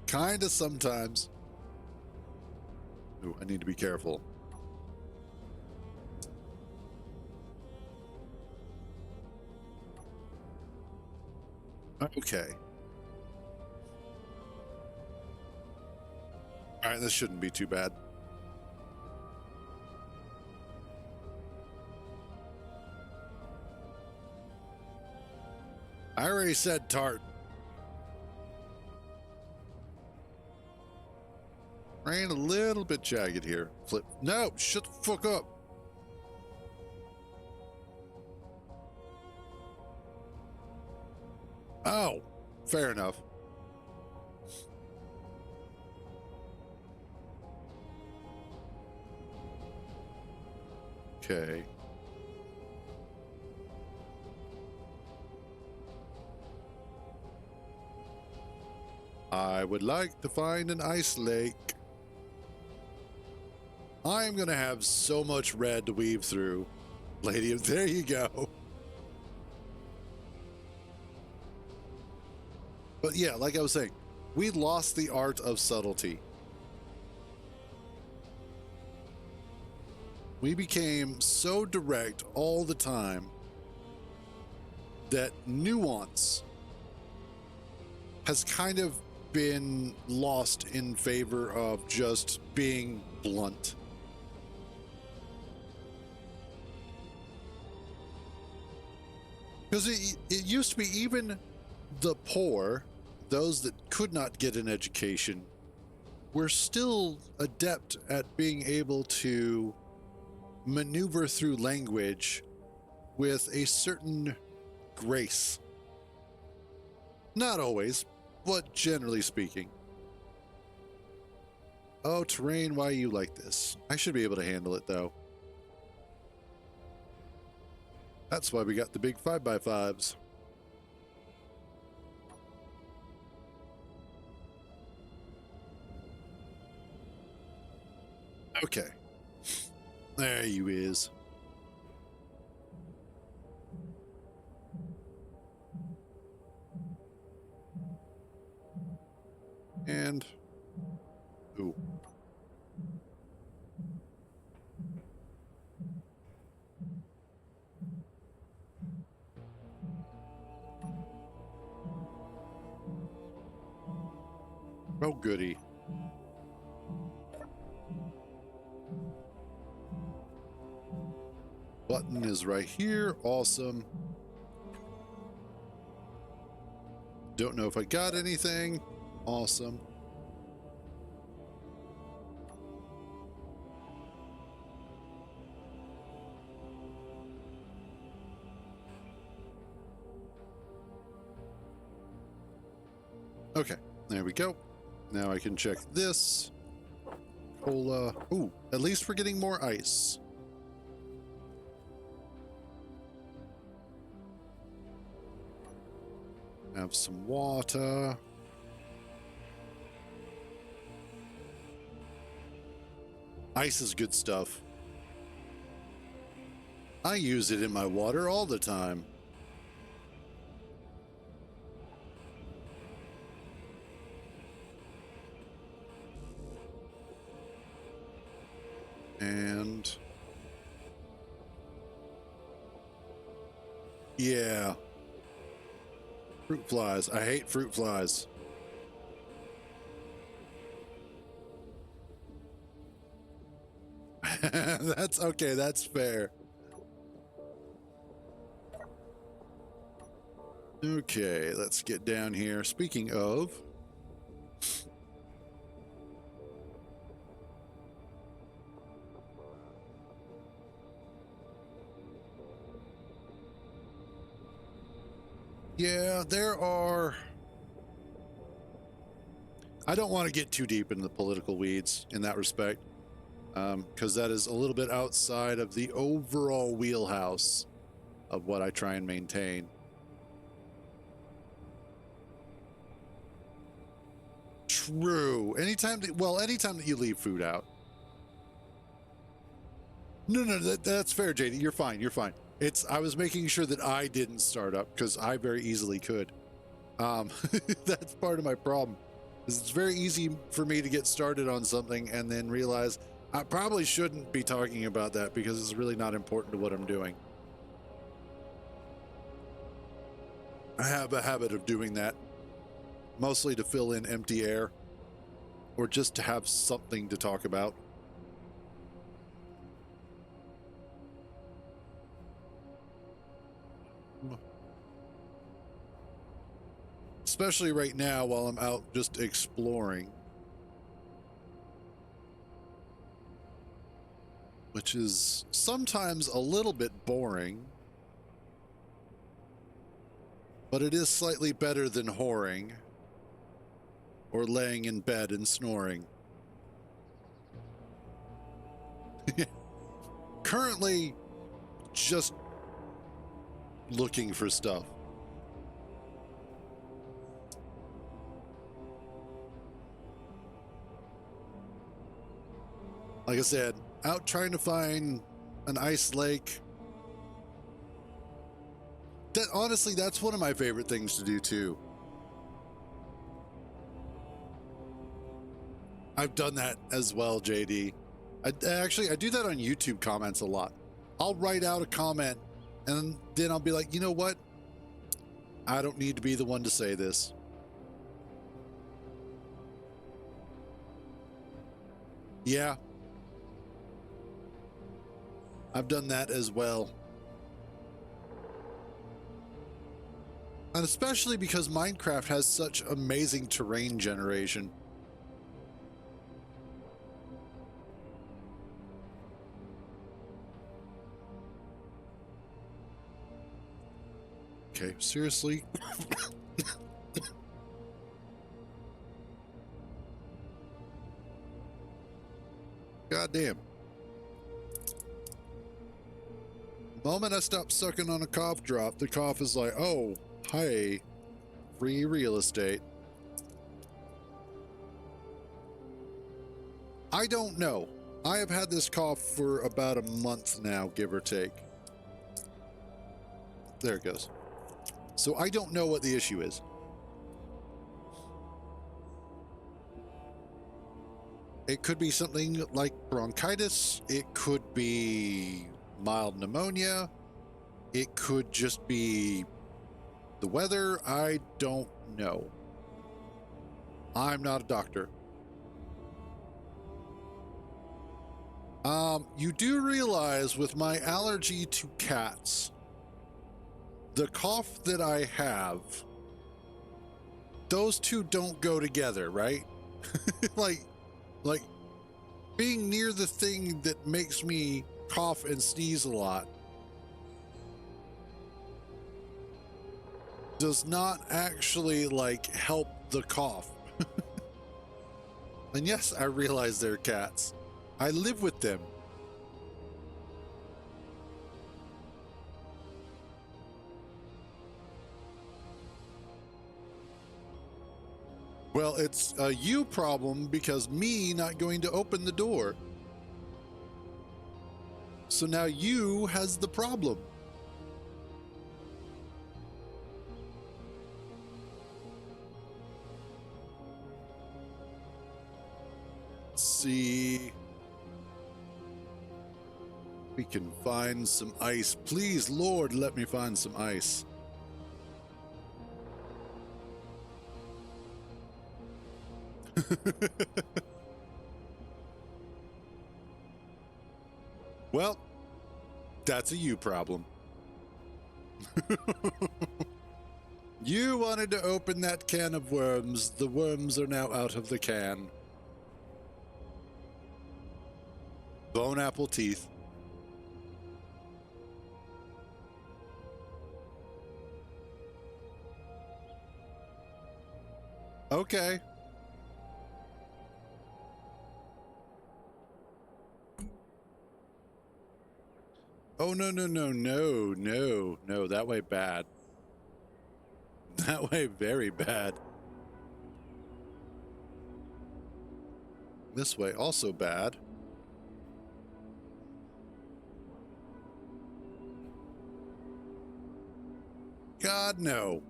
Kinda sometimes. Ooh, I need to be careful. Okay. All right, this shouldn't be too bad. I already said tart. Ran a little bit jagged here. Flip. No, shut the fuck up. Oh, fair enough. Okay. I would like to find an ice lake. I'm going to have so much red to weave through. Lady, there you go. But yeah, like I was saying, we lost the art of subtlety. We became so direct all the time that nuance has kind of been lost in favor of just being blunt. Because it used to be even the poor, those that could not get an education, were still adept at being able to maneuver through language with a certain grace. Not always, but generally speaking. Oh, terrain, why are you like this? I should be able to handle it, though. That's why we got the big 5x5s. Okay. There you is. And... ooh. Oh, goody. Button is right here. Awesome. Don't know if I got anything. Awesome. Okay, there we go. Now I can check this. Cola. Ooh, at least we're getting more ice. Have some water. Ice is good stuff. I use it in my water all the time. And yeah, fruit flies. I hate fruit flies. That's okay. That's fair. Okay, let's get down here. Speaking of, Yeah, there are... I don't want to get too deep into the political weeds in that respect, because that is a little bit outside of the overall wheelhouse of what I try and maintain. True. Anytime that you leave food out. No, that's fair, JD. You're fine. You're fine. I was making sure that I didn't start up because I very easily could. That's part of my problem. It's very easy for me to get started on something and then realize I probably shouldn't be talking about that because it's really not important to what I'm doing. I have a habit of doing that, mostly to fill in empty air or just to have something to talk about. Especially right now while I'm out just exploring. Which is sometimes a little bit boring. But it is slightly better than whoring. Or laying in bed and snoring. Currently, just looking for stuff. Like I said, out trying to find an ice lake. Honestly, that's one of my favorite things to do too. I've done that as well, JD. I do that on YouTube comments a lot. I'll write out a comment and then I'll be like, you know what? I don't need to be the one to say this. Yeah. I've done that as well. And especially because Minecraft has such amazing terrain generation. Okay, seriously? Goddamn. The moment I stop sucking on a cough drop, the cough is like, oh, hi, free real estate. I don't know. I have had this cough for about a month now, give or take. There it goes. So I don't know what the issue is. It could be something like bronchitis. It could be mild pneumonia. It could just be the weather. I don't know. I'm not a doctor. You do realize with my allergy to cats, the cough that I have, those two don't go together, right? like being near the thing that makes me cough and sneeze a lot does not actually like help the cough. And yes, I realize they're cats. I live with them. Well, it's a you problem because me not going to open the door. So now you has the problem. Let's see. We can find some ice. Please, Lord, let me find some ice. Well, that's a you problem. You wanted to open that can of worms. The worms are now out of the can. Bone apple teeth. Okay. Oh, no, no, no, no, no, no. That way bad. That way very bad. This way also bad. God, no.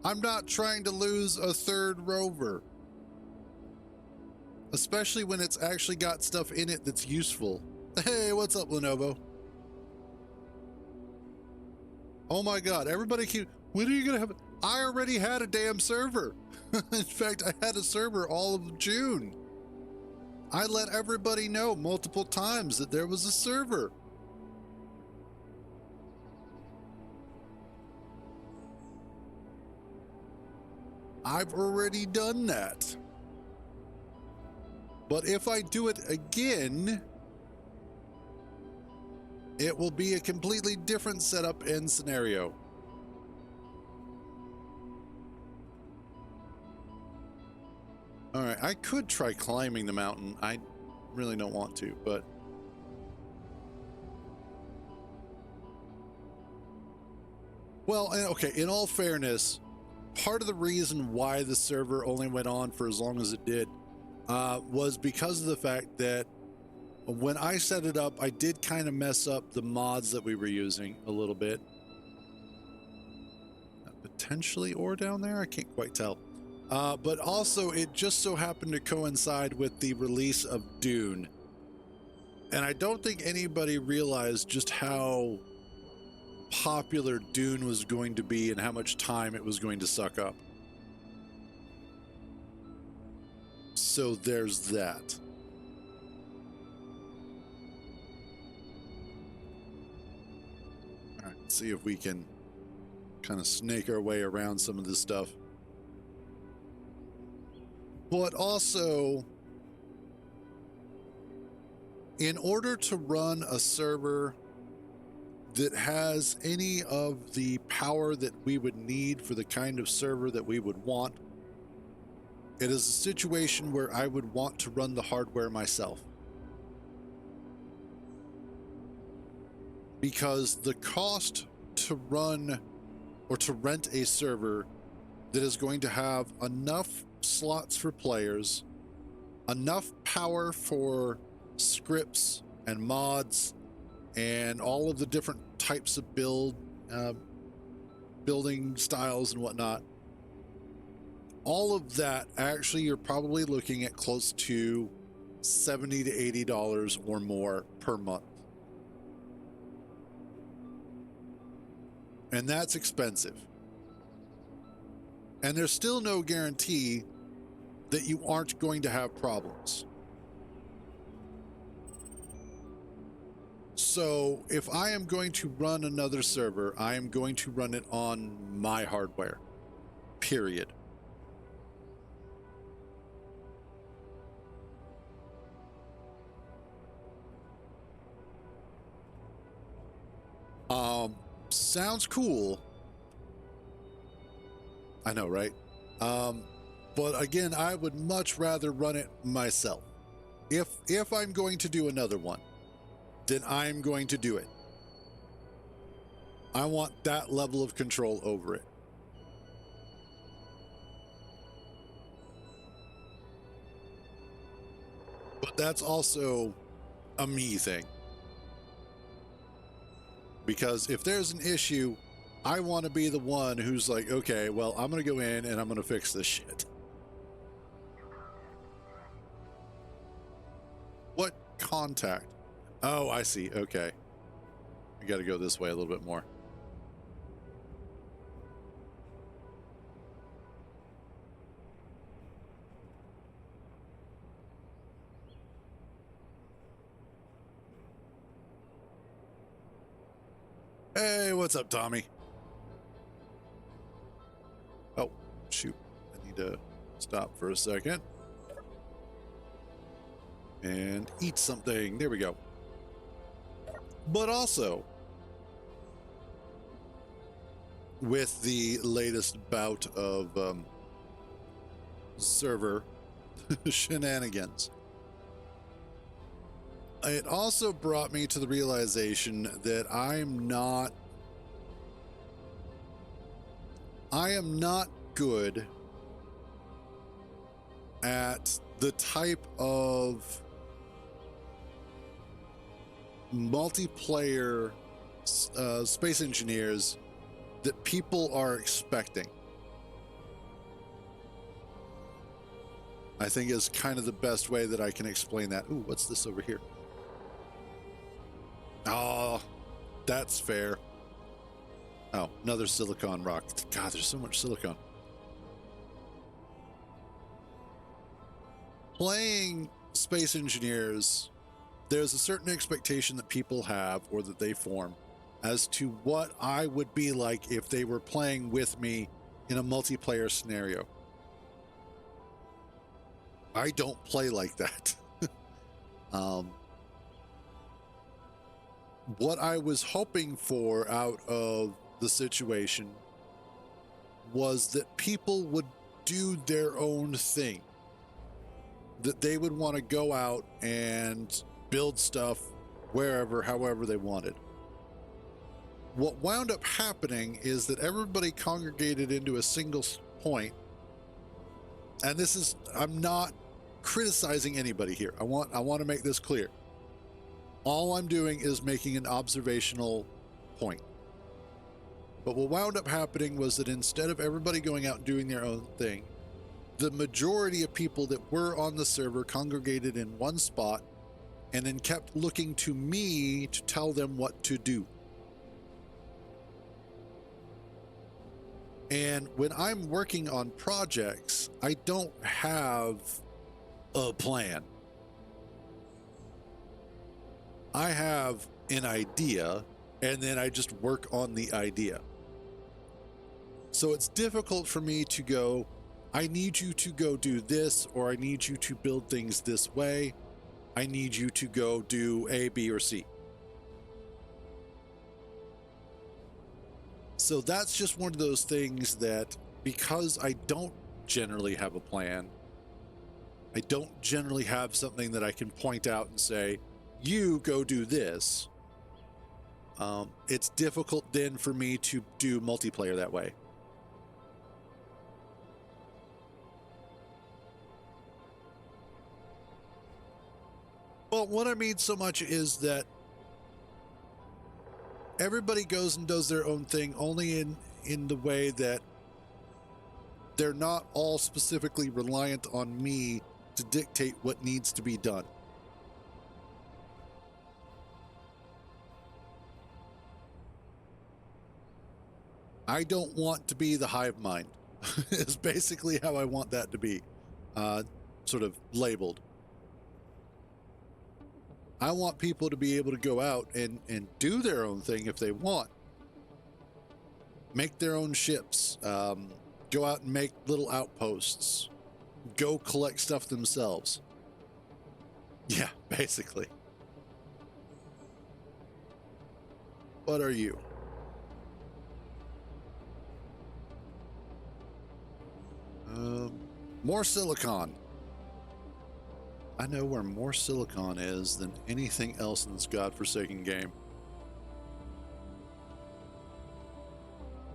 I'm not trying to lose a third rover. Especially when it's actually got stuff in it that's useful. Hey, what's up, Lenovo? Oh my God, everybody when are you gonna have, I already had a damn server. In fact, I had a server all of June. I let everybody know multiple times that there was a server. I've already done that. But if I do it again, it will be a completely different setup and scenario. All right, I could try climbing the mountain. I really don't want to, but well, okay, in all fairness, part of the reason why the server only went on for as long as it did was because of the fact that when I set it up, I did kind of mess up the mods that we were using a little bit. Potentially ore down there? I can't quite tell. But also, it just so happened to coincide with the release of Dune. And I don't think anybody realized just how popular Dune was going to be and how much time it was going to suck up. So there's that. All right, let's see if we can kind of snake our way around some of this stuff. But also, in order to run a server that has any of the power that we would need for the kind of server that we would want, it is a situation where I would want to run the hardware myself. Because the cost to run or to rent a server that is going to have enough slots for players, enough power for scripts and mods, and all of the different types of building styles and whatnot, all of that, actually, you're probably looking at close to $70 to $80 or more per month. And that's expensive. And there's still no guarantee that you aren't going to have problems. So if I am going to run another server, I am going to run it on my hardware, period. Sounds cool. I know, right? But again, I would much rather run it myself. If I'm going to do another one, then I'm going to do it. I want that level of control over it. But that's also a me thing. Because if there's an issue, I want to be the one who's like, okay, well, I'm going to go in and I'm going to fix this shit. What contact? Oh, I see. Okay. I got to go this way a little bit more. Hey, what's up, Tommy? Oh, shoot. I need to stop for a second and eat something. There we go. But also, with the latest bout of server shenanigans. It also brought me to the realization that I am not good at the type of multiplayer space engineers that people are expecting. I think is kind of the best way that I can explain that. Ooh, what's this over here? Oh, that's fair. Oh, another silicon rock. God, there's so much silicon. Playing space engineers, there's a certain expectation that people have or that they form as to what I would be like if they were playing with me in a multiplayer scenario. I don't play like that. What I was hoping for out of the situation was that people would do their own thing, that they would want to go out and build stuff wherever, however they wanted. What wound up happening is that everybody congregated into a single point, and this is, I'm not criticizing anybody here. I want to make this clear. All I'm doing is making an observational point. But what wound up happening was that instead of everybody going out and doing their own thing, the majority of people that were on the server congregated in one spot and then kept looking to me to tell them what to do. And when I'm working on projects, I don't have a plan. I have an idea, and then I just work on the idea. So it's difficult for me to go, I need you to go do this, or I need you to build things this way. I need you to go do A, B, or C. So that's just one of those things that, because I don't generally have a plan, I don't generally have something that I can point out and say, you go do this. It's difficult then for me to do multiplayer that way. Well, what I mean so much is that everybody goes and does their own thing only in the way that they're not all specifically reliant on me to dictate what needs to be done. I don't want to be the hive mind is basically how I want that to be sort of labeled. I want people to be able to go out and do their own thing if they want. Make their own ships, go out and make little outposts, go collect stuff themselves. Yeah, basically. What are you? More silicon. I know where more silicon is than anything else in this godforsaken game.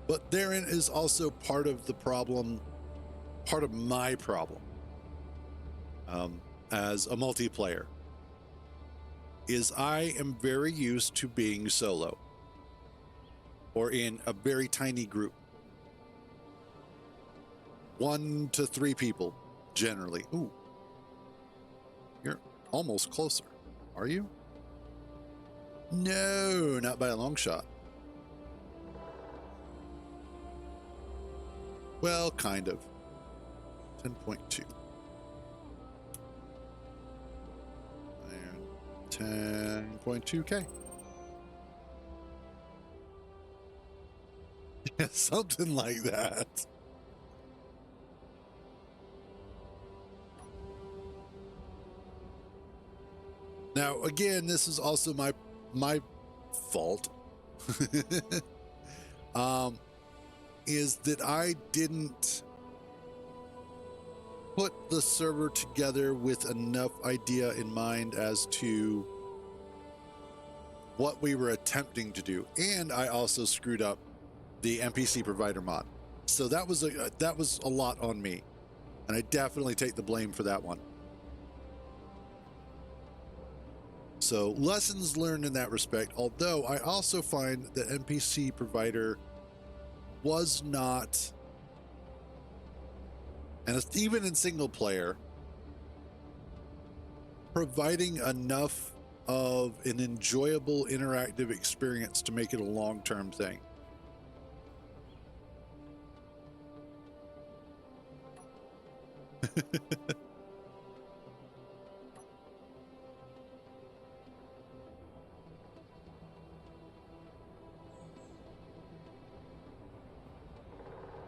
But therein is also part of the problem, part of my problem as a multiplayer, is I am very used to being solo or in a very tiny group. 1 to 3 people, generally. Ooh. You're almost closer. Are you? No, not by a long shot. Well, kind of. 10.2. 10.2K. Yeah, something like that. Now, again, this is also my fault. Is that I didn't put the server together with enough idea in mind as to what we were attempting to do. And I also screwed up the NPC provider mod. So that was a lot on me. And I definitely take the blame for that one. So lessons learned in that respect, although I also find that NPC provider was not, and it's even in single player, providing enough of an enjoyable interactive experience to make it a long-term thing.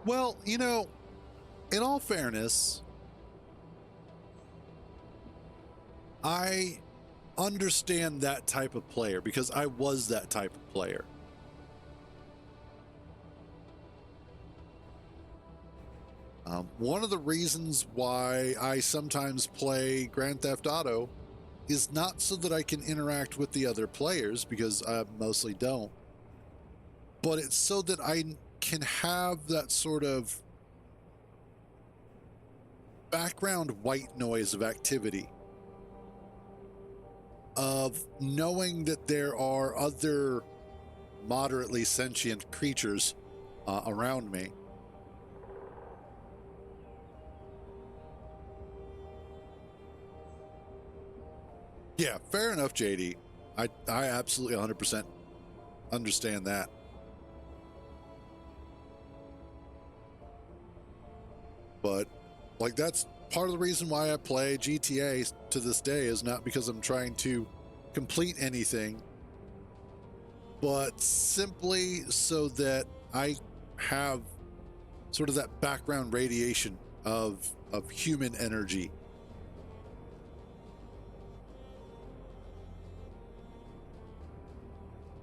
Well, you know, in all fairness, I understand that type of player because I was that type of player. One of the reasons why I sometimes play Grand Theft Auto is not so that I can interact with the other players, because I mostly don't, but it's so that I can have that sort of background white noise of activity, of knowing that there are other moderately sentient creatures around me. Yeah, fair enough, JD. I absolutely 100% understand that. But like, that's part of the reason why I play GTA to this day, is not because I'm trying to complete anything, but simply so that I have sort of that background radiation of human energy.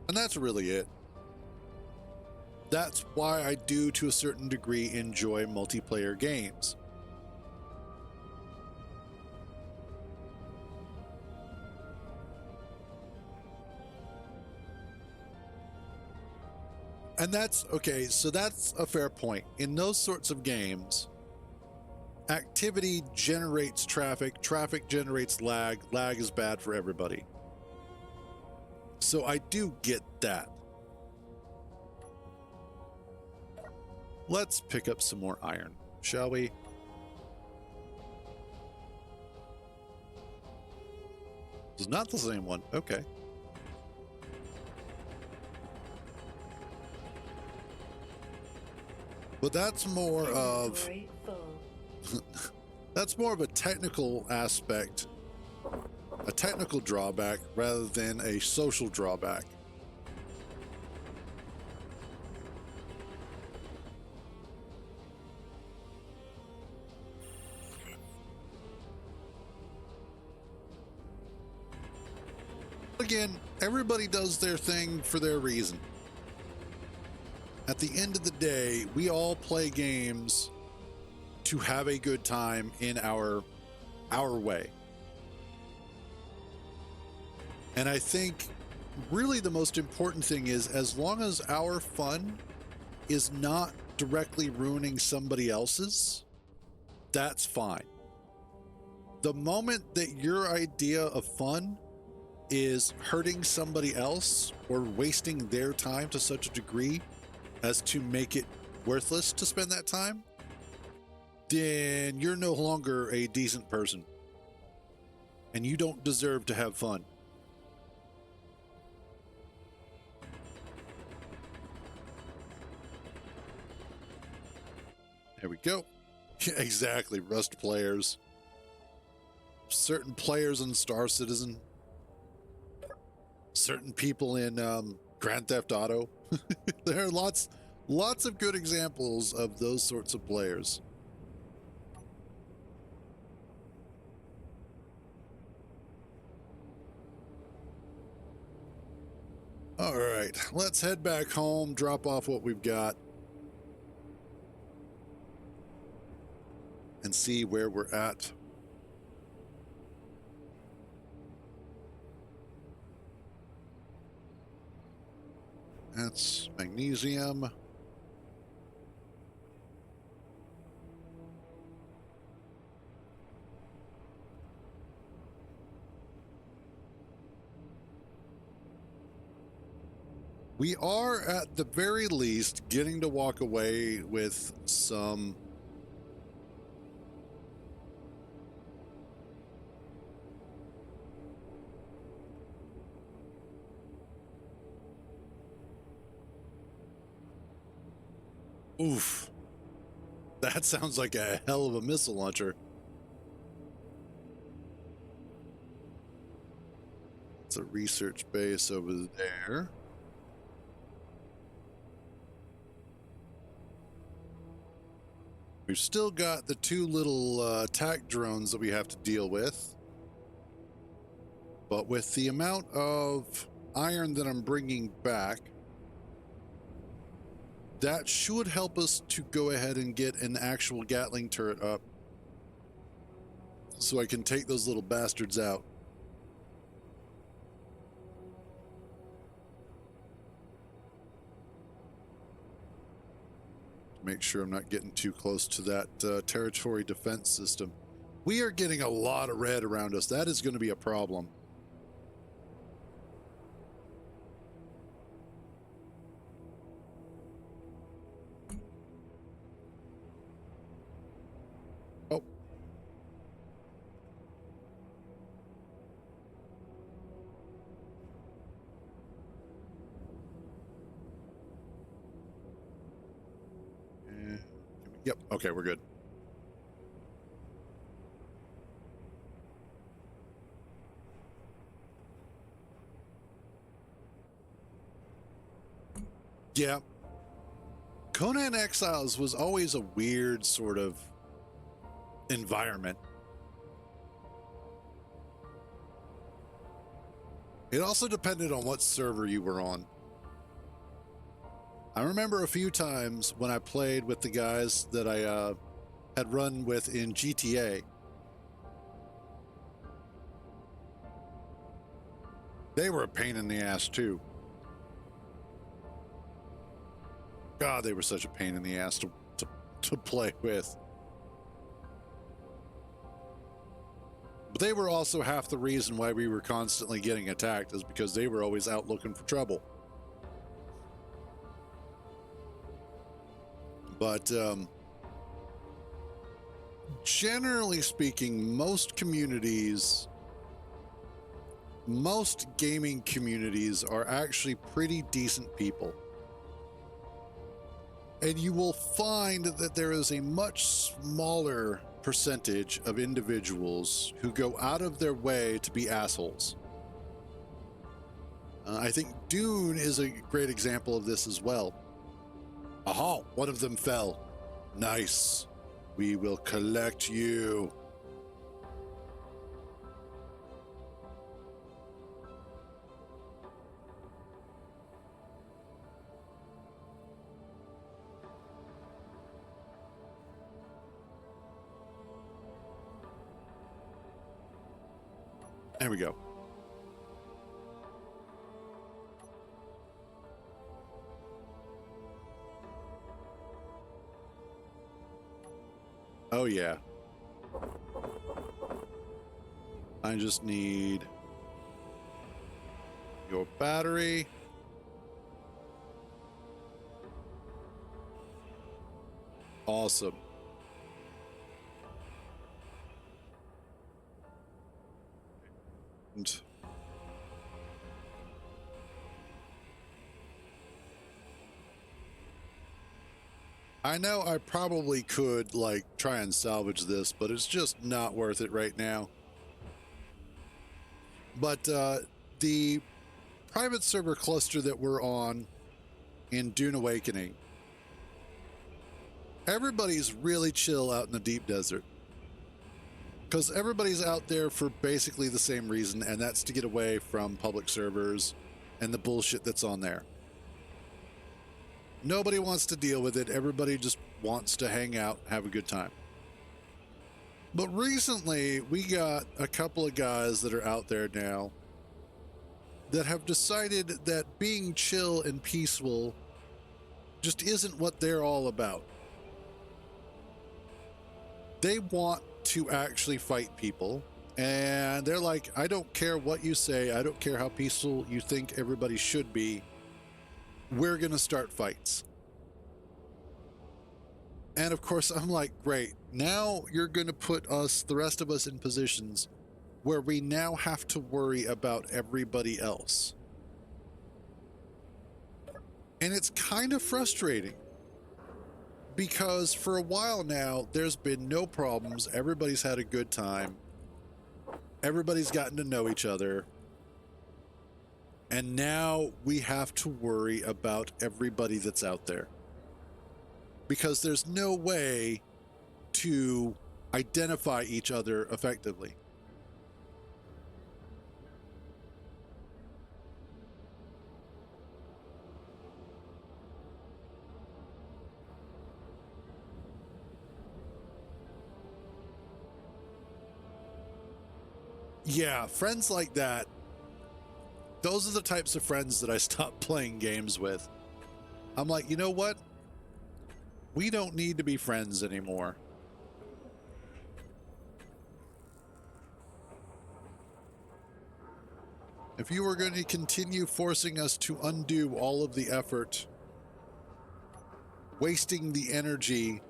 And that's really it. That's why I do, to a certain degree, enjoy multiplayer games. And that's okay. So that's a fair point. In those sorts of games, activity generates traffic, traffic generates lag, lag is bad for everybody. So I do get that. Let's pick up some more iron, shall we? It's not the same one. Okay. But that's more of that's more of a technical aspect, a technical drawback rather than a social drawback. Again, everybody does their thing for their reason. At the end of the day, we all play games to have a good time in our way. And I think really the most important thing is, as long as our fun is not directly ruining somebody else's, that's fine. The moment that your idea of fun is hurting somebody else or wasting their time to such a degree as to make it worthless to spend that time, then you're no longer a decent person and you don't deserve to have fun. There we go. Exactly. Rust players, certain players in Star Citizen, certain people in Grand Theft Auto. There are lots of good examples of those sorts of players. All right, let's head back home, drop off what we've got, and see where we're at. That's magnesium. We are, at the very least, getting to walk away with some oof. That sounds like a hell of a missile launcher. It's a research base over there. We've still got the two little attack drones that we have to deal with. But with the amount of iron that I'm bringing back, that should help us to go ahead and get an actual Gatling turret up so I can take those little bastards out. Make sure I'm not getting too close to that territory defense system. We are getting a lot of red around us. That is going to be a problem. Oh. Yep. Okay, we're good. Yeah. Conan Exiles was always a weird sort of environment. It also depended on what server you were on. I remember a few times when I played with the guys that I had run with in GTA. They were a pain in the ass too. God, they were such a pain in the ass to play with. But they were also half the reason why we were constantly getting attacked, is because they were always out looking for trouble. But generally speaking, most gaming communities are actually pretty decent people. And you will find that there is a much smaller percentage of individuals who go out of their way to be assholes. I think Dune is a great example of this as well. Aha, one of them fell. Nice. We will collect you. There we go. Oh, yeah. I just need your battery. Awesome. And I know I probably could, like, try and salvage this, but it's just not worth it right now. But the private server cluster that we're on in Dune Awakening, everybody's really chill out in the deep desert. Because everybody's out there for basically the same reason, and that's to get away from public servers and the bullshit that's on there. Nobody wants to deal with it. Everybody just wants to hang out, have a good time. But recently, we got a couple of guys that are out there now that have decided that being chill and peaceful just isn't what they're all about. They want to actually fight people, and they're like, I don't care what you say, I don't care how peaceful you think everybody should be, we're gonna start fights. And of course, I'm like, great, now you're gonna put us, the rest of us, in positions where we now have to worry about everybody else. And it's kind of frustrating because for a while now, there's been no problems. Everybody's had a good time. Everybody's gotten to know each other. And now we have to worry about everybody that's out there because there's no way to identify each other effectively. Yeah, friends like that, those are the types of friends that I stopped playing games with. I'm like, you know what? We don't need to be friends anymore. If you were going to continue forcing us to undo all of the effort, wasting the energy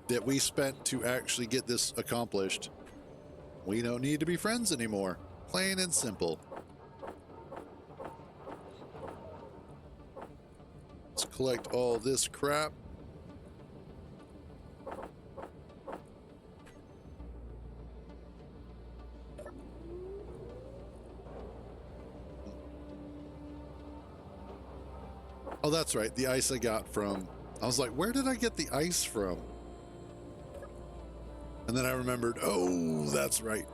that we spent to actually get this accomplished, we don't need to be friends anymore. Plain and simple. Let's collect all this crap. Oh, that's right. The ice I got from... I was like, where did I get the ice from? And then I remembered, oh, that's right.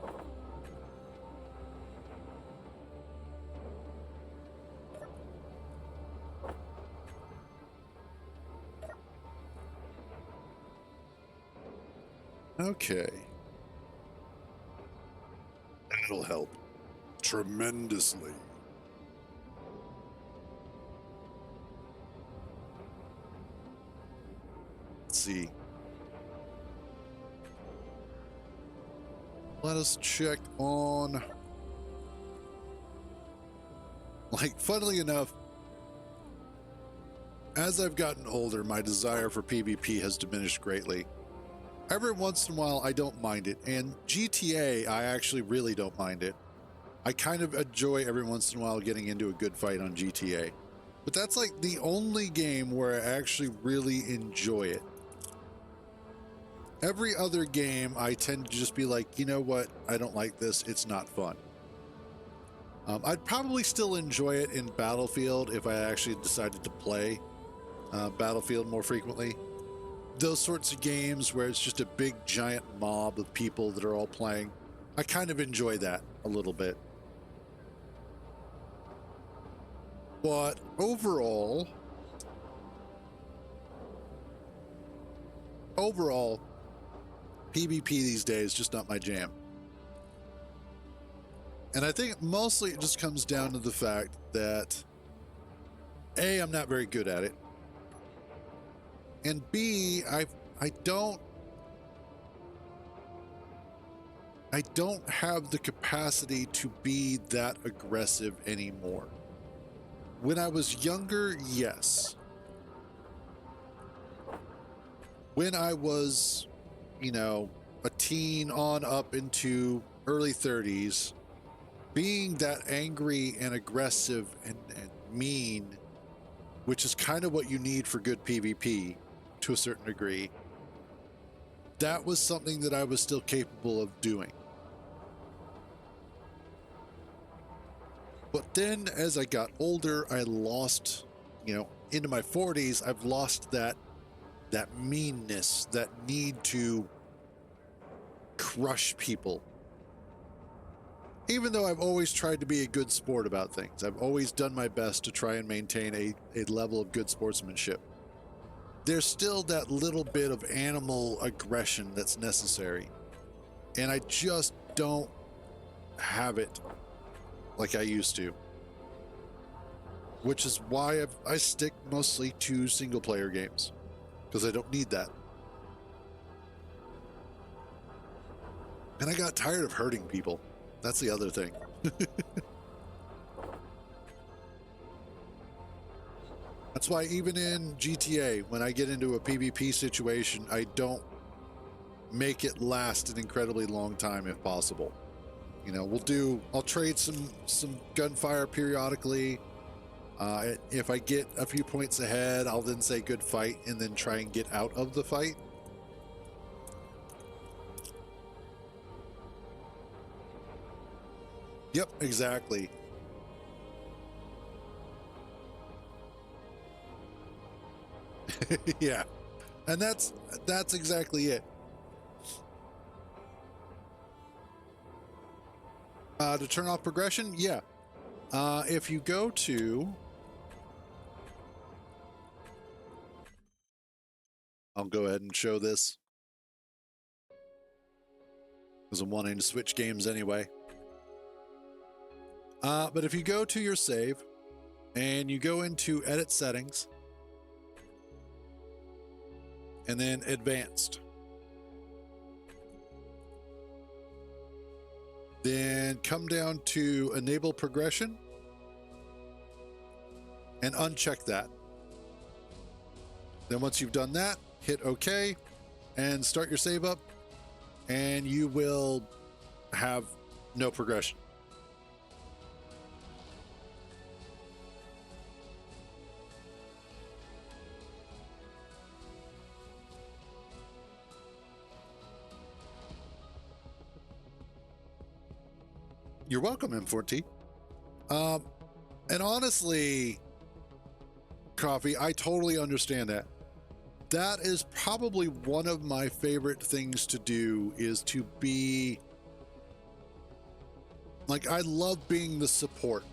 Okay. That'll help tremendously. Let's see. Let us check on... Like, funnily enough, as I've gotten older, my desire for PvP has diminished greatly. Every once in a while, I don't mind it. And GTA, I actually really don't mind it. I kind of enjoy every once in a while getting into a good fight on GTA. But that's like the only game where I actually really enjoy it. Every other game, I tend to just be like, you know what? I don't like this. It's not fun. I'd probably still enjoy it in Battlefield if I actually decided to play Battlefield more frequently. Those sorts of games where it's just a big giant mob of people that are all playing, I kind of enjoy that a little bit. But overall, PvP these days is just not my jam. And I think mostly it just comes down to the fact that A, I'm not very good at it. And B, I don't have the capacity to be that aggressive anymore. When I was younger, yes. When I was, you know, a teen on up into early 30s, being that angry and aggressive and mean, which is kind of what you need for good PvP to a certain degree, that was something that I was still capable of doing. But then as I got older, I lost, you know, into my 40s, I've lost that meanness, that need to crush people. Even though I've always tried to be a good sport about things, I've always done my best to try and maintain a level of good sportsmanship. There's still that little bit of animal aggression that's necessary. and I just don't have it like I used to, which is why I stick mostly to single player games, because I don't need that. And I got tired of hurting people. That's the other thing. That's why even in GTA, when I get into a PvP situation, I don't make it last an incredibly long time if possible. You know, I'll trade some gunfire periodically. If I get a few points ahead, I'll then say good fight and then try and get out of the fight. Yep, exactly. Yeah. And that's exactly it. To turn off progression, yeah. If you go to, I'll go ahead and show this, because I'm wanting to switch games anyway. But if you go to your save and you go into edit settings and then advanced, then come down to enable progression and uncheck that. Then once you've done that, hit OK and start your save up, and you will have no progression. You're welcome, M4T. And honestly, Coffee, I totally understand that. That is probably one of my favorite things to do, is to be like, I love being the support.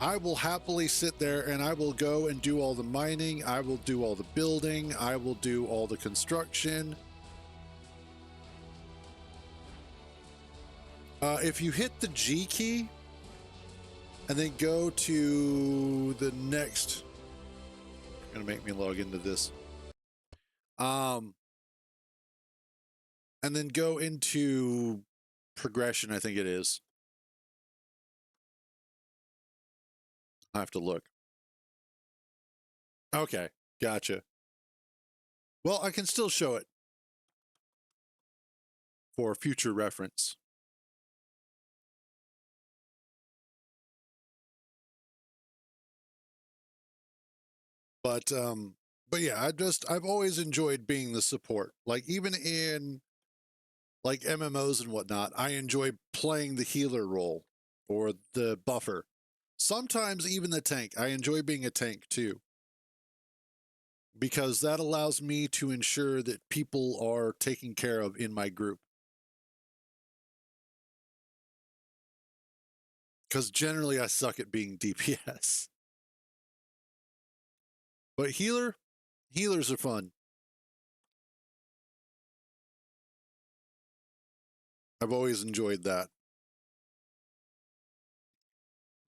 I will happily sit there and I will go and do all the mining. I will do all the building. I will do all the construction. If you hit the G key and then go to the next, going to make me log into this. And then go into progression, I think it is. I have to look. Okay, gotcha. Well, I can still show it for future reference. But yeah, I've always enjoyed being the support. Like, even in like MMOs and whatnot, I enjoy playing the healer role or the buffer. Sometimes even the tank. I enjoy being a tank too, because that allows me to ensure that people are taken care of in my group. Because generally I suck at being DPS. But healers are fun. I've always enjoyed that.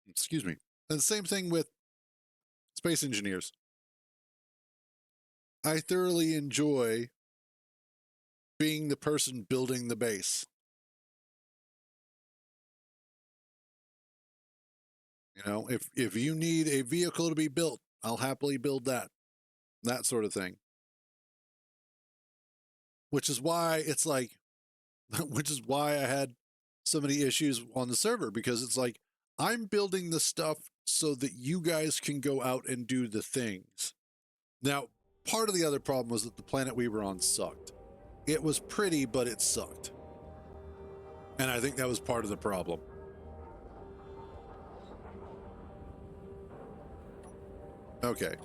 Excuse me. And the same thing with space engineers. I thoroughly enjoy being the person building the base. You know, if you need a vehicle to be built, I'll happily build that. That sort of thing. Which is why it's like, which is why I had so many issues on the server, because it's like, I'm building the stuff so that you guys can go out and do the things. Now, part of the other problem was that the planet we were on sucked. It was pretty, but it sucked. And I think that was part of the problem. Okay.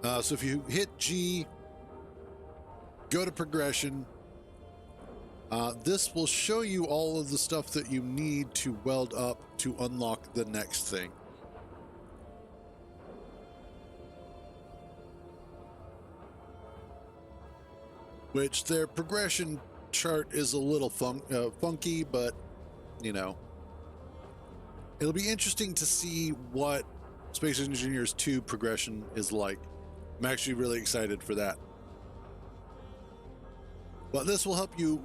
So if you hit G, go to progression, this will show you all of the stuff that you need to weld up to unlock the next thing. which their progression chart is a little funky, but you know, it'll be interesting to see what Space Engineers 2 progression is like. I'm actually really excited for that. But this will help you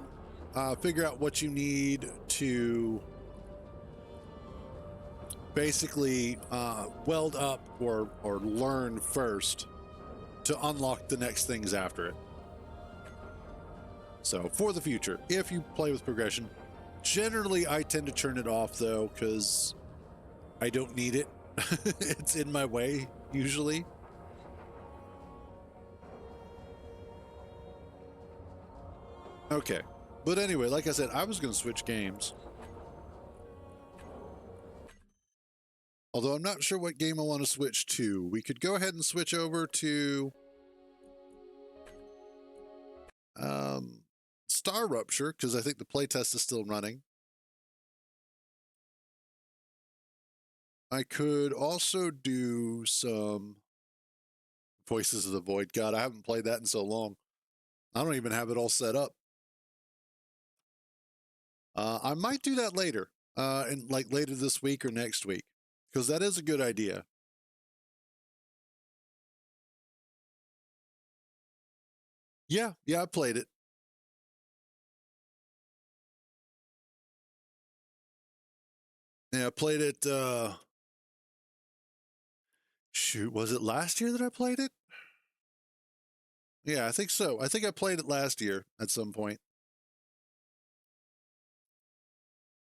figure out what you need to basically weld up or learn first to unlock the next things after it. So for the future, if you play with progression, generally I tend to turn it off though, because I don't need it. It's in my way usually. Okay, but anyway, like I said, I was going to switch games. Although I'm not sure what game I want to switch to. We could go ahead and switch over to StarRupture, because I think the playtest is still running. I could also do some Voices of the Void. God, I haven't played that in so long. I don't even have it all set up. I might do that later, and like later this week or next week, because that is a good idea. Yeah, I played it. Yeah, I played it. Shoot, was it last year that I played it? Yeah, I think so. I think I played it last year at some point.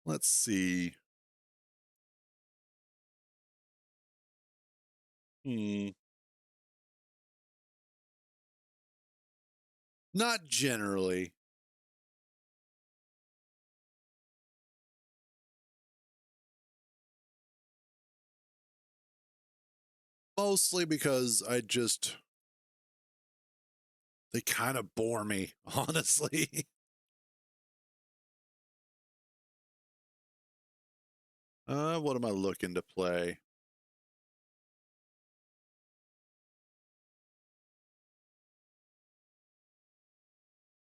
Let's see. Not generally. Mostly because they kind of bore me, honestly. What am I looking to play?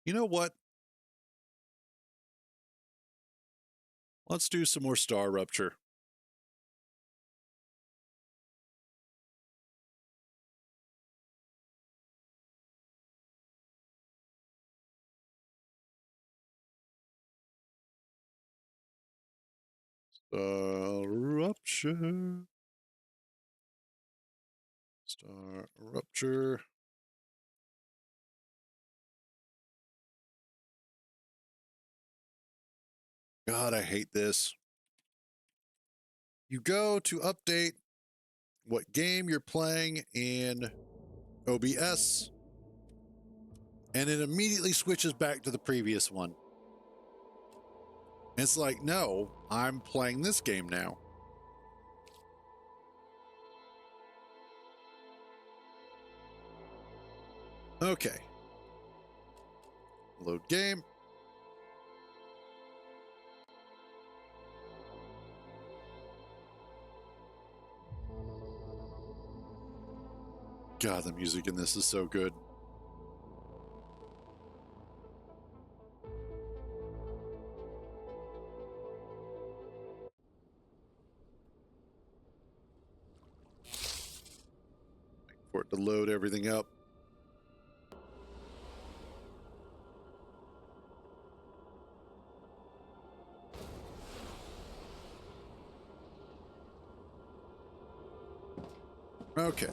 You know what? Let's do some more StarRupture. StarRupture. StarRupture. God, I hate this. You go to update what game you're playing in OBS, and it immediately switches back to the previous one. And it's like, no, I'm playing this game now. Okay. Load game. God, the music in this is so good. For it to load everything up. Okay.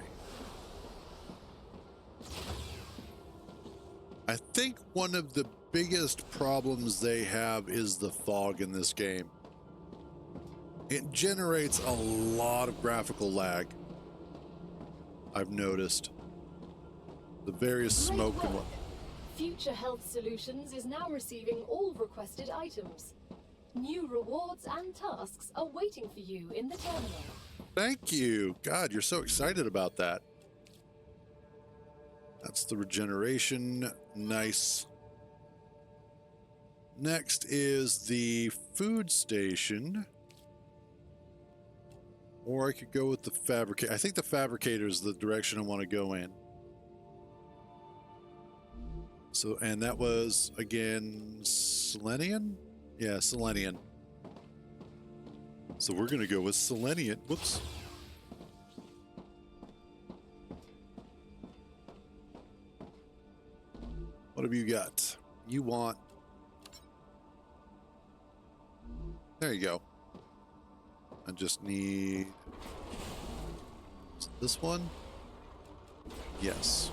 I think one of the biggest problems they have is the fog in this game. It generates a lot of graphical lag. I've noticed. The various smoke and what. Future Health Solutions is now receiving all requested items. New rewards and tasks are waiting for you in the terminal. Thank you. God, you're so excited about that. That's the regeneration. Nice. Next is the food station. Or I could go with the fabricator. I think the fabricator is the direction I want to go in. So, and that was again Selenian? Yeah, Selenian. So we're going to go with Selenian. Whoops. What have you got? You want... There you go. I just need... this one? Yes.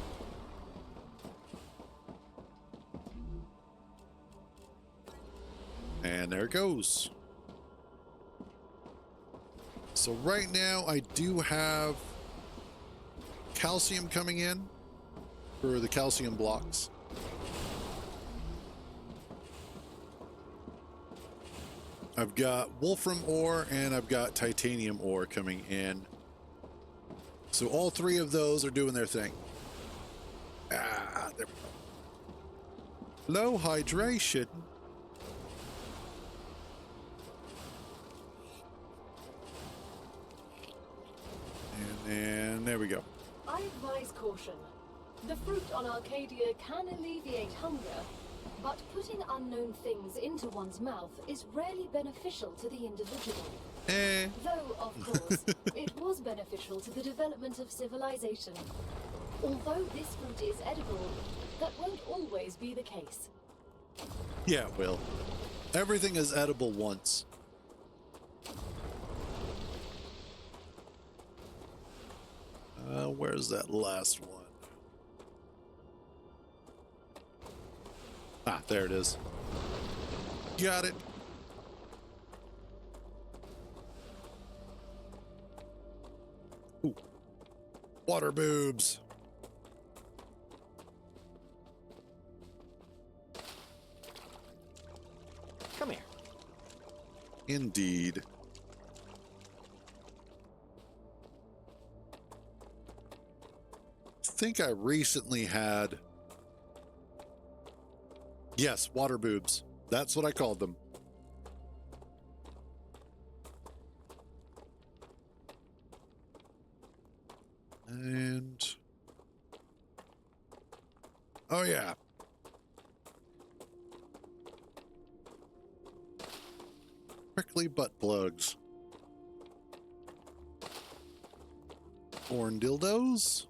And there it goes. So right now I do have calcium coming in for the calcium blocks. I've got wolfram ore and I've got titanium ore coming in. So all three of those are doing their thing. Ah, there we go. Low hydration. And there we go. I advise caution. The fruit on Arcadia can alleviate hunger, but putting unknown things into one's mouth is rarely beneficial to the individual. Though, of course, it was beneficial to the development of civilization. Although this fruit is edible, that won't always be the case. Yeah, it will. Everything is edible once. Where's that last one? Ah, there it is. Got it. Ooh. Water boobs. Come here. Indeed. I think I recently had... Yes, water boobs. That's what I called them. And... oh, yeah. Prickly butt plugs. Corn dildos.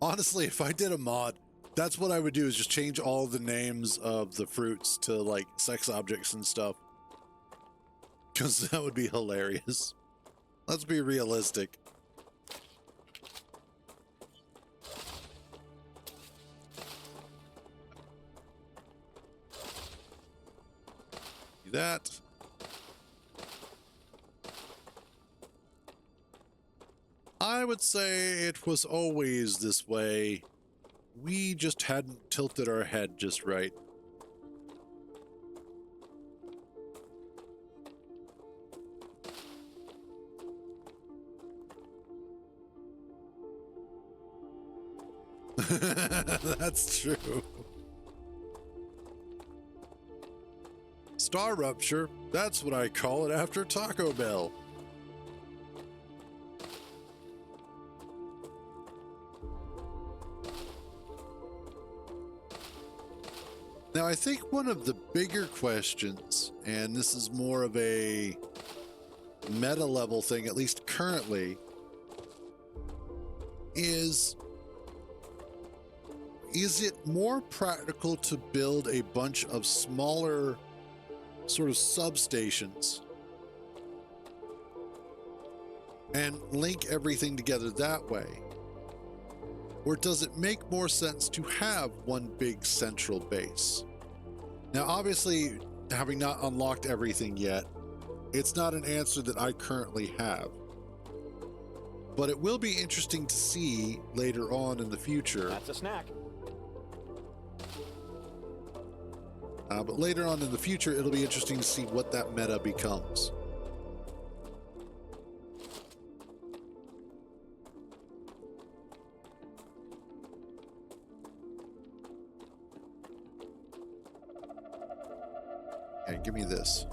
Honestly, if I did a mod, that's what I would do, is just change all the names of the fruits to like sex objects and stuff. Because that would be hilarious. Let's be realistic. Do that. I would say it was always this way. We just hadn't tilted our head just right. That's true. StarRupture, that's what I call it after Taco Bell. Now, I think one of the bigger questions, and this is more of a meta level thing, at least currently, is it more practical to build a bunch of smaller sort of substations and link everything together that way? Or does it make more sense to have one big central base? Now, obviously, having not unlocked everything yet, it's not an answer that I currently have. But it will be interesting to see later on in the future. That's a snack. But later on in the future, it'll be interesting to see what that meta becomes. Okay, give me this.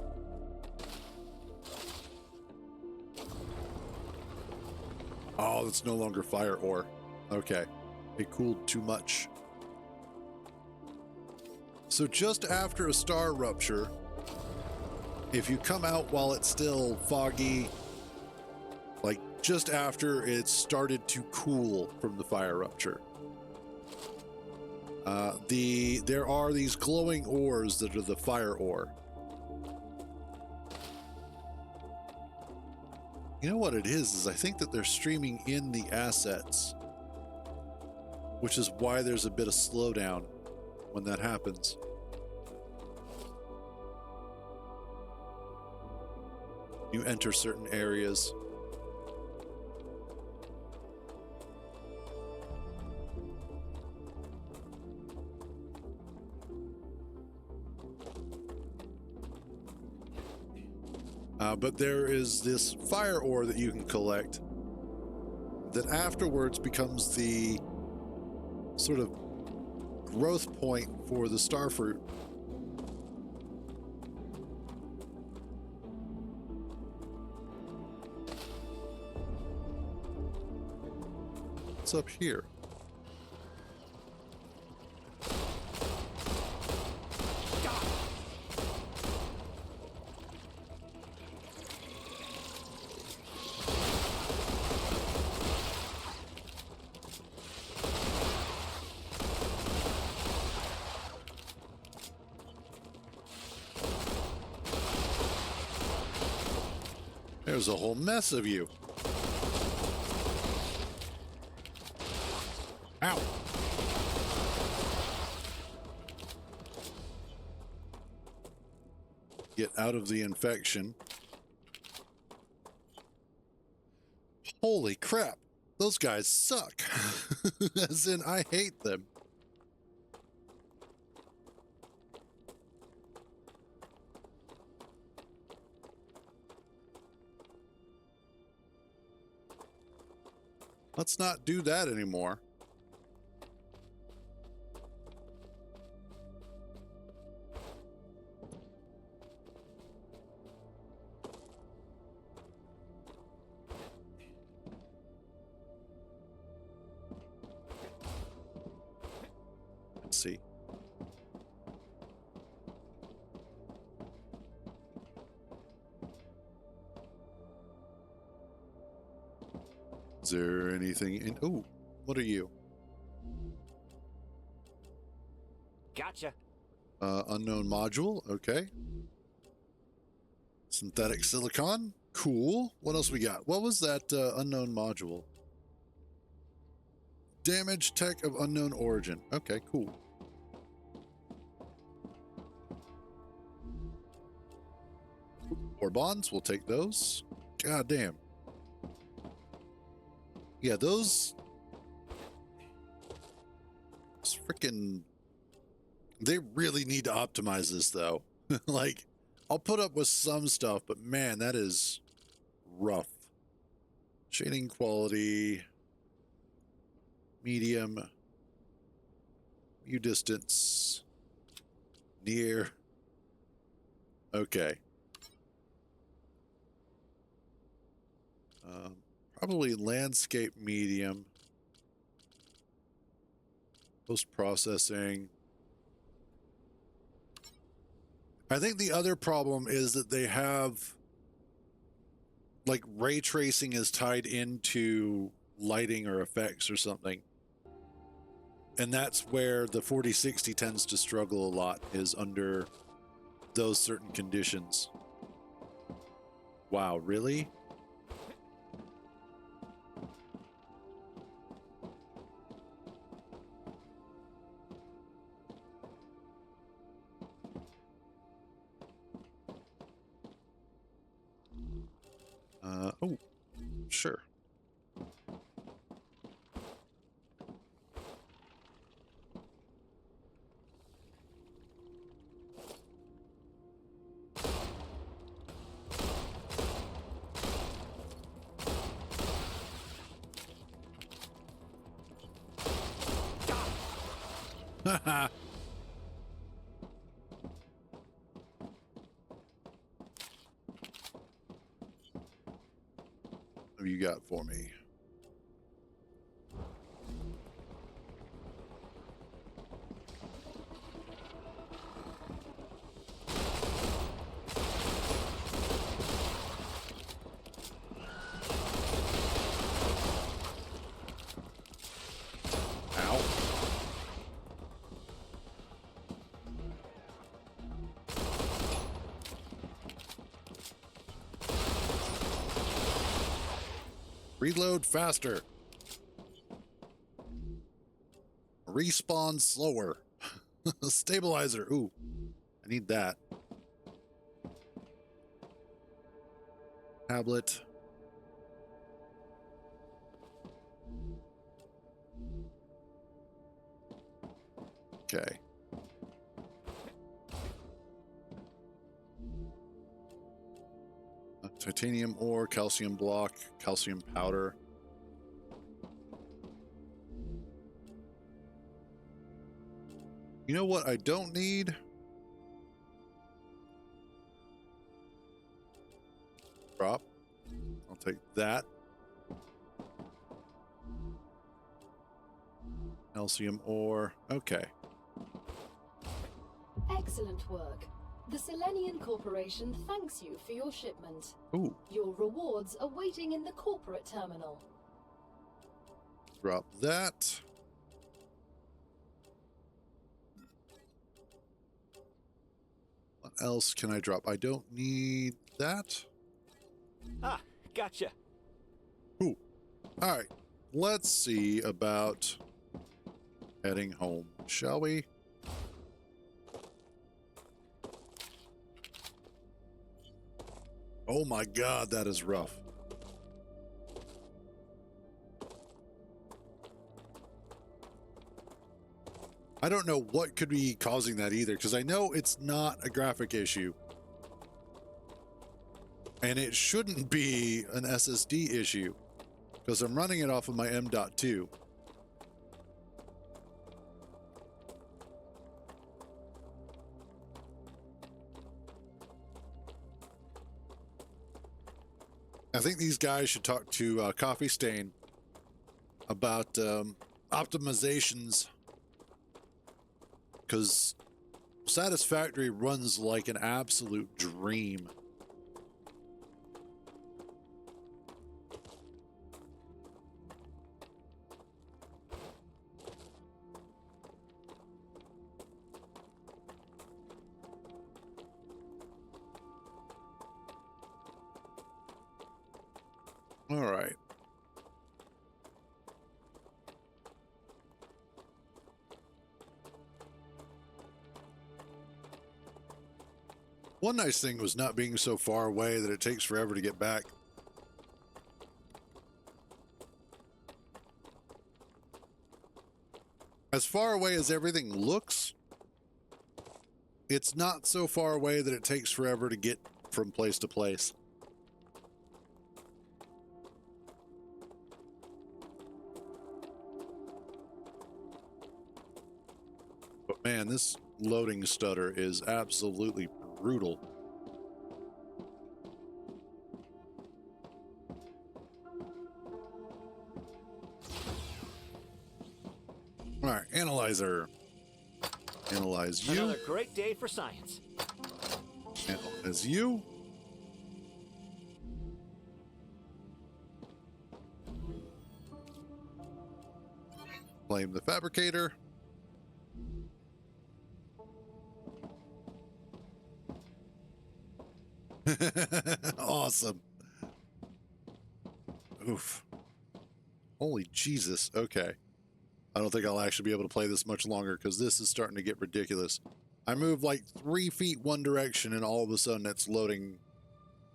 Oh, that's no longer fire ore. Okay. It cooled too much. So just after a star rupture, if you come out while it's still foggy, like just after it started to cool from the fire rupture, there are these glowing ores that are the fire ore. You know what it is I think that they're streaming in the assets, which is why there's a bit of slowdown when that happens. You enter certain areas. But there is this fire ore that you can collect that afterwards becomes the sort of growth point for the starfruit. What's up here? There's a whole mess of you. Ow. Get out of the infection. Holy crap. Those guys suck. As in, I hate them. Let's not do that anymore. Let's see. Is there anything in... Oh, what are you? Gotcha. Unknown module. Okay. Synthetic silicon. Cool. What else we got? What was that unknown module? Damage tech of unknown origin. Okay, cool. Or bonds. We'll take those. God damn. Yeah, those freaking, they really need to optimize this though. Like, I'll put up with some stuff, but man, that is rough. Shading quality, medium, view distance, near. Okay. Probably landscape medium. Post-processing. I think the other problem is that they have, like, ray tracing is tied into lighting or effects or something. And that's where the 4060 tends to struggle a lot, is under those certain conditions. Wow, really? Oh, sure. Haha. What have you got for me? Reload faster. Respawn slower. Stabilizer. Ooh, I need that. Tablet. Okay. Titanium ore, calcium block, calcium powder. You know what I don't need? Drop. I'll take that. Calcium ore. Okay. Excellent work. The Selenian Corporation thanks you for your shipment. Ooh. Your rewards are waiting in the corporate terminal. Drop that. What else can I drop? I don't need that. Ah, gotcha. Ooh. All right. Let's see about heading home, shall we? Oh my God, that is rough. I don't know what could be causing that either, because I know it's not a graphic issue. And it shouldn't be an SSD issue, because I'm running it off of my M.2. I think these guys should talk to Coffee Stain about optimizations, because Satisfactory runs like an absolute dream. All right. One nice thing was not being so far away that it takes forever to get back. As far away as everything looks, it's not so far away that it takes forever to get from place to place. But man, this loading stutter is absolutely brutal. All right, analyzer. Analyze you. Another great day for science. Analyze you. Claim the fabricator. Awesome. Oof. Holy Jesus. Okay. I don't think I'll actually be able to play this much longer because this is starting to get ridiculous. I moved like 3 feet one direction and all of a sudden it's loading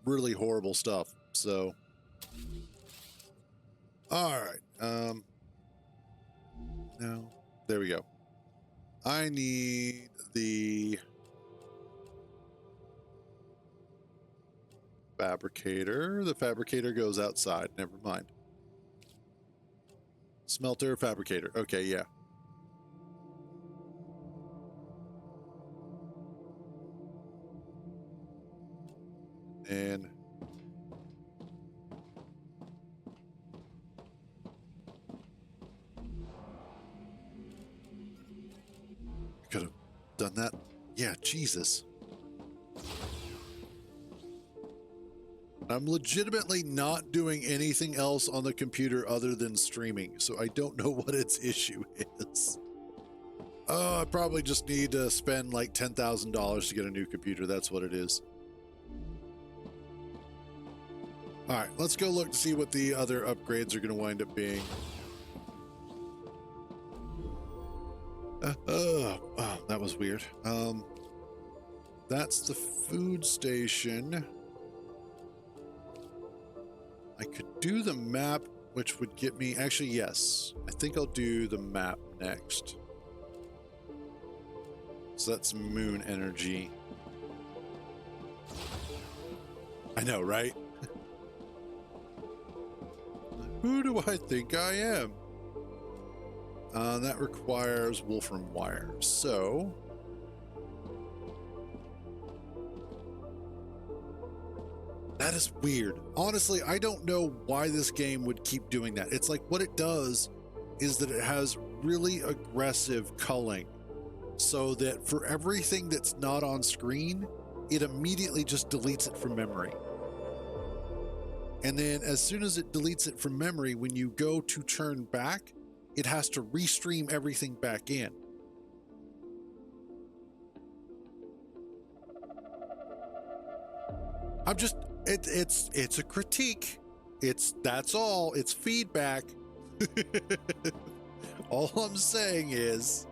really horrible stuff. So, all right. No, there we go. I need the fabricator. The fabricator goes outside. Never mind. Smelter, fabricator. Okay, yeah. And could have done that. Yeah, Jesus. I'm legitimately not doing anything else on the computer other than streaming, so I don't know what its issue is. Oh, I probably just need to spend like $10,000 to get a new computer. That's what it is. All right, let's go look to see what the other upgrades are going to wind up being. Oh, that was weird. That's the food station. I could do the map, which would get me... Actually, yes. I think I'll do the map next. So that's moon energy. I know, right? Who do I think I am? That requires wolfram wire. So... that is weird. Honestly, I don't know why this game would keep doing that. It's like what it does is that it has really aggressive culling. So that for everything that's not on screen, it immediately just deletes it from memory. And then as soon as it deletes it from memory, when you go to turn back, it has to restream everything back in. I'm just, it's a critique. That's all. It's feedback. All I'm saying is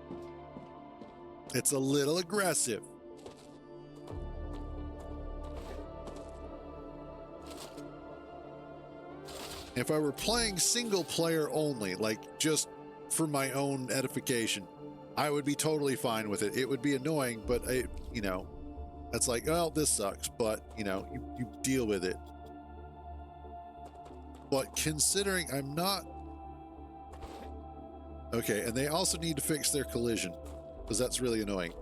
it's a little aggressive. If I were playing single player only, like just for my own edification, I would be totally fine with it. It would be annoying, but you know, that's like, well, this sucks, but you know, you deal with it. But considering I'm not... Okay, and they also need to fix their collision, because that's really annoying.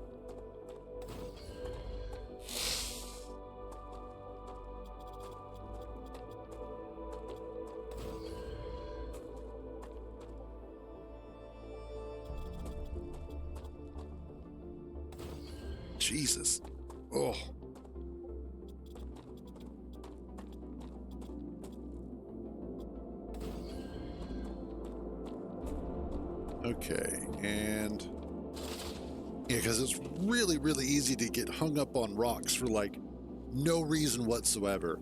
Jesus. Oh. Okay, and yeah, because it's really, really easy to get hung up on rocks for like no reason whatsoever.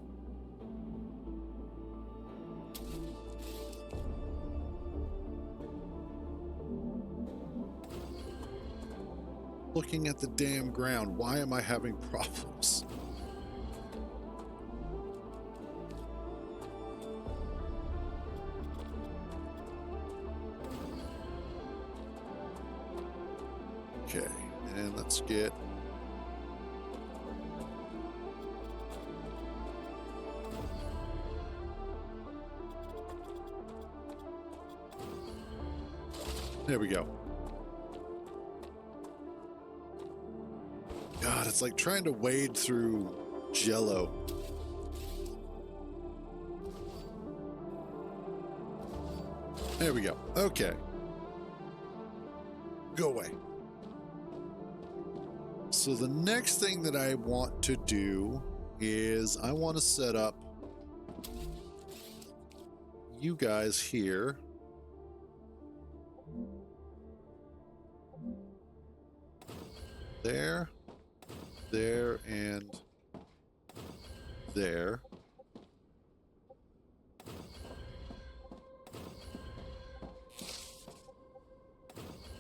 Looking at the damn ground, why am I having problems? Okay, and let's get... There we go. God, it's like trying to wade through jello. There we go. Okay. Go away. So the next thing that I want to do is I want to set up you guys here. There. There and there.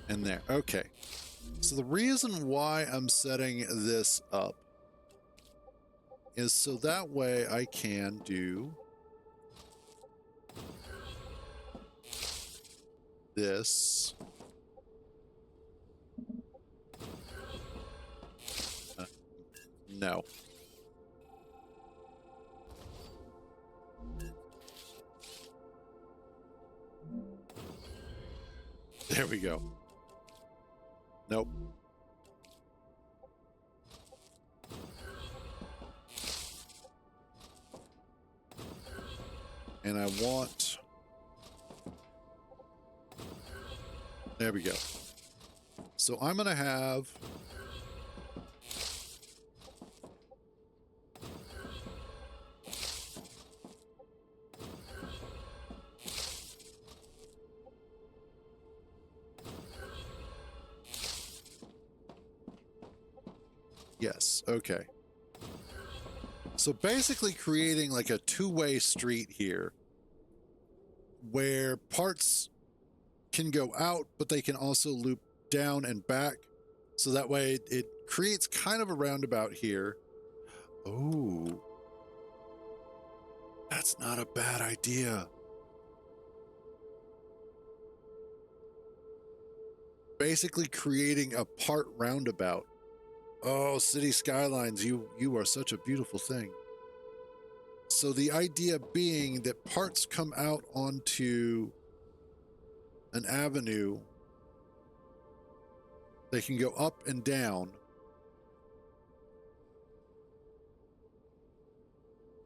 And there. Okay. So the reason why I'm setting this up is so that way I can do this. No. There we go. Nope. And I want... There we go. So I'm going to have... Yes, okay. So basically creating like a two-way street here where parts can go out, but they can also loop down and back. So that way it creates kind of a roundabout here. Oh, that's not a bad idea. Basically creating a part roundabout. Oh, City Skylines, you are such a beautiful thing. So the idea being that parts come out onto an avenue. They can go up and down.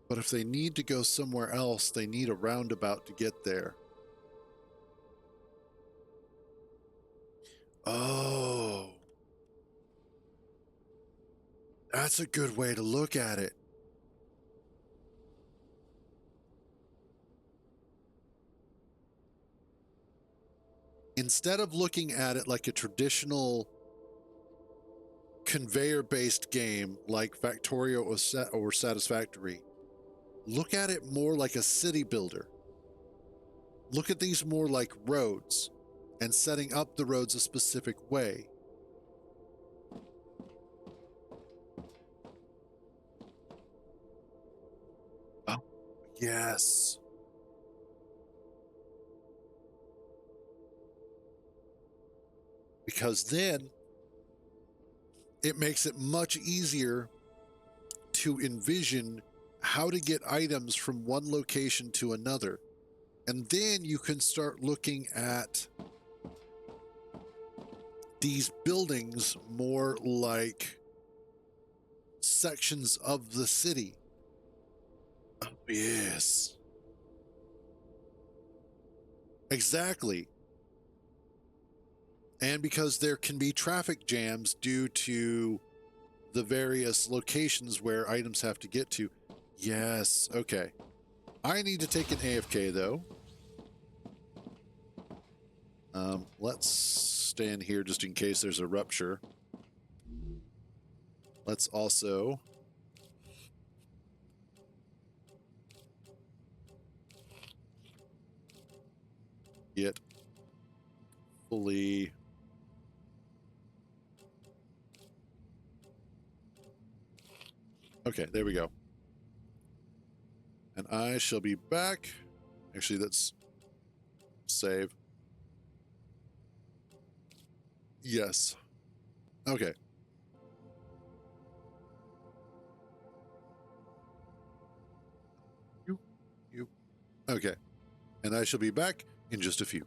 But if they need to go somewhere else, they need a roundabout to get there. Oh. That's a good way to look at it. Instead of looking at it like a traditional conveyor-based game like Factorio or Satisfactory, look at it more like a city builder. Look at these more like roads and setting up the roads a specific way. Oh, yes. Because then it makes it much easier to envision how to get items from one location to another. And then you can start looking at these buildings more like sections of the city. Oh, yes. Exactly. And because there can be traffic jams due to the various locations where items have to get to. Yes, okay. I need to take an AFK though. Let's stand here just in case there's a rupture. Let's also get fully okay, there we go. And I shall be back. Actually, let's save. Yes. Okay. You. Okay. And I shall be back in just a few.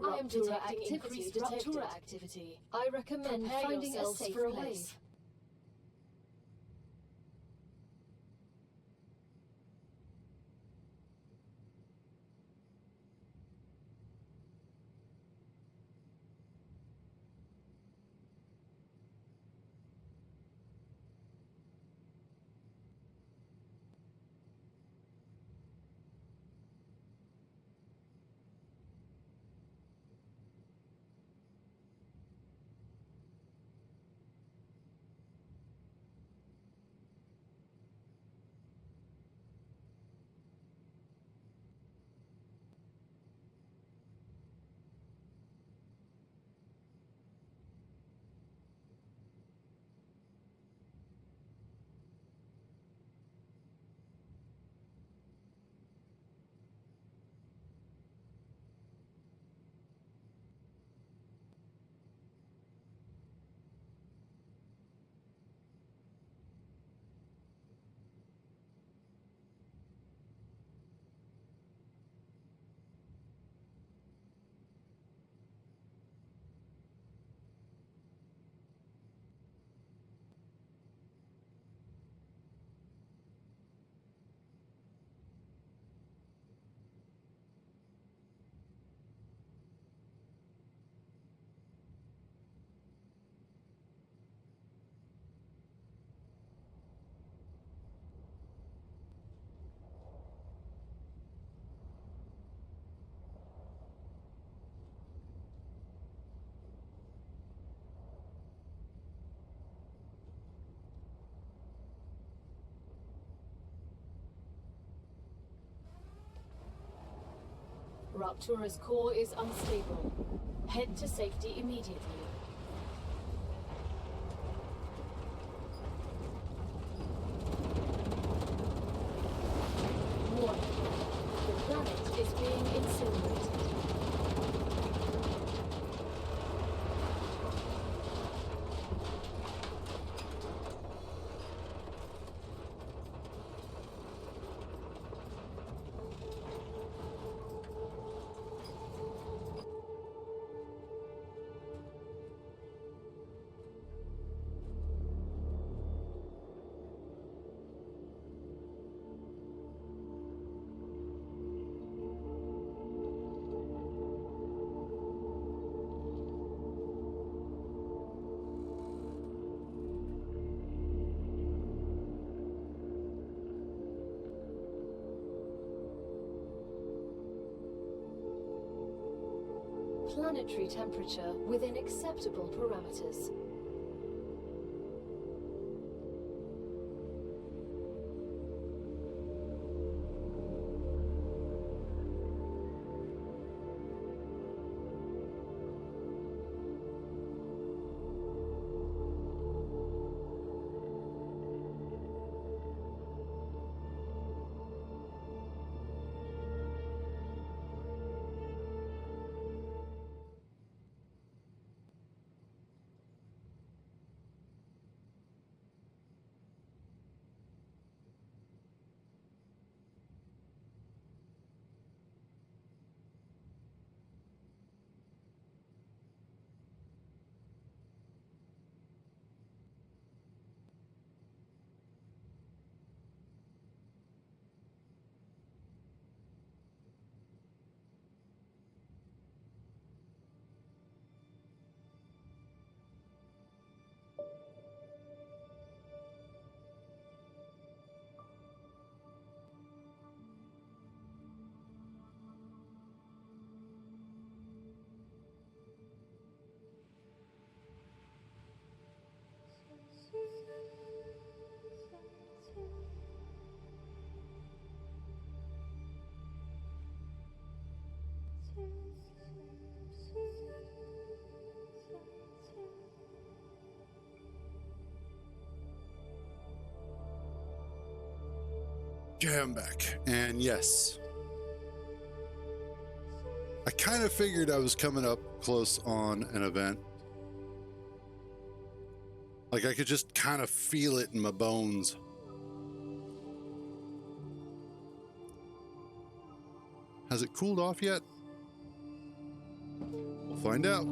I am detecting increased Raptura activity. I recommend finding a safe place. Raptura's core is unstable. Head to safety immediately. Warning. The planet is being incinerated. Planetary temperature within acceptable parameters. Yeah, I'm back. And yes, I kind of figured I was coming up close on an event. Like I could just kind of feel it in my bones. Has it cooled off yet? find out.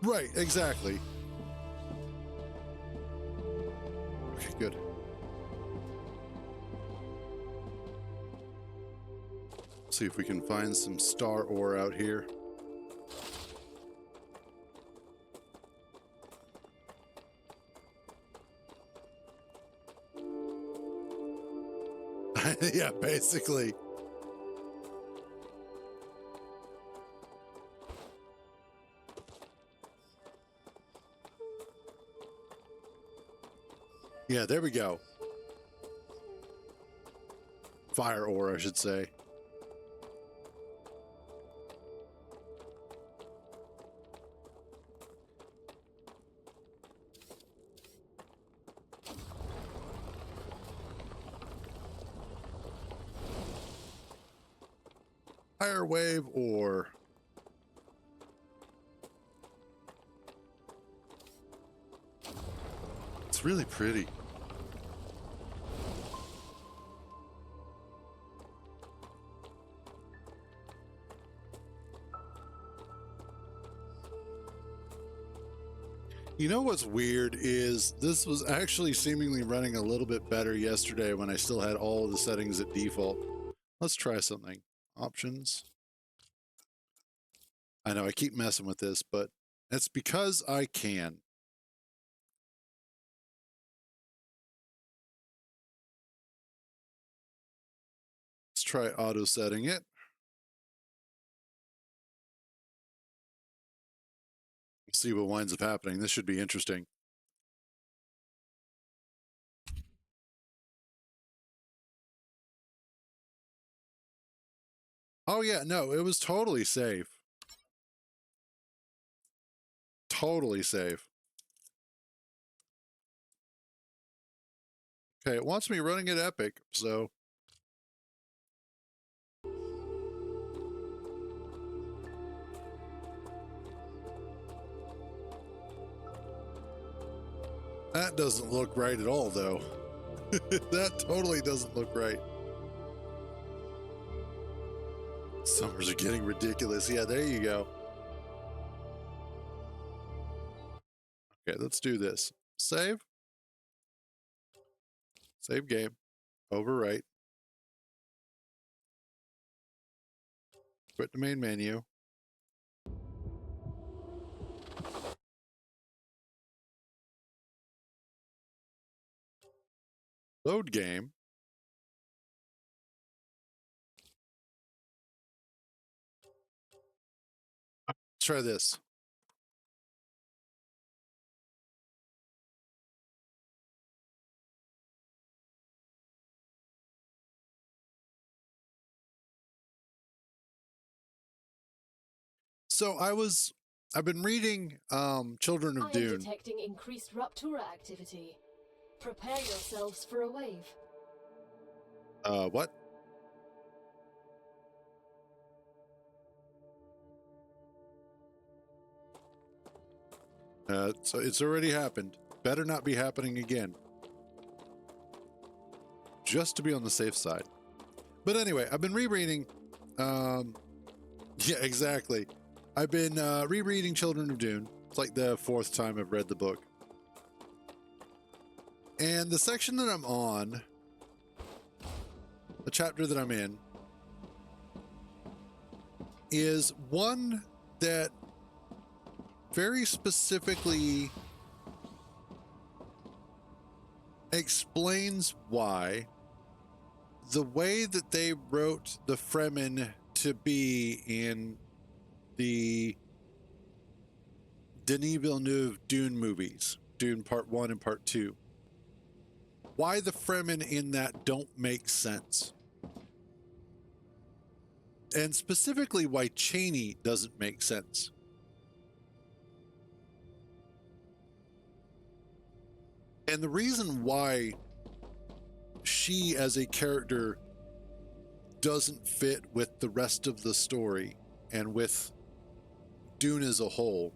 Right, exactly. Okay, good. See if we can find some star ore out here. Yeah, basically. Yeah, there we go. Fire ore, I should say. Fire wave ore. It's really pretty. You know what's weird is this was actually seemingly running a little bit better yesterday when I still had all of the settings at default. Let's try something. Options. I know I keep messing with this, but it's because I can. Let's try auto setting it. See what winds up happening. This should be interesting. Oh yeah, no, it was totally safe. Totally safe. Okay, it wants me running at Epic, so. That doesn't look right at all, though. That totally doesn't look right. Summers are getting ridiculous. Yeah, there you go. Okay, let's do this. Save. Save game. Overwrite. Quit the main menu. Load game. Let's try this. So I've been reading Children of Dune. I am detecting increased Raptura activity. Prepare yourselves for a wave. What? So it's already happened. Better not be happening again. Just to be on the safe side. But anyway, I've been rereading. Yeah, exactly. I've been rereading Children of Dune. It's like the 4th time I've read the book. And the section that I'm on, the chapter that I'm in, is one that very specifically explains why the way that they wrote the Fremen to be in the Denis Villeneuve Dune movies, Dune Part 1 and Part 2, why the Fremen in that don't make sense. And specifically why Chani doesn't make sense. And the reason why she as a character doesn't fit with the rest of the story and with Dune as a whole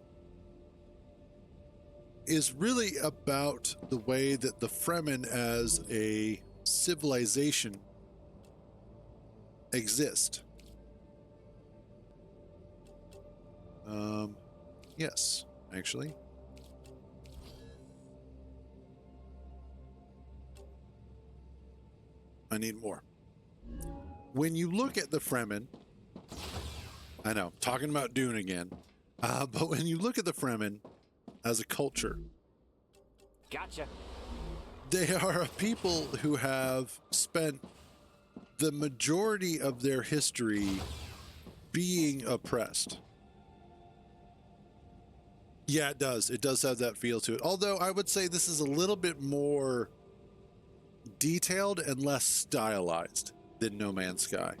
is really about the way that the Fremen as a civilization exist. Yes, actually. I need more. When you look at the Fremen, I know, talking about Dune again, but when you look at the Fremen as a culture, Gotcha. they are a people who have spent the majority of their history being oppressed. Yeah, it does. It does have that feel to it. Although I would say this is a little bit more detailed and less stylized than No Man's Sky.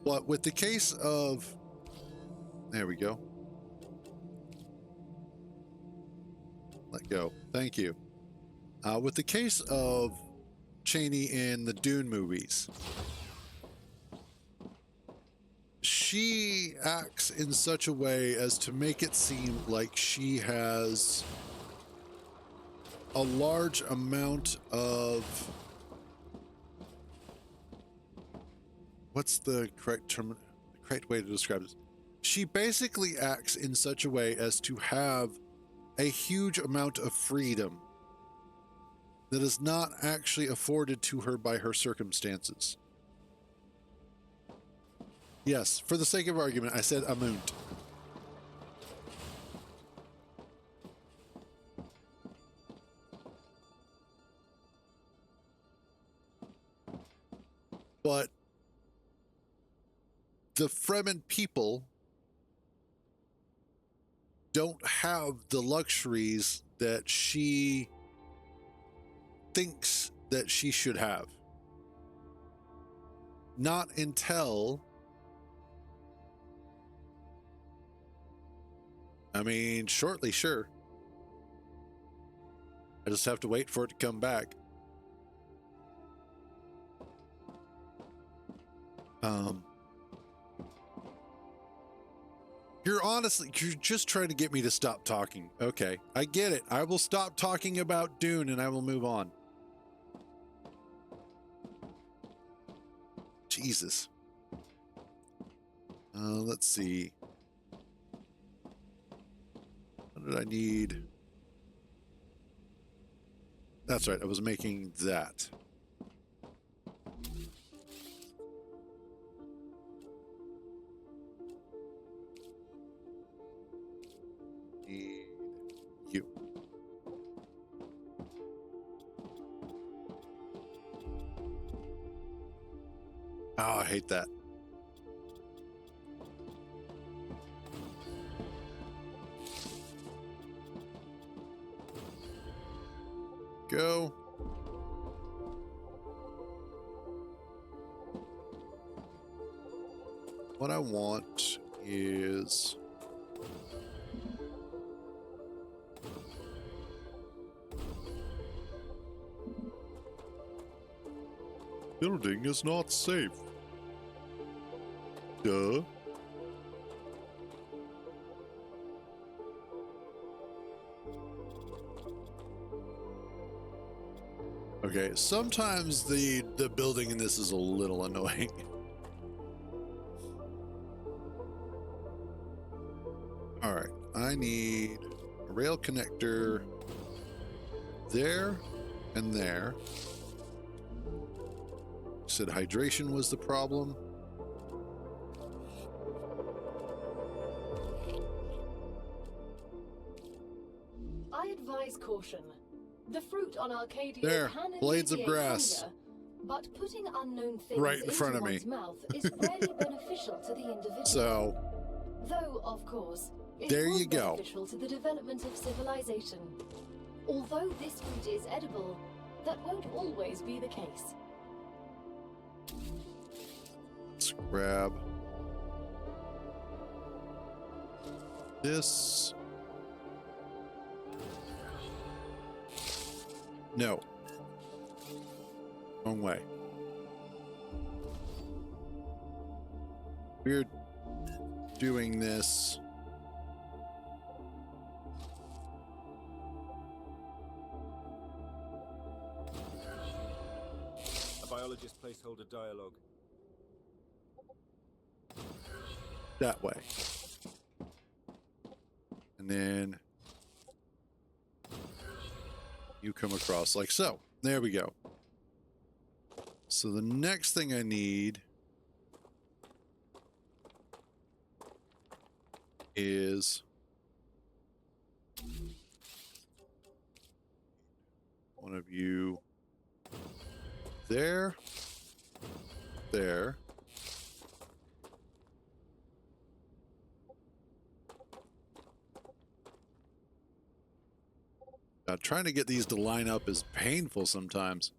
But with the case of, there we go. Let go. Thank you. With the case of Cheney in the Dune movies, she acts in such a way as to make it seem like she has a large amount of, what's the correct term, the correct way to describe this? She basically acts in such a way as to have a huge amount of freedom that is not actually afforded to her by her circumstances. Yes, for the sake of argument, I said Amunt. But the Fremen people don't have the luxuries that she thinks that she should have. Not until, I mean, shortly, sure. I just have to wait for it to come back. You're just trying to get me to stop talking. Okay, I get it. I will stop talking about Dune and I will move on. Jesus. Let's see. What did I need? That's right, I was making that. Need you. Oh, I hate that. Go. What I want is building is not safe. Duh. Okay, sometimes the building in this is a little annoying. All right, I need a rail connector there and there. Said hydration was the problem. I advise caution. The fruit on Arcadia There, can blades of alleviate grass. hunger, but putting unknown things Right in into front of me. one's mouth is rarely beneficial to the individual. So, Though, of course, it there was you go. beneficial to the development of civilization. Although this fruit is edible, that won't always be the case. let's grab this. No. Wrong way. We're doing this. biologist placeholder dialogue. That way. And then you come across like so. There we go. So the next thing I need is one of you there, there. Trying to get these to line up is painful sometimes.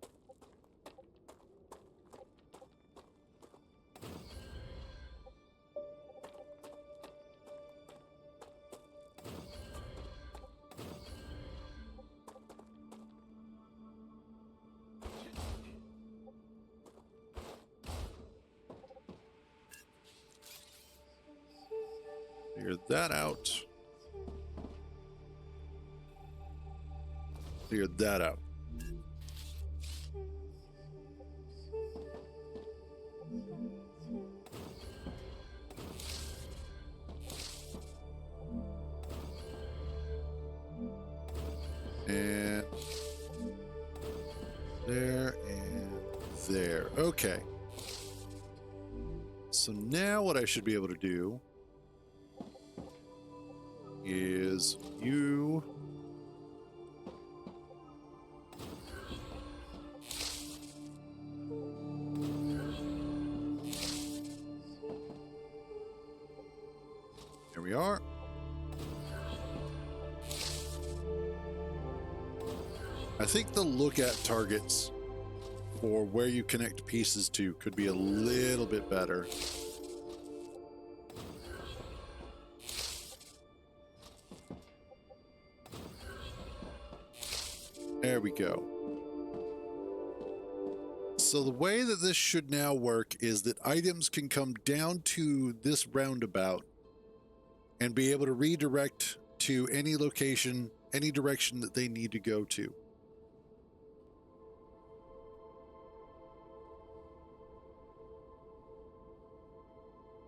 Figure that out. Figured that out. And there and there. Okay. So now what I should be able to do is you there we are. I think the look at targets for where you connect pieces to could be a little bit better. There we go. So the way that this should now work is that items can come down to this roundabout and be able to redirect to any location, any direction that they need to go to.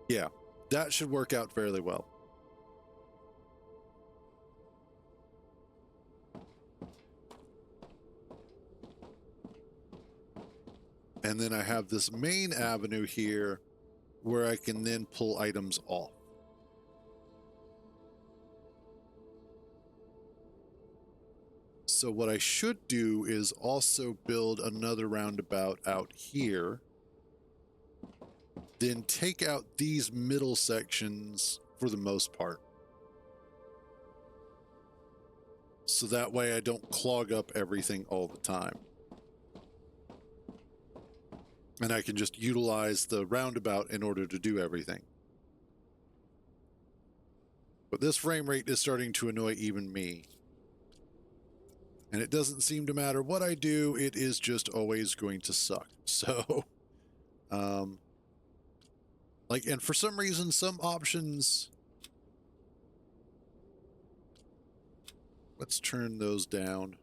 Yeah, that should work out fairly well. And then I have this main avenue here where I can then pull items off. So what I should do is also build another roundabout out here, then take out these middle sections for the most part. So that way I don't clog up everything all the time. And I can just utilize the roundabout in order to do everything. But this frame rate is starting to annoy even me. And it doesn't seem to matter what I do, it is just always going to suck. So, and for some reason, some options, let's turn those down.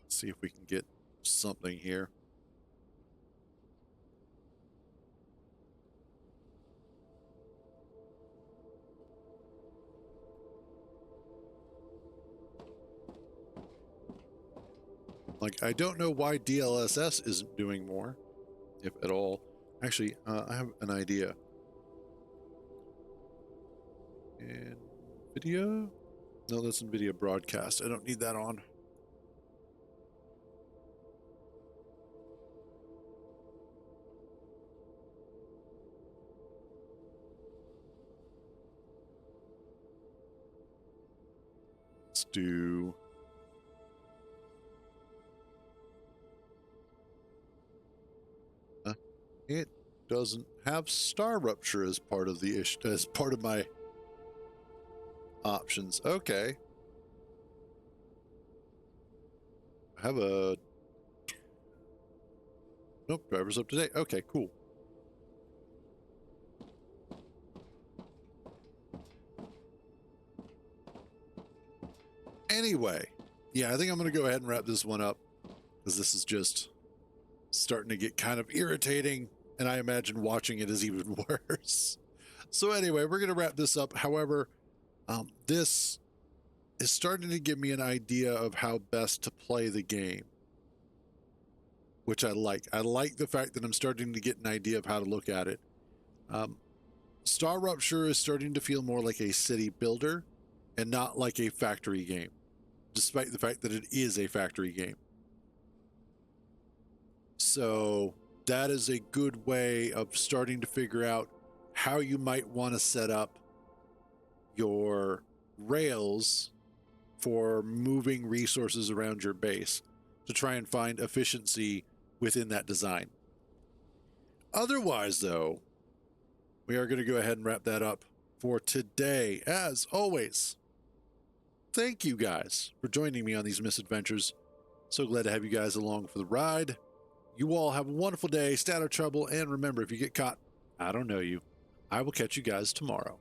See if we can get something here. I don't know why DLSS isn't doing more, if at all. Actually, I have an idea. NVIDIA? No, that's NVIDIA broadcast. I don't need that on. Let's do... It doesn't have StarRupture as part of the issue, as part of my options. Okay. I have a... Nope, driver's up to date. Okay, cool. Anyway, yeah, I think I'm going to go ahead and wrap this one up. because this is just starting to get kind of irritating, and I imagine watching it is even worse. So anyway, we're going to wrap this up. However, this is starting to give me an idea of how best to play the game, which I like. I like the fact that I'm starting to get an idea of how to look at it. StarRupture is starting to feel more like a city builder and not like a factory game, despite the fact that it is a factory game. So that is a good way of starting to figure out how you might want to set up your rails for moving resources around your base to try and find efficiency within that design. Otherwise, though, we are going to go ahead and wrap that up for today. As always, thank you guys for joining me on these misadventures. So glad to have you guys along for the ride. You all have a wonderful day. Stay out of trouble. And remember, if you get caught, I don't know you. I will catch you guys tomorrow.